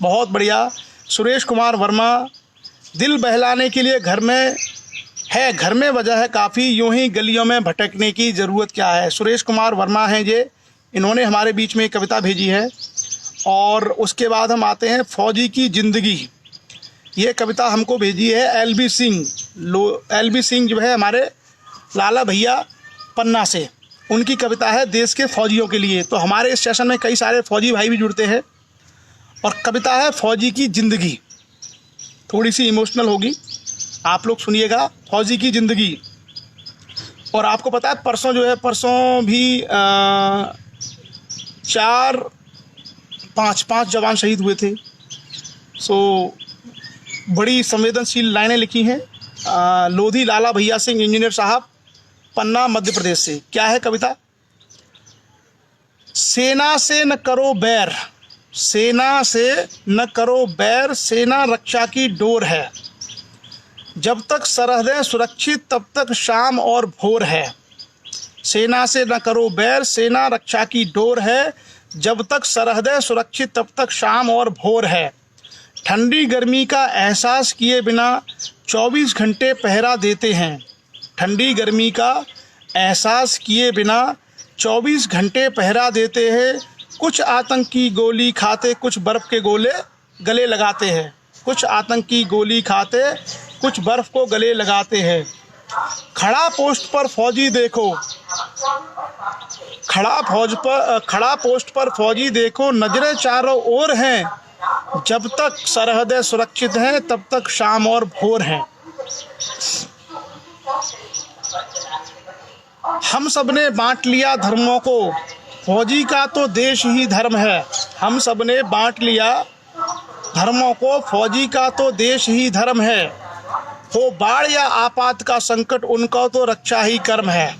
बहुत बढ़िया। सुरेश कुमार वर्मा, दिल बहलाने के लिए घर में है, घर में वजह है काफ़ी, यूं ही गलियों में भटकने की ज़रूरत क्या है। सुरेश कुमार वर्मा हैं ये, इन्होंने हमारे बीच में एक कविता भेजी है। और उसके बाद हम आते हैं फौजी की ज़िंदगी। ये कविता हमको भेजी है एलबी सिंह। एलबी सिंह जो है हमारे लाला भैया पन्ना से, उनकी कविता है देश के फौजियों के लिए। तो हमारे इस सेशन में कई सारे फौजी भाई भी जुड़ते हैं। और कविता है फौजी की ज़िंदगी, थोड़ी सी इमोशनल होगी, आप लोग सुनिएगा। फौजी की ज़िंदगी। और आपको पता है परसों जो है, परसों भी 4-5 जवान शहीद हुए थे। सो बड़ी संवेदनशील लाइनें लिखी हैं लोधी लाला भैया सिंह इंजीनियर साहब, पन्ना मध्य प्रदेश से। क्या है कविता। सेना से न करो बैर, सेना से न करो बैर, सेना रक्षा की डोर है, जब तक सरहदें सुरक्षित तब तक शाम और भोर है। सेना से न करो बैर, सेना रक्षा की डोर है, जब तक सरहदें सुरक्षित तब तक शाम और भोर है। ठंडी गर्मी का एहसास किए बिना 24 घंटे पहरा देते हैं, ठंडी गर्मी का एहसास किए बिना 24 घंटे पहरा देते हैं। कुछ आतंकी गोली खाते, कुछ बर्फ़ के गोले गले लगाते हैं, कुछ आतंकी गोली खाते, कुछ बर्फ़ को गले लगाते हैं। खड़ा पोस्ट पर फौजी देखो, खड़ा पोस्ट पर फौजी देखो, नजरें चारों ओर हैं, जब तक सरहदें सुरक्षित हैं तब तक शाम और भोर हैं। हम सब ने बांट लिया धर्मों को, फौजी का तो देश ही धर्म है। हम सब ने बांट लिया धर्मों को, फौजी का तो देश ही धर्म है। हो बाढ़ या आपात का संकट, उनका तो रक्षा ही कर्म है।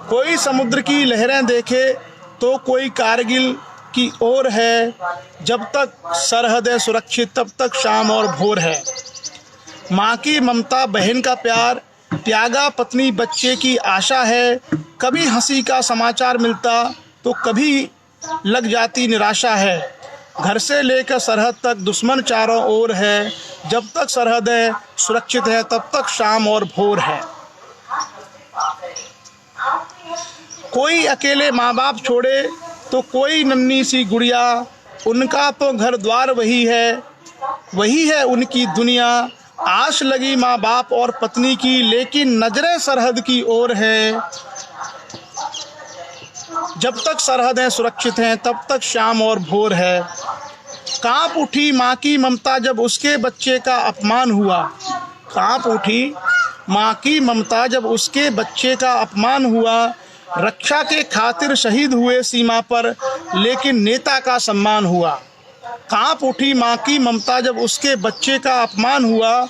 कोई समुद्र की लहरें देखे तो कोई कारगिल की ओर है, जब तक सरहदें सुरक्षित तब तक शाम और भोर है। माँ की ममता, बहन का प्यार, त्यागा पत्नी बच्चे की आशा है। कभी हंसी का समाचार मिलता तो कभी लग जाती निराशा है। घर से लेकर सरहद तक दुश्मन चारों ओर है, जब तक सरहदें सुरक्षित है तब तक शाम और भोर है। कोई अकेले माँ बाप छोड़े तो कोई नन्ही सी गुड़िया, उनका तो घर द्वार वही है उनकी दुनिया। आश लगी माँ बाप और पत्नी की, लेकिन नजरें सरहद की ओर है। जब तक सरहदें सुरक्षित हैं तब तक शाम और भोर है। कांप उठी माँ की ममता जब उसके बच्चे का अपमान हुआ, कांप उठी माँ की ममता जब उसके बच्चे का अपमान हुआ। रक्षा के खातिर शहीद हुए सीमा पर, लेकिन नेता का सम्मान हुआ। कांप उठी माँ की ममता जब उसके बच्चे का अपमान हुआ।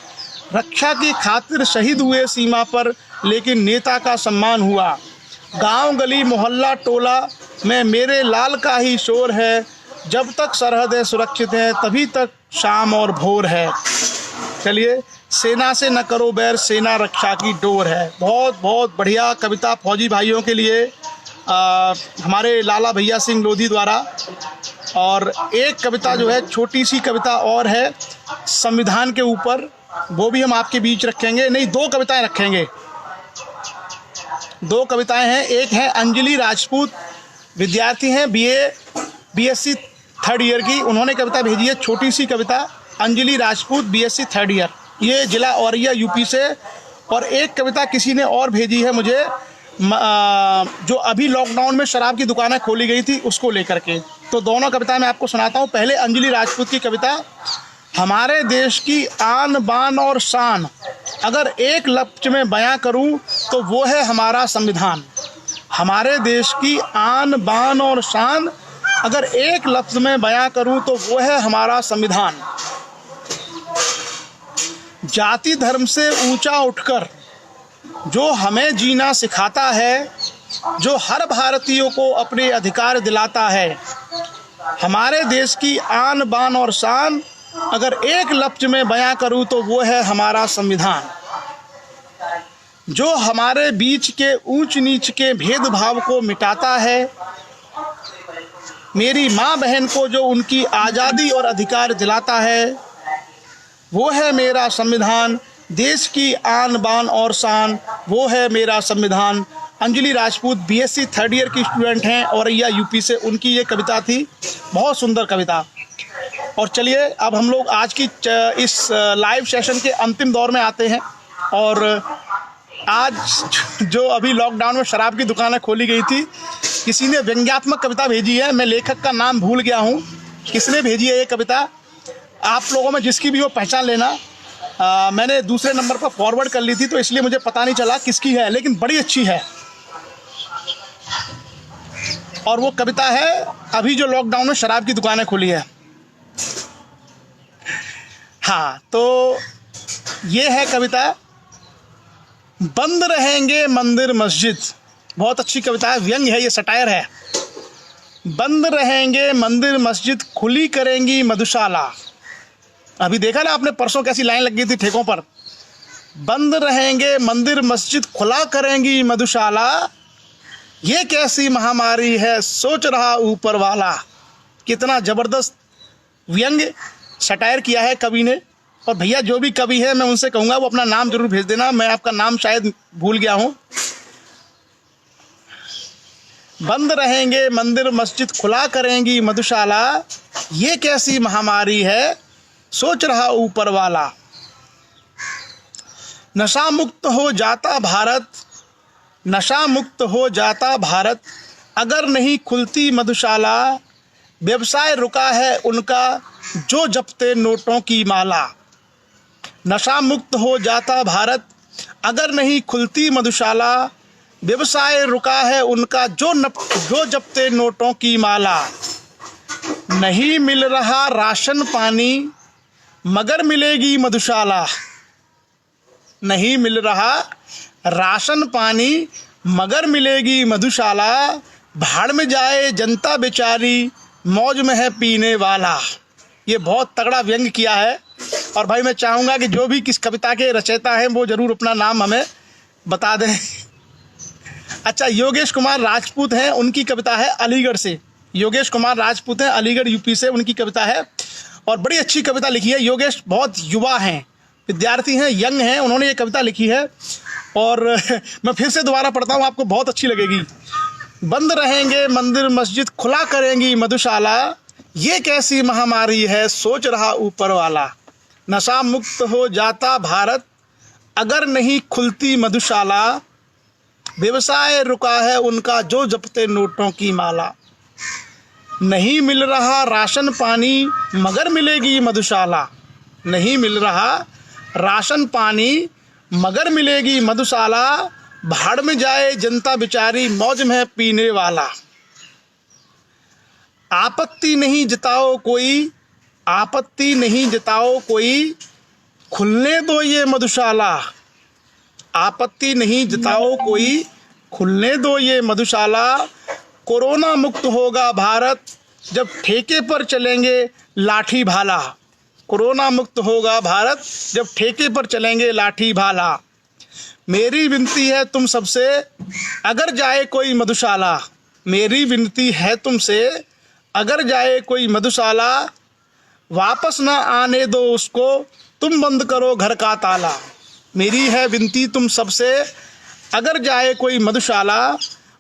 रक्षा की खातिर शहीद हुए सीमा पर, लेकिन नेता का सम्मान हुआ। गांव गली मोहल्ला टोला में मेरे लाल का ही शोर है, जब तक सरहदें सुरक्षित हैं तभी तक शाम और भोर है। चलिए, सेना से न करो बैर, सेना रक्षा की डोर है। बहुत बहुत बढ़िया कविता फौजी भाइयों के लिए हमारे लाला भैया सिंह लोधी द्वारा। और एक कविता जो है, छोटी सी कविता और है संविधान के ऊपर, वो भी हम आपके बीच रखेंगे। नहीं, दो कविताएं रखेंगे, दो कविताएं हैं। एक है अंजलि राजपूत, विद्यार्थी हैं बीएससी 3rd ईयर की, उन्होंने कविता भेजी है, छोटी सी कविता। Anjali Rajput, BSc 3rd year, ये जिला औरैया यूपी से। और एक कविता किसी ने और भेजी है मुझे, जो अभी लॉकडाउन में शराब की दुकानें खोली गई थी उसको लेकर के। तो दोनों कविताएं मैं आपको सुनाता हूँ। पहले अंजलि राजपूत की कविता। हमारे देश की आन बान और शान अगर एक लफ्ज में बयां करूं तो वो है हमारा संविधान। हमारे देश की आन बान और शान अगर एक लफ्ज में बयां करूं तो वो है हमारा संविधान। जाति धर्म से ऊंचा उठकर जो हमें जीना सिखाता है, जो हर भारतीयों को अपने अधिकार दिलाता है। हमारे देश की आन बान और शान अगर एक लफ्ज में बयां करूं तो वो है हमारा संविधान। जो हमारे बीच के ऊंच नीच के भेदभाव को मिटाता है, मेरी माँ बहन को जो उनकी आज़ादी और अधिकार दिलाता है, वो है मेरा संविधान। देश की आन बान और शान वो है मेरा संविधान। Anjali Rajput BSc 3rd year की स्टूडेंट हैं औरैया यूपी से। उनकी ये कविता थी, बहुत सुंदर कविता। और चलिए अब हम लोग आज की इस लाइव सेशन के अंतिम दौर में आते हैं। और आज जो अभी लॉकडाउन में शराब की दुकानें खोली गई थी, किसी ने व्यंग्यात्मक कविता भेजी है। मैं लेखक का नाम भूल गया हूँ, किसने भेजी है ये कविता। आप लोगों में जिसकी भी वो पहचान लेना। मैंने दूसरे नंबर पर फॉरवर्ड कर ली थी तो इसलिए मुझे पता नहीं चला किसकी है, लेकिन बड़ी अच्छी है। और वो कविता है अभी जो लॉकडाउन में शराब की दुकानें खुली है। हाँ, तो ये है कविता, बंद रहेंगे मंदिर मस्जिद। बहुत अच्छी कविता है, व्यंग है, ये सटायर है। बंद रहेंगे मंदिर मस्जिद, खुली करेंगी मधुशाला। अभी देखा ना आपने, परसों कैसी लाइन लग गई थी ठेकों पर। बंद रहेंगे मंदिर मस्जिद, खुला करेंगी मधुशाला। ये कैसी महामारी है, सोच रहा ऊपर वाला। कितना ज़बरदस्त व्यंग सटायर किया है कवि ने। और भैया जो भी कवि है मैं उनसे कहूँगा वो अपना नाम जरूर भेज देना, मैं आपका नाम शायद भूल गया हूँ। बंद रहेंगे मंदिर मस्जिद, खुला करेंगी मधुशाला। ये कैसी महामारी है, सोच रहा ऊपर वाला। नशा मुक्त हो जाता भारत, नशा मुक्त हो जाता भारत, अगर नहीं खुलती मधुशाला। व्यवसाय रुका है उनका जो जपते नोटों की माला। नशा मुक्त हो जाता भारत, अगर नहीं खुलती मधुशाला। व्यवसाय रुका है उनका जो जपते नोटों की माला। नहीं मिल रहा राशन पानी, मगर मिलेगी मधुशाला। नहीं मिल रहा राशन पानी, मगर मिलेगी मधुशाला। भाड़ में जाए जनता बेचारी, मौज में है पीने वाला। ये बहुत तगड़ा व्यंग किया है। और भाई मैं चाहूँगा कि जो भी किस कविता के रचयिता हैं वो ज़रूर अपना नाम हमें बता दें। अच्छा, योगेश कुमार राजपूत हैं, उनकी कविता है अलीगढ़ से। योगेश कुमार राजपूत हैं, अलीगढ़ यूपी से, उनकी कविता है। और बड़ी अच्छी कविता लिखी है। योगेश बहुत युवा हैं, विद्यार्थी हैं, यंग हैं, उन्होंने ये कविता लिखी है। और मैं फिर से दोबारा पढ़ता हूँ, आपको बहुत अच्छी लगेगी। बंद रहेंगे मंदिर मस्जिद, खुला करेंगी मधुशाला। ये कैसी महामारी है, सोच रहा ऊपर वाला। नशा मुक्त हो जाता भारत, अगर नहीं खुलती मधुशाला। व्यवसाय रुका है उनका जो जपते नोटों की माला। नहीं मिल रहा राशन पानी, मगर मिलेगी मधुशाला। नहीं मिल रहा राशन पानी, मगर मिलेगी मधुशाला। भाड़ में जाए जनता बेचारी, मौज में है पीने वाला। आपत्ति नहीं जताओ कोई, आपत्ति नहीं जताओ कोई, खुलने दो ये मधुशाला। आपत्ति नहीं जताओ कोई, खुलने दो ये मधुशाला। कोरोना मुक्त होगा भारत, जब ठेके पर चलेंगे लाठी भाला। कोरोना मुक्त होगा भारत, जब ठेके पर चलेंगे लाठी भाला। मेरी विनती है तुम सबसे, अगर जाए कोई मधुशाला। मेरी विनती है तुमसे, अगर जाए कोई मधुशाला। वापस ना आने दो उसको, तुम बंद करो घर का ताला। मेरी है विनती तुम सबसे, अगर जाए कोई मधुशाला।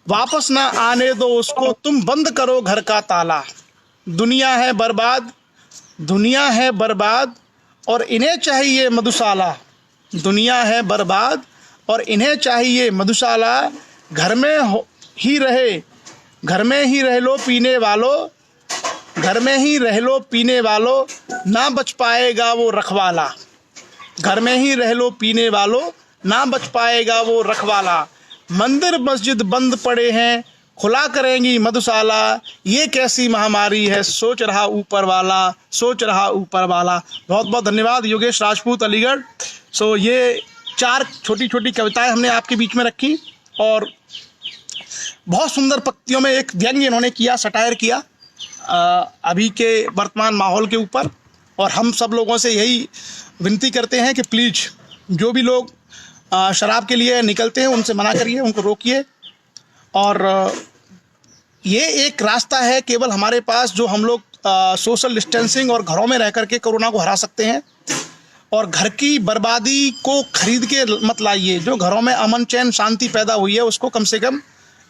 वापस ना आने दो उसको, तुम बंद करो घर का ताला। दुनिया है बर्बाद, दुनिया है बर्बाद, और इन्हें चाहिए मधुशाला। दुनिया है बर्बाद और इन्हें चाहिए मधुशाला। घर में ही रहे, घर में ही रह लो पीने वालों। घर में ही रह लो पीने वालों, ना बच पाएगा वो रखवाला। घर में ही रह लो पीने वालों, ना बच पाएगा वो रखवाला। मंदिर मस्जिद बंद पड़े हैं, खुला करेंगी मधुशाला। ये कैसी महामारी है, सोच रहा ऊपर वाला, सोच रहा ऊपर वाला। बहुत बहुत धन्यवाद योगेश राजपूत, अलीगढ़। सो ये 4 छोटी छोटी कविताएं हमने आपके बीच में रखी और बहुत सुंदर पंक्तियों में एक व्यंग्य इन्होंने किया, सटायर किया अभी के वर्तमान माहौल के ऊपर। और हम सब लोगों से यही विनती करते हैं कि प्लीज़ जो भी लोग शराब के लिए निकलते हैं उनसे मना करिए, उनको रोकिए। और ये एक रास्ता है केवल हमारे पास जो हम लोग सोशल डिस्टेंसिंग और घरों में रह कर के कोरोना को हरा सकते हैं। और घर की बर्बादी को खरीद के मत लाइए। जो घरों में अमन चैन शांति पैदा हुई है उसको कम से कम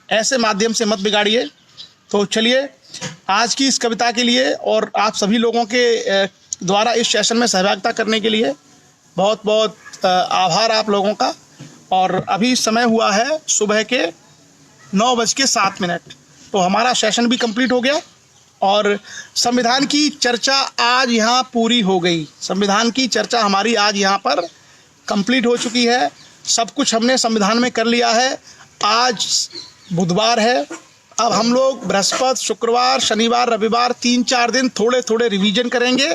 ऐसे माध्यम से मत बिगाड़िए। तो चलिए, आज की इस कविता के लिए और आप सभी लोगों के द्वारा इस सेशन में सहभागिता करने के लिए बहुत बहुत आभार आप लोगों का। और अभी समय हुआ है सुबह के 9:07। तो हमारा सेशन भी कंप्लीट हो गया और संविधान की चर्चा आज यहाँ पूरी हो गई। संविधान की चर्चा हमारी आज यहाँ पर कंप्लीट हो चुकी है। सब कुछ हमने संविधान में कर लिया है। आज बुधवार है, अब हम लोग बृहस्पति, शुक्रवार, शनिवार, रविवार 3-4 दिन थोड़े थोड़े रिवीजन करेंगे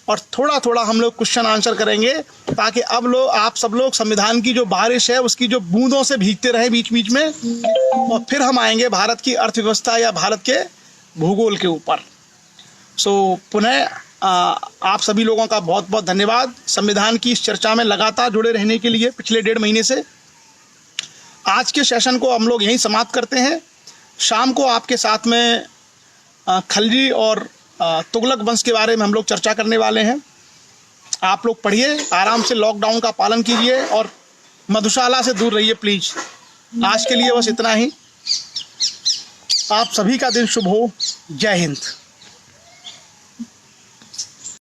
और थोड़ा थोड़ा हम लोग क्वेश्चन आंसर करेंगे, ताकि अब आप सब लोग संविधान की जो बारिश है उसकी जो बूंदों से भीगते रहे बीच बीच में। और फिर हम आएंगे भारत की अर्थव्यवस्था या भारत के भूगोल के ऊपर। सो पुनः आप सभी लोगों का बहुत बहुत धन्यवाद संविधान की इस चर्चा में लगातार जुड़े रहने के लिए पिछले 1.5 महीने से। आज के सेशन को हम लोग यहीं समाप्त करते हैं। शाम को आपके साथ में खलजी और तुगलक वंश के बारे में हम लोग चर्चा करने वाले हैं। आप लोग पढ़िए, आराम से लॉकडाउन का पालन कीजिए और मधुशाला से दूर रहिए प्लीज़। आज के लिए बस इतना ही। आप सभी का दिन शुभ हो। जय हिंद।